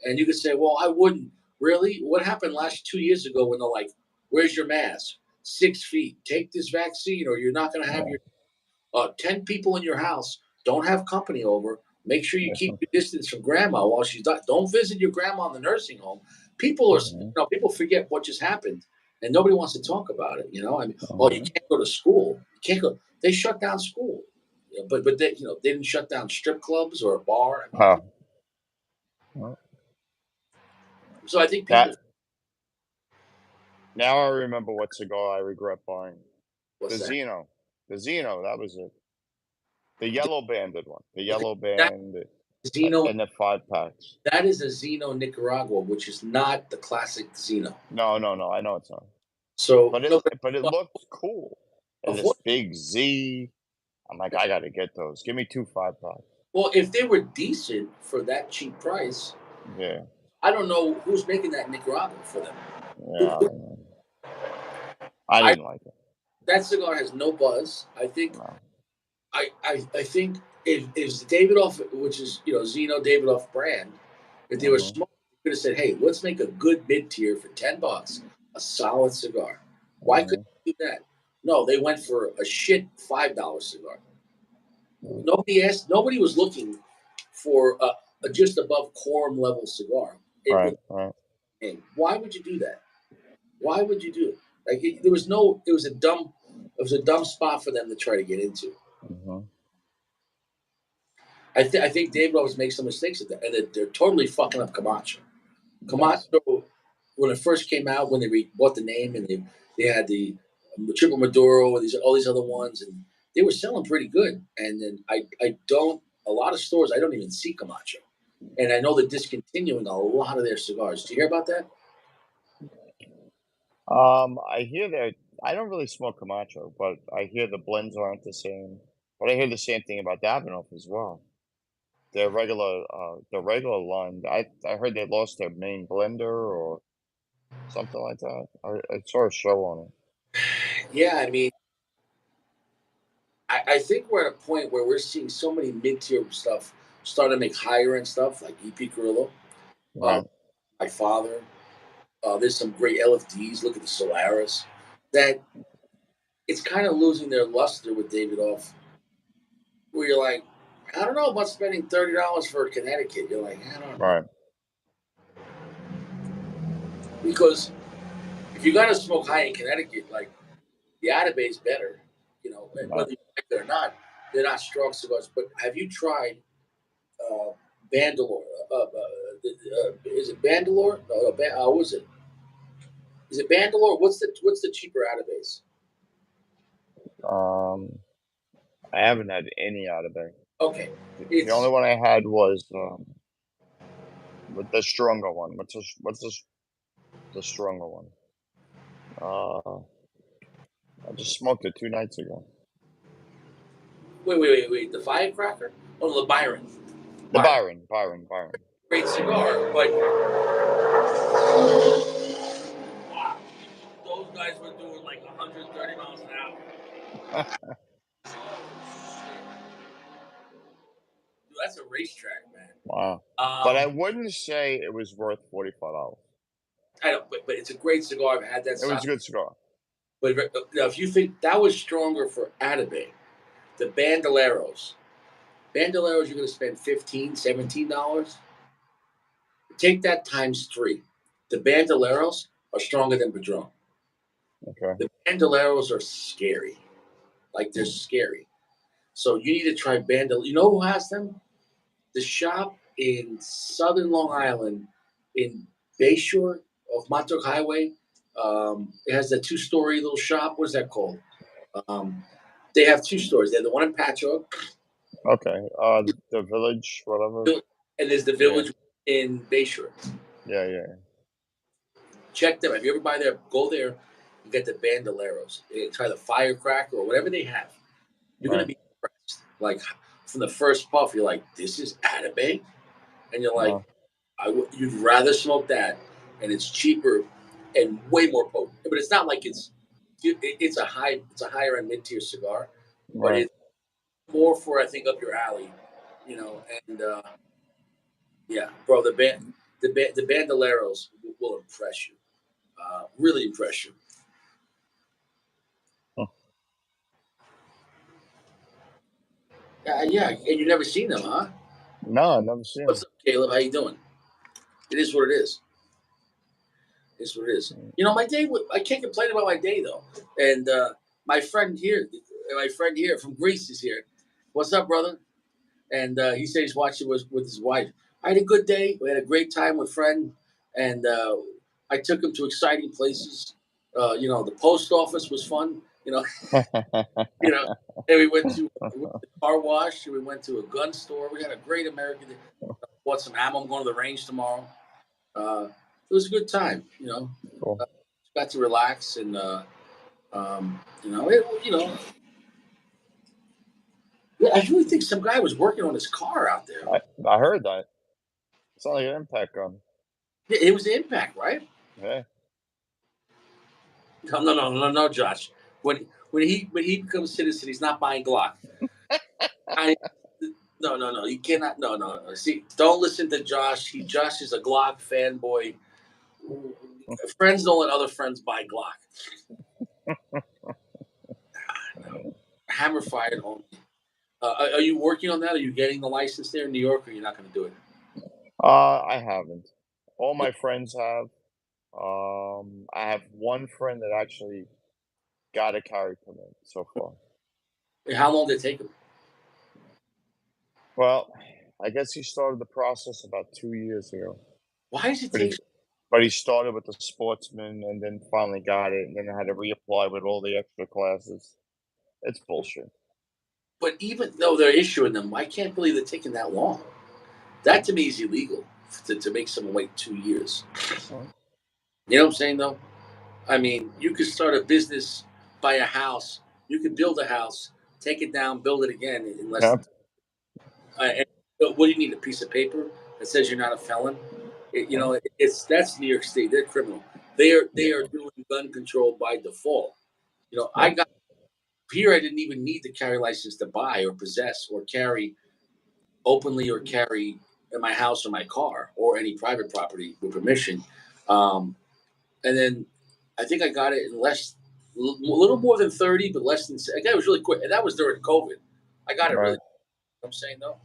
and you could say, well, I wouldn't really. What happened last 2 years ago when they're like, "Where's your mask? 6 feet. Take this vaccine, or you're not going to have Yeah. your 10 people in your house. Don't have company over. Make sure you keep Yeah. your distance from grandma while she's done. Don't visit your grandma in the nursing home. People are, Mhm. people forget what just happened, and nobody wants to talk about it. I mean, oh, you Mhm. can't go to school. You can't go. They shut down school, but they didn't shut down strip clubs or a bar. I mean, Huh. Well, so I think people. that now I remember what cigar I regret buying. The What's that? Zeno. The Zeno, that was it. The yellow banded one. The Okay, yellow that band Zeno. and the 5 packs. That is a Zeno Nicaragua, which is not the classic Zeno. No, no, no. I know it's not. So But no, it looked cool. And of this what? big Z. I'm like, I gotta get those. Give me 2 5 packs. Well, if they were decent for that cheap price, Yeah. I don't know who's making that Nicaragua for them. Yeah, I don't know. I I didn't like it. That cigar has no buzz. I think No. I think if Davidoff, which is Zeno Davidoff brand, if they were Mhm. smart, they could have said, "Hey, let's make a good mid tier for $10, a solid cigar." Why couldn't Mhm. they do that? No, they went for a shit $5 cigar. Mhm. Nobody was looking for a just above quorum level cigar. It Right, was right. hey, why would you do that? Why would you do it? Like there was no, it was a dumb spot for them to try to get into. Mhm. I think David always makes some mistakes at that, and they're totally fucking up Camacho. Yes. Camacho, when it first came out, when they bought the name and they had the triple Maduro and all these other ones, and they were selling pretty good. And then I don't a lot of stores I don't even see Camacho, and I know they're discontinuing a lot of their cigars. Do you hear about that? I hear that I don't really smoke Camacho, but I hear the blends aren't the same. But I hear the same thing about Davidoff as well. The regular line. I heard they lost their main blender or something like that. I saw a show on it. Yeah, I mean, I think we're at a point where we're seeing so many mid tier stuff starting to make higher end stuff like EP Carrillo. Uh, Right, my father. There's some great LFDs. Look at the Solaris. That it's kind of losing their luster with David Off, where you're like, I don't know about spending $30 for a Connecticut. You're like, I don't know. right, Because if you got to smoke high in Connecticut, like the Atabey is better, right. whether you like it or not, they're not strong cigars. But have you tried uh, Bandalore? Is it Bandalore? No, what was it? Is it Bangalore? What's the cheaper Atabase? I haven't had any out of there. Okay, The only it's one I had was with the stronger one. The stronger one? Uh, I just smoked it 2 nights ago. wait. The firecracker? Oh, the Byron. The Byron, Byron. great cigar, but wow, those guys were doing like 130 miles an hour. Dude, that's a racetrack, man. Wow. But I Um, wouldn't say it was worth $45. I don't, but it's a great cigar. I've had that It was style. a good cigar. But now, if you think that was stronger for Atabey, the Bandoleros, you're going to spend $15, $17. Take that times three. The Bandoleros are stronger than Padron. Okay. The Bandoleros are scary. Like they're scary. So you need to try Bandolero. You know who has them? The shop in Southern Long Island, in Bayshore of Montauk Highway. It has a two-story little shop. What is that called? Um, they have two stores. They have the one in Patchogue, Okay. The village, whatever. and there's the Yeah. village in Bayshore. Yeah. Check them. If you ever buy there, go there and get the Bandoleros. Try the Firecracker or whatever they have. You're gonna Right. be impressed. Like from the first puff, you're like, "This is Atabey," and you're like, Wow. You'd rather smoke that, and it's cheaper and way more potent. But it's not like it's a higher end mid tier cigar, but Right. it's more for I think up your alley, And yeah, bro, the Bandoleros will impress you, really impress you. Huh. Yeah, and you never seen them, huh? No, I've never seen What's them. up, Caleb? How you doing? It is what it is. It's what it is. My day. I can't complain about my day though. And my friend here, from Greece is here. What's up, brother? And he said he's watching with his wife. I had a good day. We had a great time with friend, and I took him to exciting places. The post office was fun. You know, and we went to the car wash. And we went to a gun store. We had a great American. Bought some ammo. I'm going to the range tomorrow. It was a good time. Cool. Got to relax and it, yeah, I really think some guy was working on his car out there. I heard that. It's not like an impact gun. Yeah, it was the impact, right? Yeah. No, Josh. When he becomes citizen, he's not buying Glock. I no. You cannot. No. See, don't listen to Josh. Josh is a Glock fanboy. Friends don't let other friends buy Glock. Hammer fired only. Are you working on that? Are you getting the license there in New York, or you're not going to do it? I haven't. All my friends have. I have one friend that actually got a carry permit so far. How long did it take him? Well, I guess he started the process about 2 years ago. Why does it But take? he but he started with the sportsman and then finally got it, and then had to reapply with all the extra classes. It's bullshit. But even though they're issuing them, I can't believe they're taking that long. That to me is illegal to make someone wait 2 years. Well, You know what I'm saying, though? I mean, you could start a business, buy a house, you could build a house, take it down, build it again in less yeah, than. And what do you need? A piece of paper that says you're not a felon? well, That's New York State. They're criminal. They are yeah, doing gun control by default. I yeah, got here. I didn't even need the carry license to buy or possess or carry openly or carry in my house or my car or any private property with permission. Um, and then I think I got it in a little more than 30, but less than. I got it was really quick, and that was during COVID. I got it really. right, You know what I'm saying though,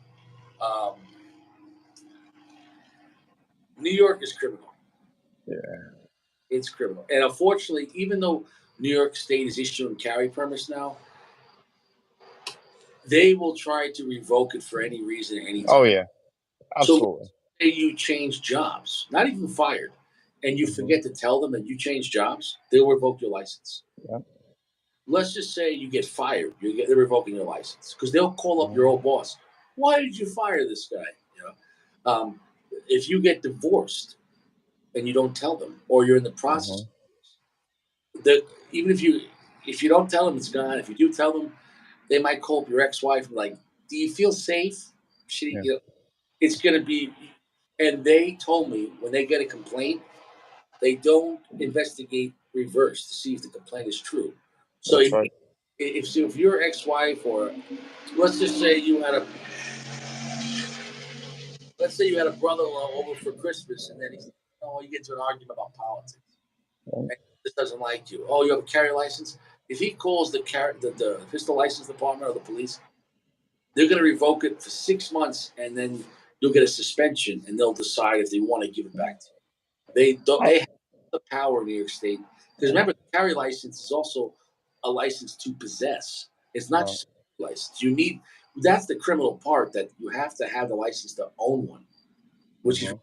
New York is criminal. yeah. It's criminal, and unfortunately, even though New York State is issuing carry permits now, they will try to revoke it for any reason, Oh anytime. yeah, So absolutely. say you change jobs, not even fired, and you Mhm. forget to tell them that you changed jobs, they'll revoke your license. Yeah. Let's just say you get fired, they're revoking your license because they'll call up your Mhm. old boss. Why did you fire this guy? You know, if you get divorced and you don't tell them, or you're in the process, Mhm. that even if you don't tell them it's gone, if you do tell them, they might call up your ex-wife and like, do you feel safe? She, Yeah. you know, it's gonna be. And they told me when they get a complaint, they don't investigate reverse to see if the complaint is true. So That's right. if your ex-wife, or let's just say you had a let's say you had a brother-in-law over for Christmas, and then you get into an argument about politics, Right. and he just doesn't like you. Oh, you have a carry license. If he calls the pistol license department or the police, they're going to revoke it for 6 months, and then you'll get a suspension, and they'll decide if they want to give it back to you. They don't. I They have the power in New York State because remember, the carry license is also a license to possess. It's not uh, just a license. You need. That's the criminal part, that you have to have the license to own one, which is mhm.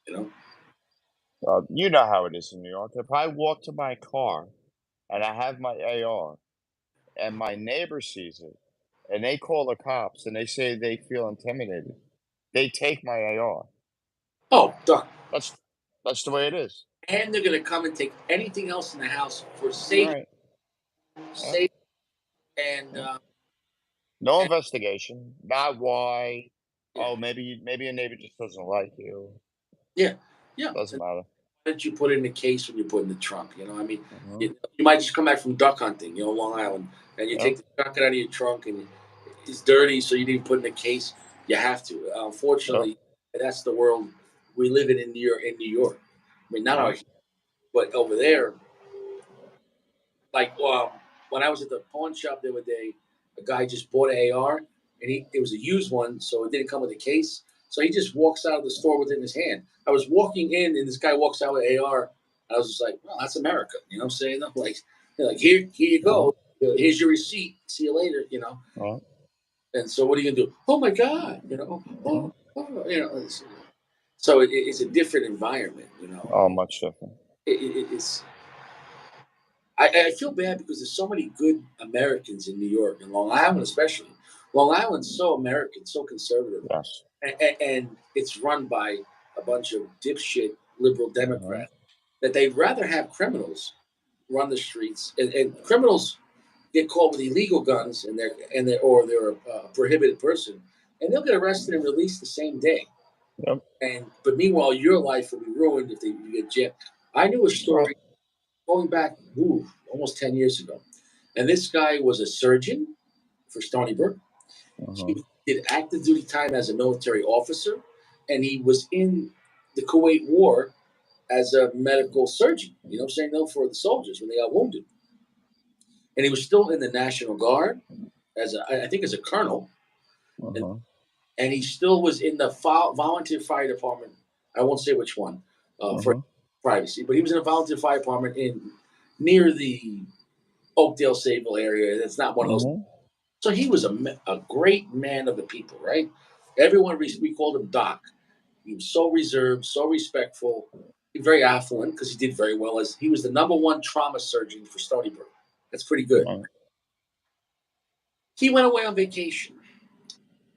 you know. You know how it is in New York. If I walk to my car and I have my AR and my neighbor sees it and they call the cops and they say they feel intimidated, they take my AR. Oh, done. That's that's the way it is. And they're going to come and take anything else in the house for safety, Right. Yep. safe, and Yep. No and investigation. Not why. yeah, Oh, maybe a neighbor just doesn't like you. yeah, yeah. Doesn't matter. Why did you put it in the case when you put it in the trunk? I mean, Mhm. you might just come back from duck hunting, Long Island, and you Yep. take the shotgun out of your trunk and it's dirty, so you didn't put it in the case. You have to. Yep. Unfortunately, that's the world we live in New York. In New York, I mean, not Yep. our, but over there, like when I was at the pawn shop the other day, a guy just bought an AR, and it was a used one, so it didn't come with a case. So he just walks out of the store with it in his hand. I was walking in, and this guy walks out with an AR. I was just like, "Well, that's America," you know what I'm saying? I'm like here you Mhm. go. Here's your receipt. See you later, you know. Yep. And so what are you gonna do? Oh my God, Mhm. So it's a different environment, Oh, much different. It's I feel bad because there's so many good Americans in New York and Long Island, especially. Long Island's so American, so conservative, Yes. and it's run by a bunch of dipshit liberal Mhm. Democrats that they'd rather have criminals run the streets, and criminals get caught with illegal guns, or they're a prohibited person, and they'll get arrested and released the same day. Yep. But meanwhile, your life will be ruined if you get jailed. I knew a Right. story going back almost 10 years ago. And this guy was a surgeon for Stony Brook. Mhm. He did active duty time as a military officer, and he was in the Kuwait War as a medical surgeon. You know what I'm saying? No, for the soldiers when they got wounded. And he was still in the National Guard I think as a colonel, and, Mhm. and he still was in the volunteer fire department. I won't say which one for Mhm. privacy, but he was in a volunteer fire department in near the Oakdale Sayville area. That's not one of those. Mhm. So he was a great man of the people, right? Everyone, we called him Doc. He was so reserved, so respectful, very affluent because he did very well. As he was the number one trauma surgeon for Stony Brook. That's pretty good. Right. He went away on vacation.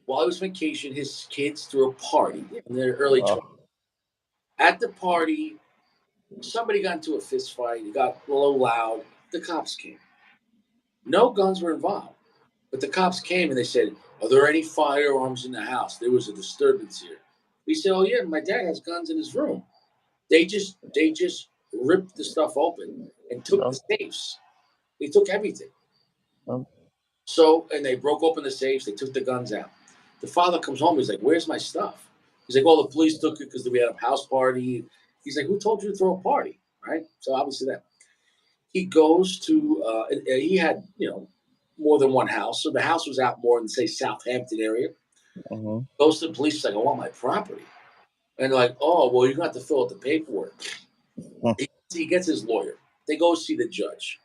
While he was on vacation, his kids threw a party in their early 20s. Oh. At the party, somebody got into a fist fight. It got a little loud. The cops came. No guns were involved. But the cops came and they said, "Are there any firearms in the house? There was a disturbance here." We said, "Oh yeah, my dad has guns in his room." They just ripped the stuff open and took the Yep. safes. They took everything. Yep. So and they broke open the safes. They took the guns out. The father comes home. He's like, "Where's my stuff?" He's like, "Oh, the police took it because we had a house party." He's like, "Who told you to throw a party?" Right. So obviously that he goes to he had more than one house, so the house was out more in say Southampton area. Mhm. Goes to the police, he's like, "I want my property," and they're like, "Oh, well, you're gonna have to fill out the paperwork." Mm. He gets his lawyer. They go see the judge.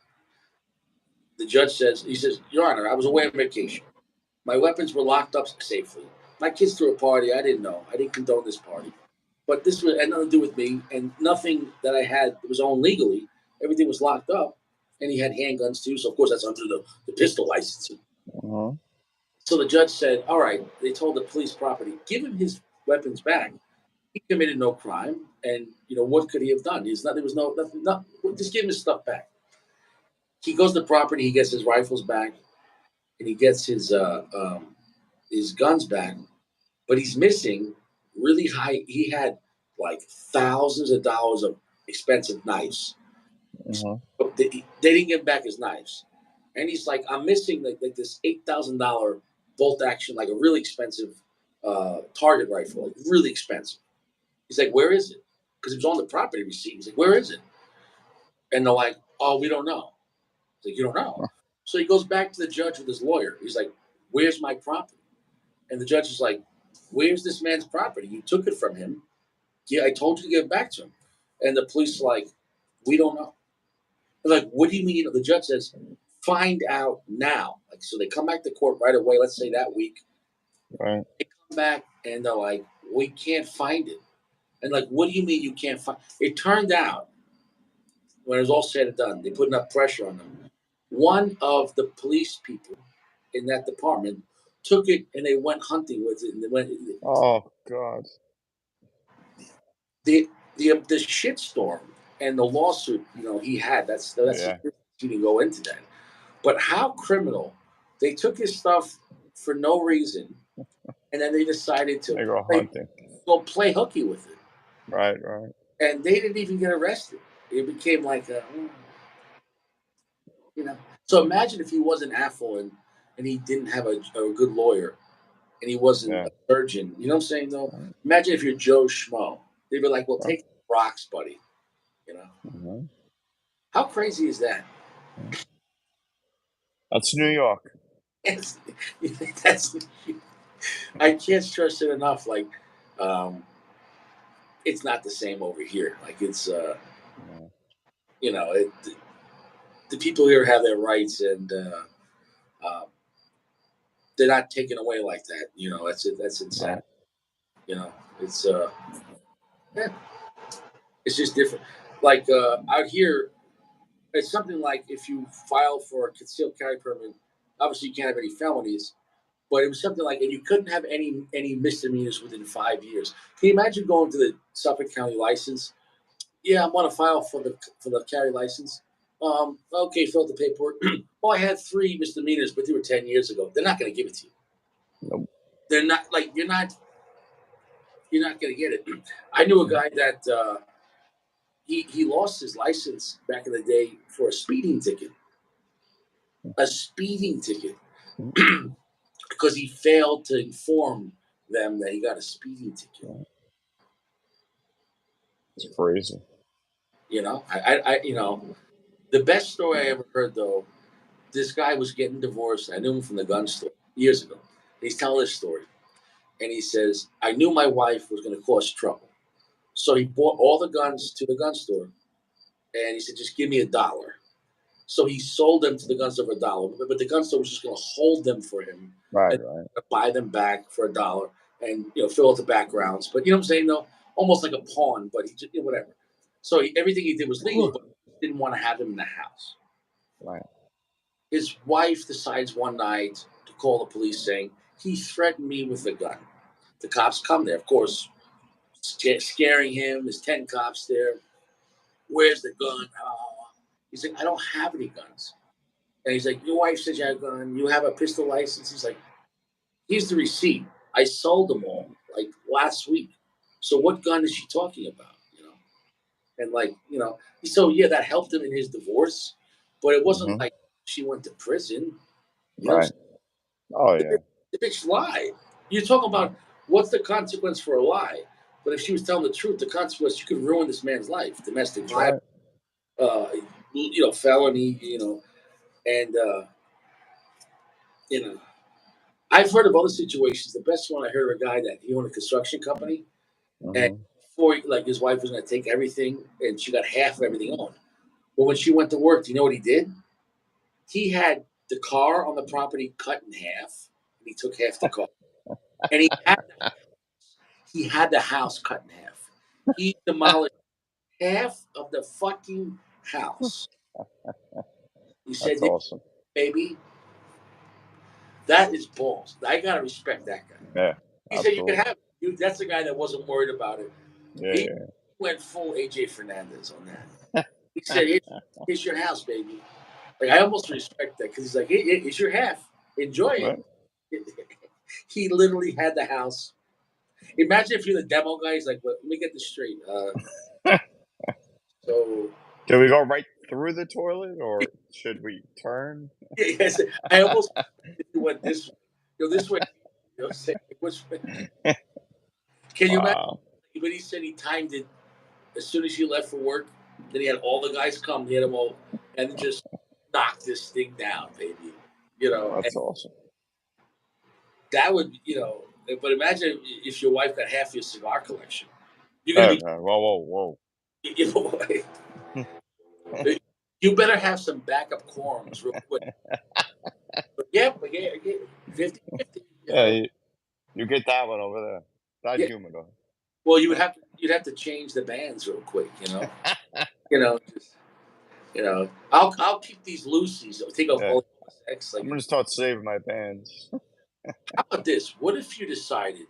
The judge says, "Your Honor, I was away on vacation. My weapons were locked up safely. My kids threw a party. I didn't know. I didn't condone this party." But this had nothing to do with me, and nothing that I had was owned legally. Everything was locked up, and he had handguns too. So of course that's under the pistol license. Mhm. So the judge said, "All right." They told the police property, "Give him his weapons back. He committed no crime, and what could he have done? He's not. There was no nothing. Not, just give him his stuff back." He goes to the property. He gets his rifles back, and he gets his guns back. But he's missing really high. He had like thousands of dollars of expensive knives. Mhm. But they didn't give back his knives, and he's like, "I'm missing like this $8,000 bolt action, like a really expensive target rifle, like really expensive." He's like, "Where is it?" Because it was on the property receipt. He's like, "Where is it?" And they're like, "Oh, we don't know." He's like, "You don't know?" So he goes back to the judge with his lawyer. He's like, "Where's my property?" And the judge is like, "Where's this man's property? You took it from him. Yeah, I told you to give it back to him." And the police are like, "We don't know." They're like, "What do you mean?" The judge says, "Find out now." Like, so they come back to court right away. Let's say that week. Right. They come back and they're like, "We can't find it." And like, "What do you mean you can't find?" It turned out when it was all said and done, they put enough pressure on them. One of the police people in that department took it and they went hunting with it. And they went Oh god. the shitstorm and the lawsuit. He had that's his Yeah. business. He didn't go into that. But how criminal! They took his stuff for no reason, and then they decided to They go play, hunting. go play hooky with it, Right, right. and they didn't even get arrested. It became like you know. So imagine if he wasn't affluent and he didn't have a good lawyer and he wasn't Yeah. a surgeon. You know what I'm saying though? Right. Imagine if you're Joe Schmo. They'd be like, "Well, Right. take rocks, buddy." You know Mhm. how crazy is that? Mhm. That's New York. It's, that's I can't stress it enough. Like, um, it's not the same over here. Like, it's Yeah. the people here have their rights, and uh, they're not taken away like that. That's it. That's insane. Right. You know, it's yeah, it's just different. Like out here, it's something like if you file for a concealed carry permit, obviously you can't have any felonies. But it was something like, and you couldn't have any misdemeanors within 5 years. Can you imagine going to the Suffolk County license? Yeah, I want to file for the carry license. Okay, fill out the paperwork. Well, I had three misdemeanors, but they were 10 years ago. They're not going to give it to you. Nope. They're not like you're not going to get it. I knew a Mhm. guy that he lost his license back in the day for a speeding ticket. A speeding ticket Mhm. because he failed to inform them that he got a speeding ticket. Yeah. It's crazy. The best story I ever heard though. This guy was getting divorced. I knew him from the gun store years ago. He's telling this story, and he says, "I knew my wife was going to cause trouble, so he bought all the guns to the gun store, and he said, just give me $1." So he sold them to the gun store for $1, but the gun store was just going to hold them for him Right, and right. buy them back for $1 and fill out the backgrounds. But you know what I'm saying though, almost like a pawn. But he just whatever. So everything he did was legal, but he didn't want to have him in the house. Right. His wife decides one night to call the police saying, he threatened me with a gun. The cops come there, of course, scaring him. There's 10 cops there. Where's the gun? He's like, I don't have any guns. And he's like, your wife says you have a gun. You have a pistol license. He's like, here's the receipt. I sold them all like last week. So what gun is she talking about? And so yeah, that helped him in his divorce, but it wasn't Mhm. like she went to prison. You know, Right. Oh, the yeah. bitch, the bitch lied. You talk about what's the consequence for a lie, but if she was telling the truth, the consequence, you could ruin this man's life, domestic That's violence, right. uh, felony, and you know, I've heard of other situations. The best one I heard of a guy that he owned a construction company, and Mhm. before like his wife was going to take everything, and she got half of everything owned. Well, when she went to work, do you know what he did? He had the car on the property cut in half, and he took half the car, and he had the house cut in half. He demolished half of the fucking house. He said, That's awesome. baby, that is balls. I gotta respect that guy. Yeah, He said you can absolutely. have it. That's the guy that wasn't worried about it. Yeah, He yeah. went full AJ Fernandez on that. He said, it's your house, baby. Like I almost respect that because he's like, it's your half. Enjoy it. Right. He literally had the house. Imagine if you're the demo guy. He's like, let me get this straight. So Do we go right through the toilet, or should we turn? yes, I almost went this way. This way. Say, which way? Can you imagine? Wow, But he said he timed it as soon as he left for work. Then he had all the guys come. He had them all, and just knock this thing down, baby. And that's awesome. that would, But imagine if your wife got half your cigar collection. You're gonna be, Whoa, whoa, you know, whoa. you better have some backup quorums real quick. But yeah, 50-50, Yeah, you get that one over there. That Yeah. humidor. Well, you'd have to change the bands real quick. Just I'll keep these loosies. I'll take off Yeah, all X. I'm Like, gonna start saving my bands. how about this? What if you decided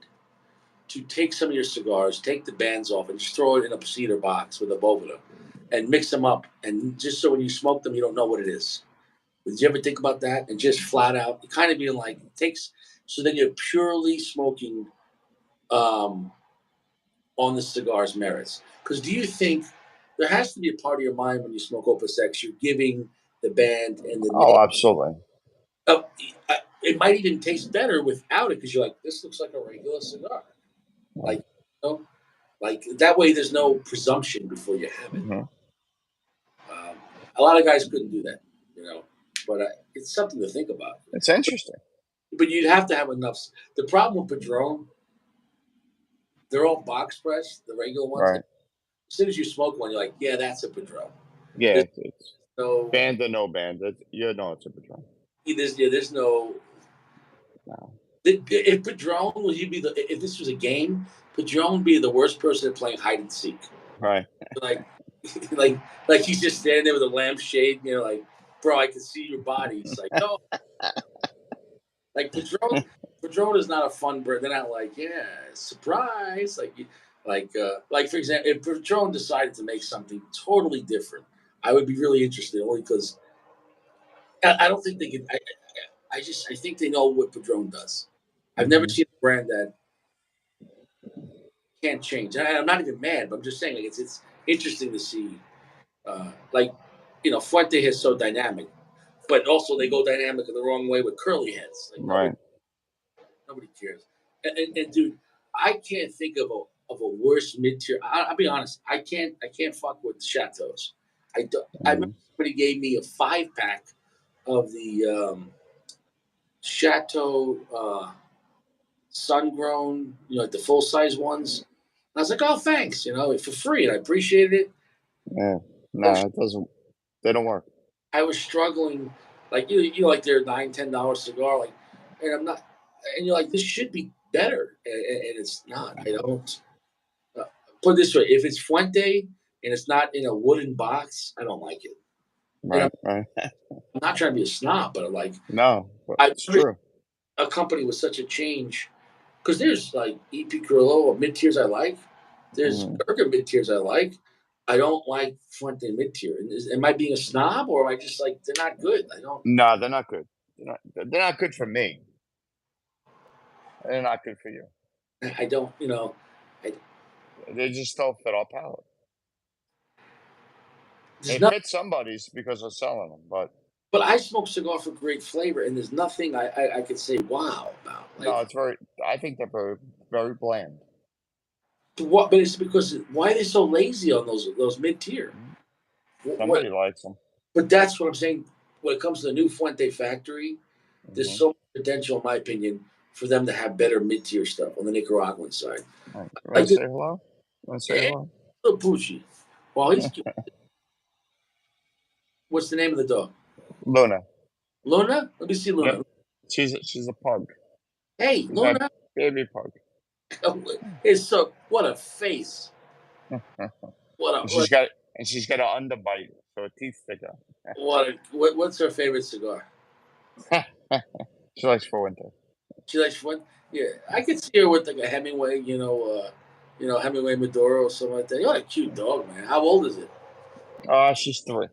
to take some of your cigars, take the bands off, and just throw it in a cedar box with a boveda, and mix them up, and just so when you smoke them, you don't know what it is. Did you ever think about that? And just flat out, kind of being like, it takes, so then you're purely smoking um, on the cigar's merits. Because do you think there has to be a part of your mind when you smoke Opus X, you're giving the band and the Oh, name, absolutely. uh, it might even taste better without it because you're like, this looks like a regular cigar. Like, you know, like that way there's no presumption before you have it. Hmm. Um, a lot of guys couldn't do that, but it's something to think about. It's interesting, But you'd have to have enough. The problem with Padron, they're all box pressed, the regular ones. right? As soon as you smoke one, you're like, yeah, that's a Padron. Yeah, There's it's no, band or no band. You know it's a Patron. there's no. No. If Padron was, you'd be the. If this was a game, Padron would be the worst person playing hide and seek. Right. Like, like he's just standing there with a lampshade. Like, bro, I can see your body. It's like, no, like Padron is not a fun bird. They're not like, yeah, surprise. Like for example, if Padron decided to make something totally different, I would be really interested only because I don't think they can. I think they know what Padron does. I've never Hmm. seen a brand that can't change. I'm not even mad, but I'm just saying like it's interesting to see. Like Fuente is so dynamic, but also they go dynamic in the wrong way with curly heads. Like nobody Right. nobody cares. And dude, I can't think of a worse mid tier. I'll be honest. I can't fuck with chateaus. I do, I remember Hmm. somebody gave me a 5-pack of the Chateau sun grown, like the full size ones. And I was like, oh, thanks, for free, and I appreciated it. Yeah. I was, No, it doesn't. They don't work. I was struggling, like like their $9-10 cigar, like, and I'm not, and you're like, this should be better, and it's not. I don't uh, put it this way: if it's Fuente and it's not in a wooden box, I don't like it. And Right. Right. I'm not trying to be a snob, but like, No, but I it's never true. a company with such a change because there's like EP Carrillo or mid tiers I like. There's Hmm. Burger mid tiers I like. I don't like Fuente mid tier. Am I being a snob or am I just like they're not good? I don't. No, they're not good. They're not good for me. They're not good for you. I don't. I, They just don't fit our palate. there's It not. fits somebody's because they're selling them, but But I smoke cigar for great flavor, and there's nothing I could say wow about. no, Like it's very. I think they're very, very bland. what? But it's because why are they so lazy on those mid tier? Mhm. What? Somebody likes them. But that's what I'm saying. When it comes to the new Fuente factory, there's Hmm. so much potential, in my opinion, for them to have better mid tier stuff on the Nicaraguan side. Right. You want Like to say hello? You want to say hello? little Poochie. Well, he's cute. What's the name of the dog? Luna. Luna? Let me see Yep. Luna. She's a pug. Hey, She's my Luna. baby pug. It's so what a face. What And a, what she's got an underbite, so her teeth stick what's her favorite cigar? out. She likes for winter. She likes what? Yeah, I could see her with like a Hemingway, Hemingway Maduro or something like that. You're a cute dog, man. How old is it? She's 3.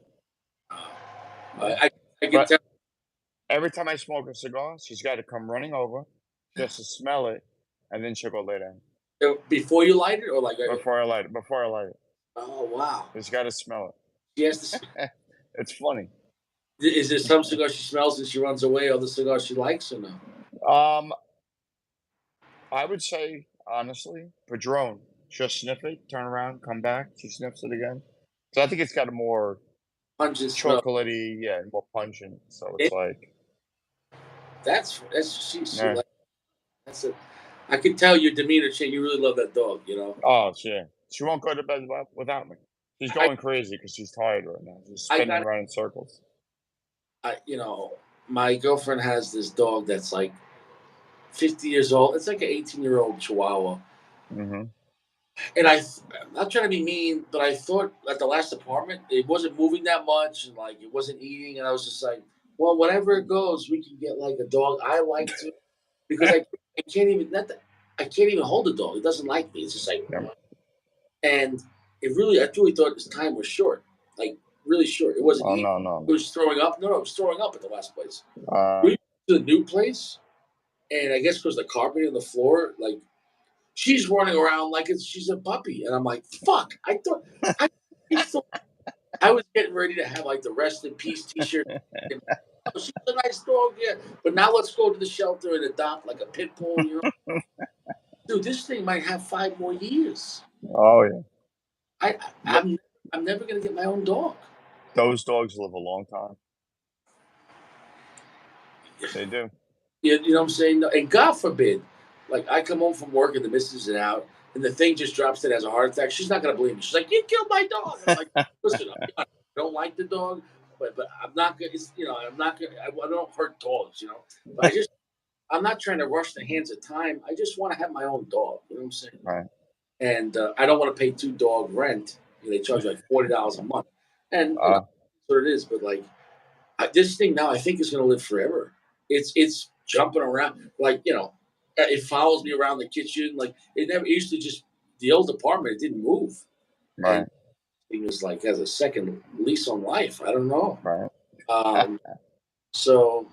Uh, Yeah. I can But tell every time I smoke a cigar, she's got to come running over just to smell it, and then she'll go lay down before you light it, or like, before I light it. Before I light it, oh wow, she's got to smell she has to. it. It's funny. Is there some cigar she smells and she runs away? Other cigars she likes or no? Um, I would say honestly, Padron. She'll sniff it, turn around, come back. She sniffs it again. So I think it's got a more Pungent smell. chocolatey, yeah, more pungent. So it's It, like, that's she yeah. like that's it. I can tell your demeanor change. You really love that dog, you know. Oh, yeah. She won't go to bed without me. She's I going crazy because she's tired right now. She's I spinning got around in circles. my girlfriend has this dog that's like 50 years old. It's like an 18-year-old Chihuahua. Mhm. And I'm not trying to be mean, but I thought at the last apartment it wasn't moving that much, and like it wasn't eating, and I was just like, well, whatever it goes, we can get like a dog I like to, because I can't even not that, I can't even hold a dog. It doesn't like me. It's just like, Yep. and I truly thought his time was short, like really short. It wasn't Oh, eating. no, no, It no. was throwing up. No, it was throwing up at the last place. Uh, We went to the new place, and I guess because the carpet on the floor, like she's running around like she's a puppy, and I'm like, fuck. I thought I was getting ready to have like the rest in peace T-shirt. And, oh, she's a nice dog, yeah. But now let's go to the shelter and adopt like a pit bull. Dude, this thing might have 5 more years. oh, yeah. I, I Th I'm I'm never gonna get my own dog. those dogs live a long time. They do. You know what I'm saying? No, and God forbid, like I come home from work and the missus is out, and the thing just drops dead, has a heart attack. She's not gonna believe me. She's like, "You killed my dog." I'm like, "Listen, I don't like the dog, but I'm not gonna. I'm not gonna. I don't hurt dogs, But I'm not trying to rush the hands of time. I just want to have my own dog. You know what I'm saying? Right. And I don't want to pay 2 dog rent. They charge like $40 a month, and Uh, that's what it is. But like this thing now, I think is going to live forever. It's jumping around like it follows me around the kitchen. Like it used to just the old apartment. It didn't move, and right, it was like has a second lease on life. I don't know. right. Um, so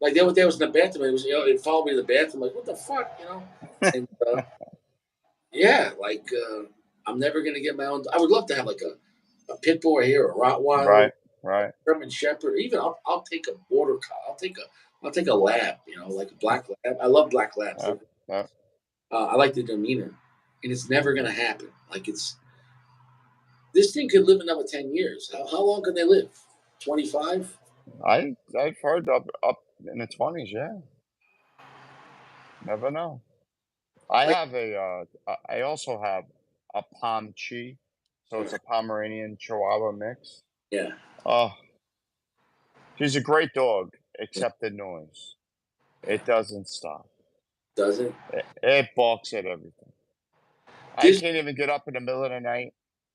like the other day I was in the bathroom. It was it followed me to the bathroom. Like what the fuck. And yeah, like I'm never gonna get my own. I would love to have like a pit bull here, a Rottweiler, Right, right. German Shepherd. Even I'll take a border collie. I'll take a lab. Like a black lab. I love black labs. Yeah, yeah. I like the demeanor, and it's never gonna happen. Like this thing could live another 10 years. How long can they live? 25. I've heard up in the 20s, yeah. Never know. Like I also have a Chi, so it's yeah, a Pomeranian Chihuahua mix. yeah, Oh, she's a great dog, except the noise. yeah. It doesn't stop. Doesn't It barks at everything. I this? can't even get up in the middle of the night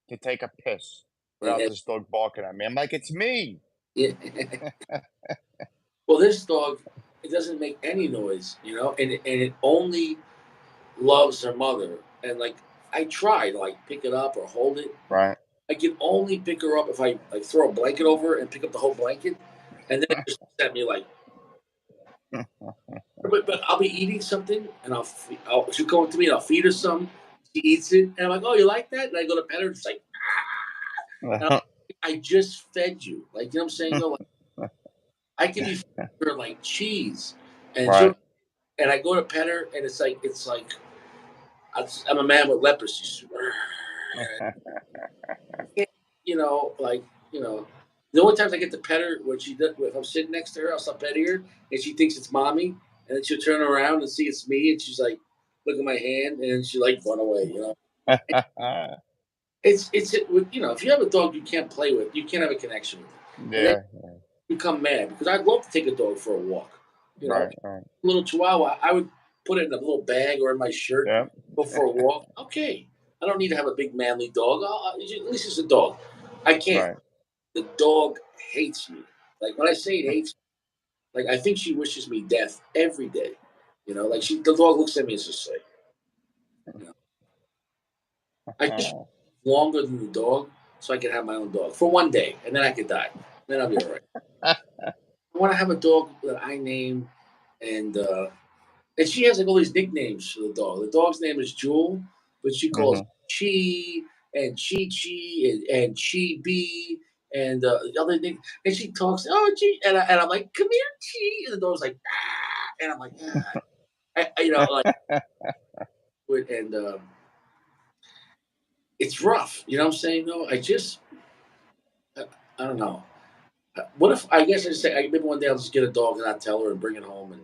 to take a piss without And, this dog barking at me. I'm like, it's me. yeah. Well, this dog, it doesn't make any noise, and it only loves her mother. And like I try to like pick it up or hold it. Right. I can only pick her up if I like throw a blanket over her and pick up the whole blanket, and then it just looks at me like. But I'll be eating something and she'll come up to me and I'll feed her some. She eats it and I'm like, oh, you like that? And I go to pet her and it's like, and I just fed you. Like you know what I'm saying? Like I can be feeding her like cheese, and Right. I go to pet her and it's like I'm a man with leprosy. Like the only times I get to pet her when she does, if I'm sitting next to her, I'll stop petting her, and she thinks it's mommy, and then she'll turn around and see it's me, and she's like, look at my hand, and she like run away. If you have a dog you can't play with, you can't have a connection with it, and then Yeah. you become mad because I'd love to take a dog for a walk. You know, Right, right. little Chihuahua, I would put it in a little bag or in my shirt, Yep. go for a walk. Okay, I don't need to have a big manly dog. At least it's a dog. I can't. Right. The dog hates me. Like when I say it hates, like I think she wishes me death every day. Like the dog looks at me and just like, you know, I just longer than the dog, so I can have my own dog for one day, and then I could die. Then I'll be all right. I want to have a dog that I name, and and she has like all these nicknames for the dog. The dog's name is Jewel, but she calls Mhm. Chi and Chi Chi and Chi B and the other thing. And she talks, oh, Chi, and I'm like, come here, Chi. And the dog's like, ah, and I'm like, ah. Like, and it's rough. You know what I'm saying? Though I don't know. What if I guess I just say maybe one day I'll just get a dog and not tell her and bring it home and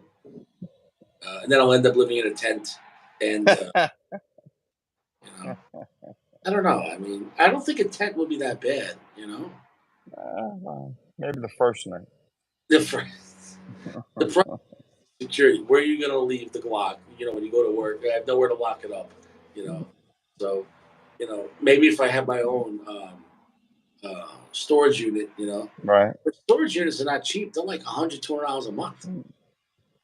then I'll end up living in a tent and you know I don't know. I mean, I don't think a tent would be that bad. Maybe the first night. The first, the first security. Where are you going to leave the Glock? When you go to work, I have nowhere to lock it up. You know, so maybe if I have my own storage unit. Right. But storage units are not cheap. They're like 100, $200 a month.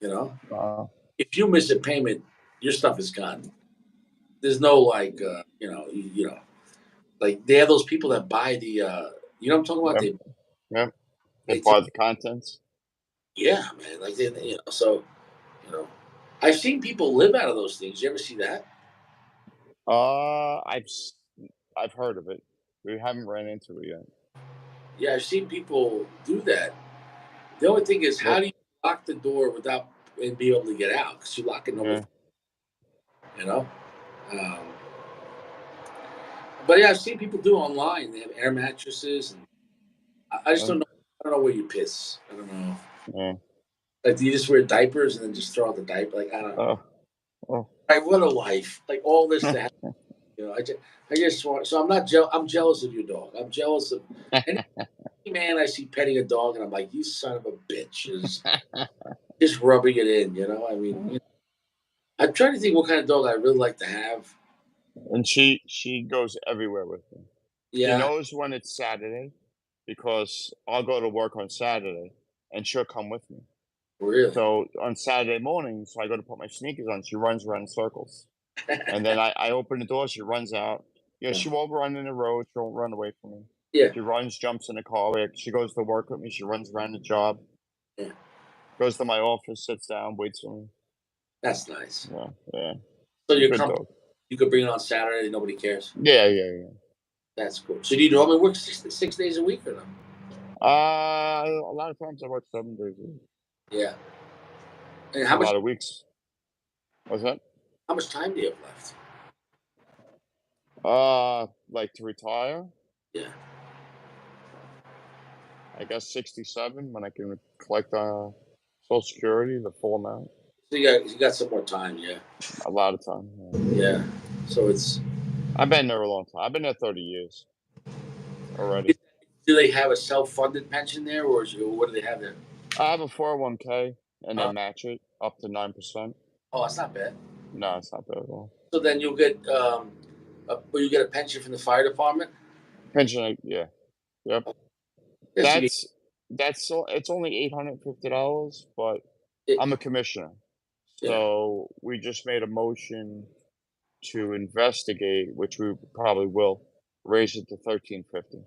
You know, Uh, if you miss a payment, your stuff is gone. There's no like, like they have those people that buy the, what I'm talking about? yep. They Yep. They they take, buy the contents. yeah, man. Like so you know, I've seen people live out of those things. You ever see that? Uh, I've s- I've heard of it. We haven't ran into it yet. Yeah, I've seen people do that. The only thing is, how Yep. do you lock the door without and be able to get out? Because you lock it number, Yeah. you know. Um, but yeah, I've seen people do online. They have air mattresses, and I just Yeah. don't know. I don't know where you piss. I don't know. Yeah. Like, do you just wear diapers and then just throw out the diaper? Like, I don't know. Oh. Oh. Like, what a life! Like all this to happen. I just want. So I'm not. I'm jealous of your dog. I'm jealous of any man I see petting a dog, and I'm like, you son of a bitch, is just rubbing it in. I mean, I'm trying to think what kind of dog I really like to have. And she goes everywhere with me. She Yeah, knows when it's Saturday because I'll go to work on Saturday and she'll come with me. really. So on Saturday morning, so I go to put my sneakers on, she runs around in circles. And then I open the door, she runs out. Yeah, Yeah, she won't run in the road, she won't run away from me. yeah, She runs, jumps in the car, like, she goes to work with me, she runs around the job, yeah. goes to my office, sits down, waits for me. That's nice. Yeah, yeah. So She's a you're good comfortable. dog. You could bring it on Saturday. Nobody cares. Yeah, yeah, yeah. That's cool. So do you normally work six days a week or no? A lot of times I work 7 days a week. Yeah. And A lot of weeks. What's that? how much time do you have left? Like to retire, Yeah. I guess 67 when I can collect Social Security, the full amount. So you got some more time. Yeah. A lot of time. Yeah. Yeah. So it's. I've been there a long time. I've been there 30 years already. Do they have a self-funded pension there, what do they have there? I have a 401k and they Uh, match it up to 9%. oh, that's not bad. No, it's not bad at all. So then you'll get will you get a pension from the fire department? Pension, yeah, yep. Yes, you get. That's it's only $850, but It, I'm a commissioner, yeah, so we just made a motion to investigate, which we probably will raise it to 1350.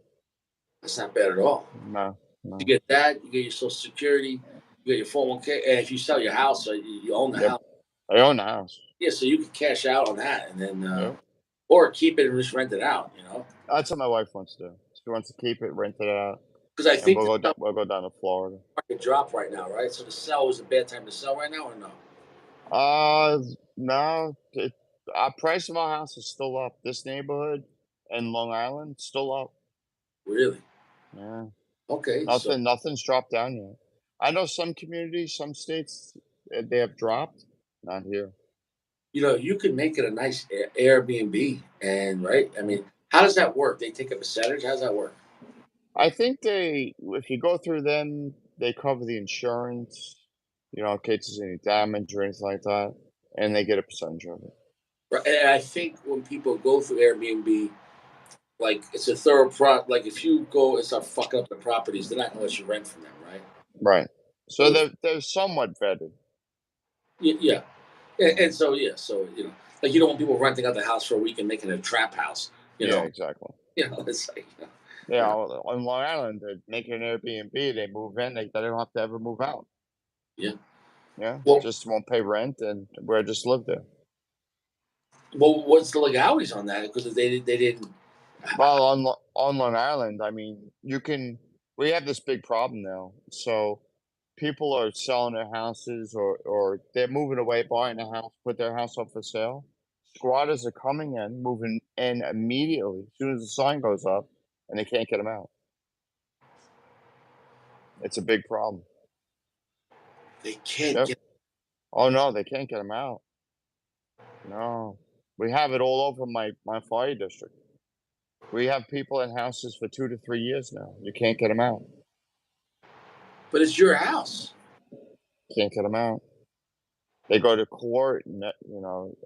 that's not bad at all. No, You no. get that. You get your Social Security. You get your 401k, and if you sell your house, so you own the Yep. house. I own the house. Yeah, so you can cash out on that, and then Yep. or keep it and just rent it out. That's what my wife wants to do. She wants to keep it, rent it out, Because I and think the stock we'll go down to Florida. market dropped right now, right? So the sell is a bad time to sell right now, or no? Uh, no, our price of our house is still up. This neighborhood in Long Island still up. Really? Yeah, Okay, so nothing's dropped down yet. I know some communities, some states, they have dropped. Not here. you could make it a nice Airbnb, and right. I mean, how does that work? They take a percentage. How does that work? I think if you go through them, they cover the insurance, in case there's any damage or anything like that, and they get a percentage of it. Right, and I think when people go through Airbnb, like it's a thorough like if you go and start fucking up the properties, they're not gonna let you rent from them, right? Right. So So they're somewhat vetted. yeah, Yeah. and so yeah, so like you don't want people renting out the house for a week and making it a trap house, you Yeah, know. exactly. It's like Yeah, you know, on Long Island, they make it an Airbnb, they move in, they don't have to ever move out. yeah. Yeah, Well, just won't pay rent and we'll just live there. what's the legalities on that? Because they didn't. Well, on Long Island, I mean, we have this big problem now. So people are selling their houses or they're moving away, buying a house, put their house up for sale. Squatters are coming in, moving in immediately as soon as the sign goes up, and they can't get them out. It's a big problem. They can't Yep. get. Oh no, they can't get them out. No, we have it all over my fire district. We have people in houses for 2 to 3 years now. You can't get them out. But it's your house. Can't get them out. They go to court and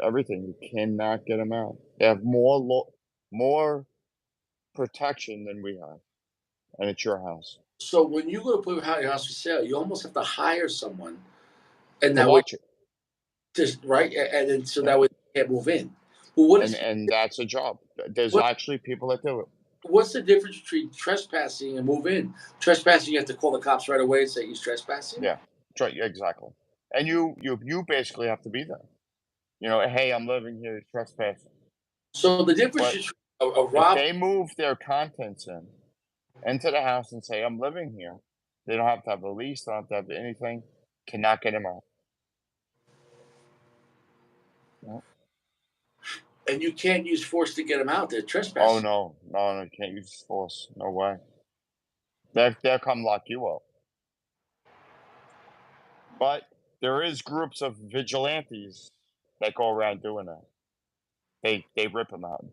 everything. You cannot get them out. They have more protection than we have, and it's your house. So when you go to put your house for sale, you almost have to hire someone, and To that way, watch it. just right, and then so Yeah. that way they can't move in. Well, what And is and that's a job. There's what? actually people that do it. What's the difference between trespassing and move in? Trespassing, you have to call the cops right away and say he's trespassing. Yeah. Yeah, exactly. And you basically have to be there. Hey, I'm living here, you're trespassing. So the difference But between a if rob. they move their contents into the house and say, I'm living here, they don't have to have a lease, don't have to have anything, cannot get them out. No. And you can't use force to get them out. They're Oh trespassing. no, no, no, you can't use force. No way. They'll come lock you up. But there is groups of vigilantes that go around doing that. They rip them out.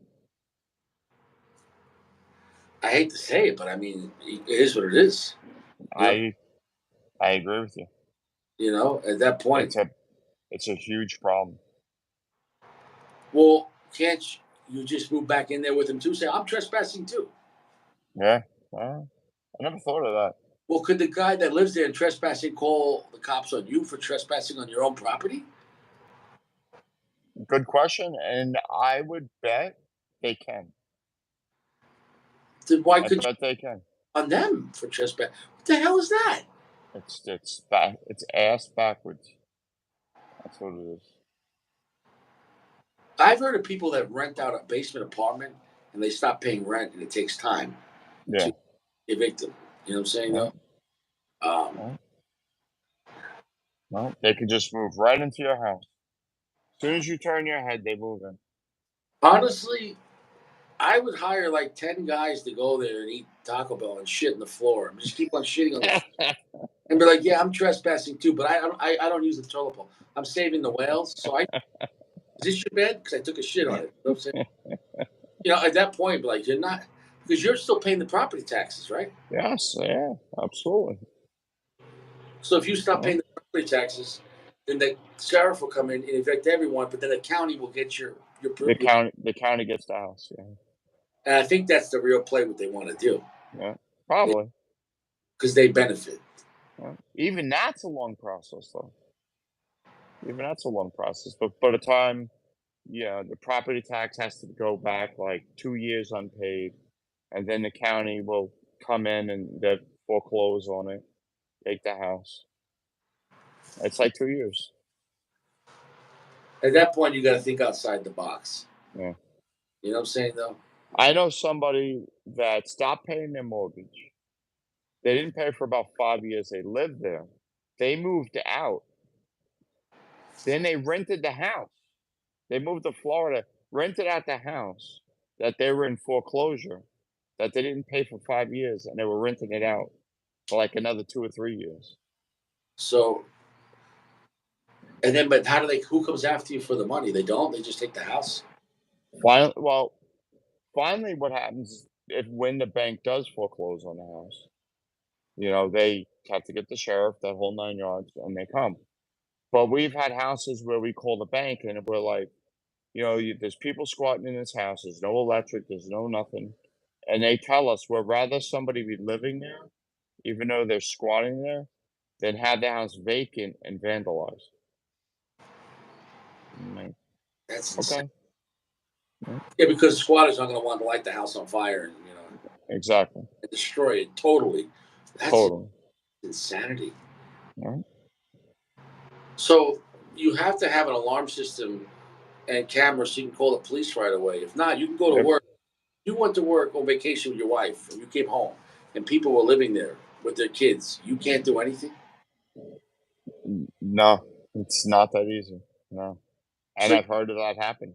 I hate to say it, but I mean, it is what it is. You know, I I agree with you. at that point, It's a it's a huge problem. well, can't you just move back in there with him too? Say, I'm trespassing too. Yeah. I never thought of that. Well, could the guy that lives there and trespassing call the cops on you for trespassing on your own property? Good question, and I would bet they can. Then why I could you bet they can. on them for trespass? What the hell is that? It's ass backwards. That's what it is. I've heard of people that rent out a basement apartment and they stop paying rent and it takes time Yeah. to evict them. You know what I'm saying Yeah. though? Um, Yeah. No, they could just move right into your house. As soon as you turn your head, they move in. honestly, I would hire like 10 guys to go there and eat Taco Bell and shit in the floor. Just keep on shitting on the floor and be like, yeah, I'm trespassing too, but I don't use the toilet bowl. I'm saving the whales. So is this your bed? Because I took a shit on it. You know what I'm saying? At that point, like you're not because you're still paying the property taxes, right? Yes, yeah, absolutely. So if you stop Yeah. paying the property taxes, then the sheriff will come in and evict everyone, but then the county will get your. The county gets the house. Yeah. And I think that's the real play what they want to do Yeah. Probably. because they benefit. Yeah. Even that's a long process, though. Even that's a long process. But by the time, the property tax has to go back like 2 years unpaid, and then the county will come in and they foreclose on it, take the house. It's like 2 years. At that point, you got to think outside the box. Yeah. You know what I'm saying, though? I know somebody that stopped paying their mortgage. They didn't pay for about 5 years. They lived there. They moved out. Then they rented the house. They moved to Florida, rented out the house that they were in foreclosure, that they didn't pay for 5 years, and they were renting it out for like another 2 or 3 years. So, and then, but how do they? Who comes after you for the money? They don't. They just take the house. Well, finally, what happens if when the bank does foreclose on the house, they have to get the sheriff, that whole 9 yards, and they come. But we've had houses where we call the bank and we're like, there's people squatting in this house. There's no electric. There's no nothing, and they tell us we'd rather somebody be living there, even though they're squatting there, than have the house vacant and vandalized. I'm like, That's insane. okay, yeah, Yeah, because squatters aren't going to want to light the house on fire and exactly, and destroy it totally. That's totally, insanity. right, So you have to have an alarm system and cameras so you can call the police right away. If not, you can go to yep, work. You went to work on vacation with your wife and you came home and people were living there with their kids. You can't do anything. no, it's not that easy, no, and So I've heard of that happen.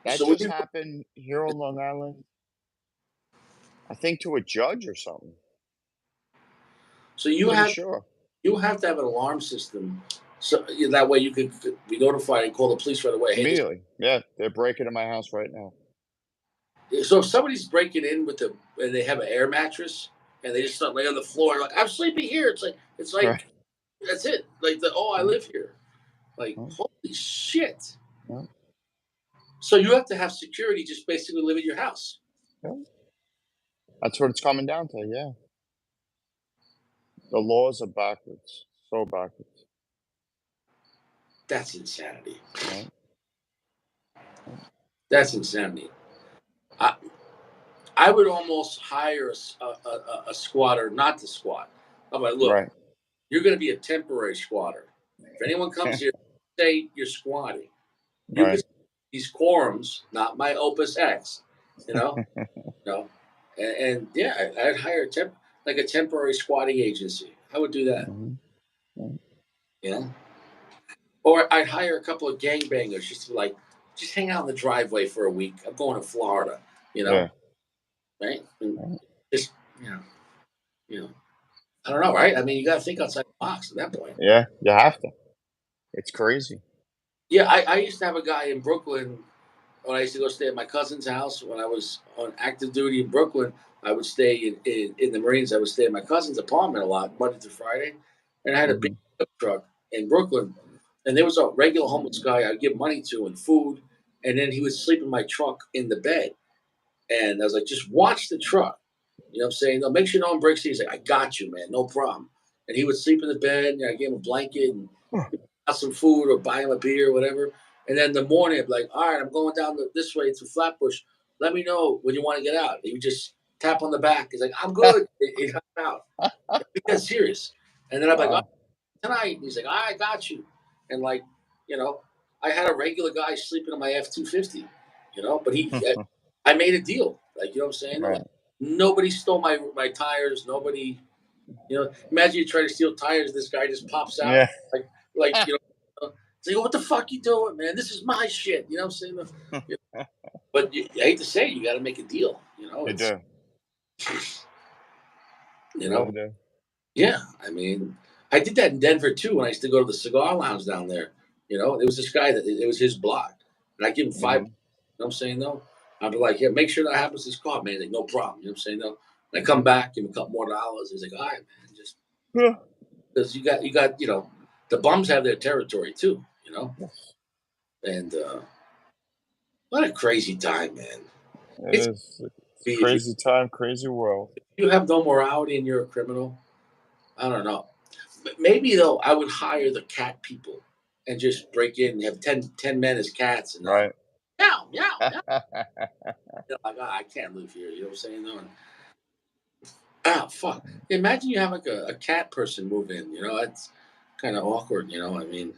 That so when just you happened here on Long Island, I think, to a judge or something. so I'm pretty sure. you have to have an alarm system so that way you could be notified and call the police right away. Hey, this. Immediately. Yeah, they're breaking in my house right now. So if somebody's breaking in with the and they have an air mattress and they just start lay on the floor like I'm sleeping here. It's Right. like that's it. Like the I Yeah, live here. Like yeah, holy shit. yeah, So you have to have security just basically live in your house. yeah. That's what it's coming down to, yeah. The laws are backwards. So backwards. That's insanity. Right? Yeah. That's insanity. I I would almost hire a squatter not to squat. I'm like, look, Right. you're going to be a temporary squatter. If anyone comes here, say you're squatting. You can Right. these quorums, not my Opus X, you know, and yeah, I'd hire like a temporary squatting agency. I would do that, Mhm. Yeah. you know, or I'd hire a couple of gangbangers just to like just hang out in the driveway for a week. I'm going to Florida, you know, Yeah. right? And Right. just you know, you know, I don't know, right? I mean, you got to think outside the box at that point. Yeah, you have to. It's crazy. Yeah, I used to have a guy in Brooklyn when I used to go stay at my cousin's house when I was on active duty in Brooklyn. I would stay in the Marines. I would stay at my cousin's apartment a lot, Monday through Friday. And I had a big Mhm. pickup truck in Brooklyn. And there was a regular homeless guy I'd give money to and food. And then he would sleep in my truck in the bed. And I was like, just watch the truck. You know what I'm saying? No, make sure no one breaks in. He's like, I got you, man. No problem. And he would sleep in the bed. And I gave him a blanket and out some food or buy him a beer or whatever. And then in the morning, I'd be like, all right, I'm going down this way to Flatbush. Let me know when you want to get out. He would just tap on the back. He's like, I'm good. He got out. Be that serious. And then I'm like, oh, Wow. tonight. And he's like, I got you. And like, you know, I had a regular guy sleeping in my F-250, but I made a deal. Like, you know what I'm saying? Like, Right. nobody stole my tires. Nobody, imagine you try to steal tires. This guy just pops out Yeah. like, say, what the fuck you doing, man? This is my shit. You know what I'm saying? Yeah. But I hate to say it, you got to make a deal. You It's, do. you You know, really do. yeah. I mean, I did that in Denver too when I used to go to the cigar lounge down there. There was this guy that it was his block, and I give him five. Mhm. You know what I'm saying? No, I'd be like, yeah, make sure that happens to this car, man. He's like, no problem. You know what I'm saying? No. And I come back, give him a couple more dollars. He's like, all right, man, just Yeah. because you got the bums have their territory too. Yes. And what a crazy time, man. It It's is. It's be if crazy time, crazy world. you have no morality and you're a criminal. I don't know. Maybe though, I would hire the cat people and just break in and have ten men as cats and Right. meow meow meow. Like I can't live here. You know what I'm saying? No, fuck. Imagine you have like a cat person move in. That's kind of awkward. I mean,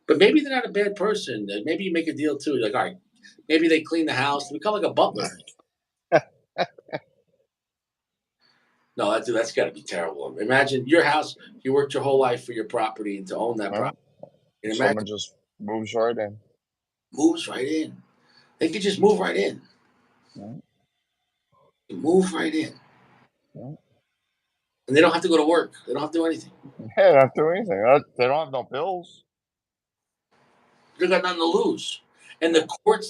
but maybe they're not a bad person. Maybe you make a deal too. Like, all right, maybe they clean the house, become like a butler. No, that's got to be terrible. Imagine your house. You worked your whole life for your property and to own that Right. property. And imagine Someone just moves right in. moves right in. They could just move right in. Right. Move right in, Right. and they don't have to go to work. They don't have to do anything. Yeah, they don't have to do anything. They don't have no bills. They got nothing to lose. And Right.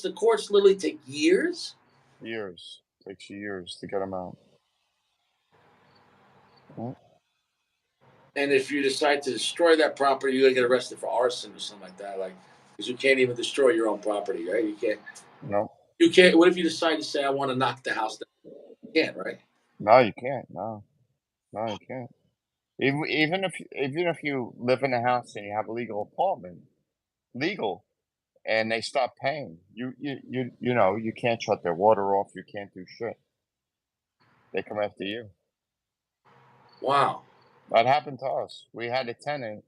the courts literally take years. Years. Takes you years to get them out. Right. And if you decide to destroy that property, you're gonna get arrested for arson or something like that. Like, because you can't even destroy your own property, right? You can't. No, You can't. What if you decide to say, "I want to knock the house down"? You can't, right? no, you can't. No, no, you can't. Even if you live in a house and you have a legal apartment, legal, and they stop paying, you can't shut their water off. You can't do shit. They come after you. Wow. That happened to us. We had a tenant,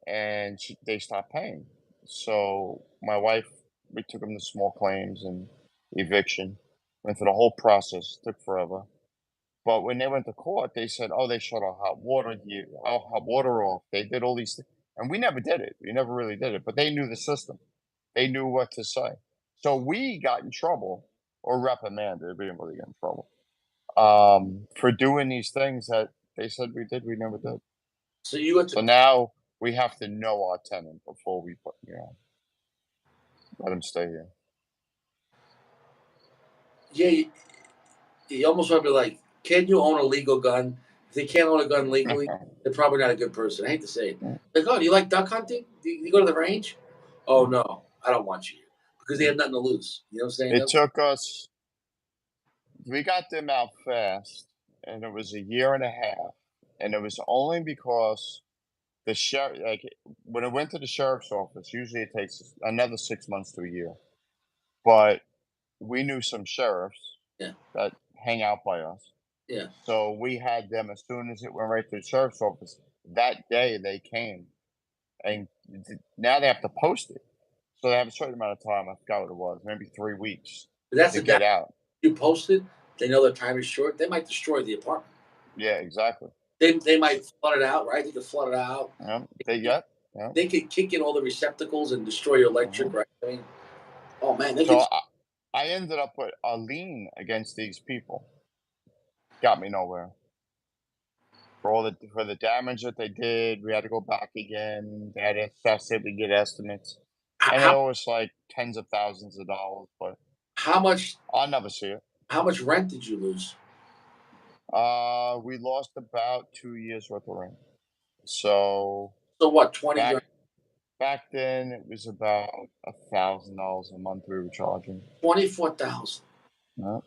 and they stopped paying. So my wife, we took them to small claims and eviction. Went through the whole process. Took forever. But when they went to court, they said, "Oh, they shut our hot water off. They did all these things," and we never did it. We never really did it. But they knew the system. They knew what to say. So we got in trouble or reprimanded. We didn't really get in trouble for doing these things that they said we did. We never did. So you had So to. now we have to know our tenant before we let him stay here. Yeah, you almost want to be like, can you own a legal gun? If they can't own a gun legally, they're probably not a good person. I hate to say it. Like, oh, do you like duck hunting? Do you go to the range? Oh no, I don't want you here because they have nothing to lose. You know what I'm saying? It took us. We got them out fast, and it was a year and a half, and it was only because the sheriff, like when it went to the sheriff's office, usually it takes another 6 months to a year. But we knew some sheriffs Yeah, that hang out by us. yeah. So we had them as soon as it went right to the sheriff's office. That day they came, and now they have to post it. So they have a certain amount of time. I forgot what it was, maybe 3 weeks But that's to the that get out. you posted. They know their time is short. They might destroy the apartment. Yeah, exactly. They might flood it out, right? They could flood it out. Yeah, they yep, yeah. They could kick in all the receptacles and destroy your electric, Mhm. right? I mean, oh man, they So could. I ended up with a lien against these people. Got me nowhere for the damage that they did. We had to go back again. They had to assess it. We get estimates, and they How owe us like tens of thousands of dollars. But how much I'll never see it. how much rent did you lose? We lost about 2 years worth of rent. So So what? 20 back grand, back then it was about $1,000 a month we were charging. 24,000. Yeah,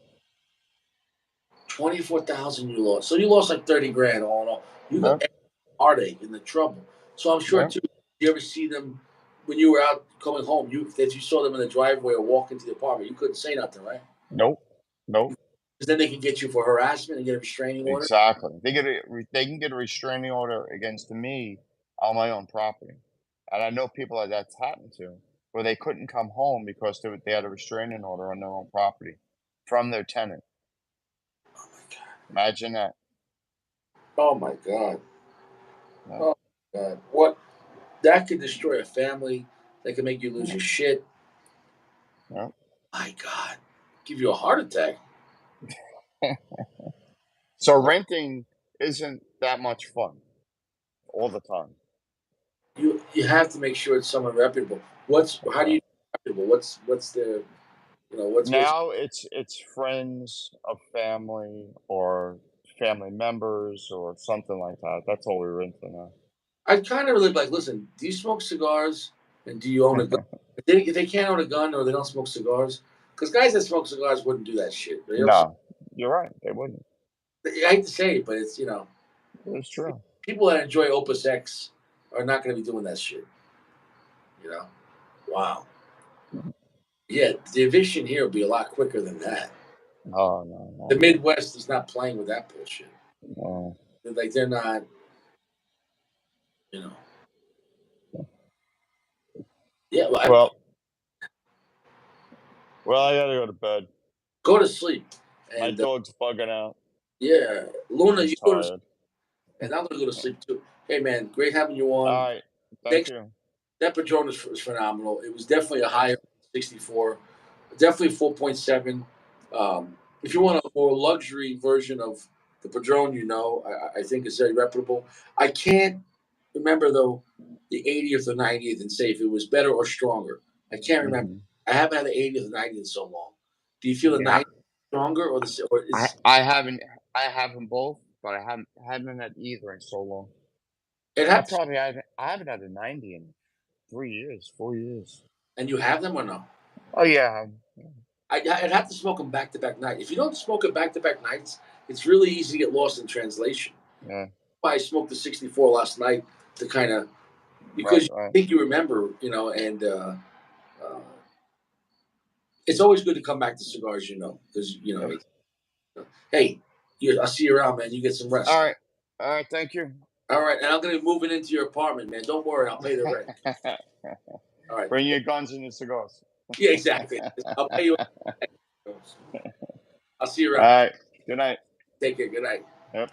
24,000 you lost. So you lost like 30 grand all in all. You got yep, heartache and the trouble. So I'm sure yep. too. You ever see them when you were out coming home? You if you saw them in the driveway or walk into the apartment, you couldn't say nothing, right? Nope, nope. Because then they can get you for harassment and get a restraining order. Exactly. They can get a restraining order against me on my own property, and I know people that that's happened to, where they couldn't come home because they had a restraining order on their own property from their tenant. Oh my god. Imagine that. Oh my god. Yeah, Oh my god. What that could destroy a family. That could make you lose your shit. yeah. My god. Give you a heart attack. So renting isn't that much fun all the time. You have to make sure it's someone reputable. What's That's how do right. you reputable? What's the what's Now it's friends of family or family members or something like that. That's all we're into now. I kind of really like listen, do you smoke cigars and do you own a gun? If they can't own a gun or they don't smoke cigars, because guys that smoke cigars wouldn't do that shit. They don't, No, you're right. They wouldn't. I hate to say it, but it's It's true. people that enjoy Opus X are not going to be doing that shit. You know, wow. Yeah, the eviction here will be a lot quicker than that. Oh no, The no, no, Midwest is not playing with that bullshit. no. Like they're not, you know. Yeah, well, Well, I gotta go to bed. go to sleep, My and dog's bugging out. yeah, Luna, He's you go to sleep, tired. and I'm gonna go to sleep too. Hey man, great having you on. All right. Thank Next, you. that Padron is phenomenal. It was definitely a higher 64, definitely 4.7. If you want a more luxury version of the Padron, I think it's very reputable. I can't remember though the 80th or 90th and say if it was better or stronger. I can't remember. Hmm. I haven't had the 80th or 90th in so long. Do you feel the Yeah. 90th stronger or or is I haven't I have them both, but I haven't had either in so long. it I had probably haven't I haven't had a 90 in. 3 years, 4 years. And you have them or no? Oh, yeah. I'd have to smoke them back to back night. If you don't smoke it back to back nights, it's really easy to get lost in translation. Yeah. Why I smoked the 64 last night to kind of because Right, you right. think you remember, and uh, it's always good to come back to cigars, because Yep. hey, I'll see you around, man. You get some rest. Alright. Alright, thank you. All right, and I'm gonna move it into your apartment, man. Don't worry, I'll pay the rent. All right. Bring your guns and your cigars. Yeah, exactly. I'll pay you. I'll see you around. Alright. Good night. Take care. Good night. Yep.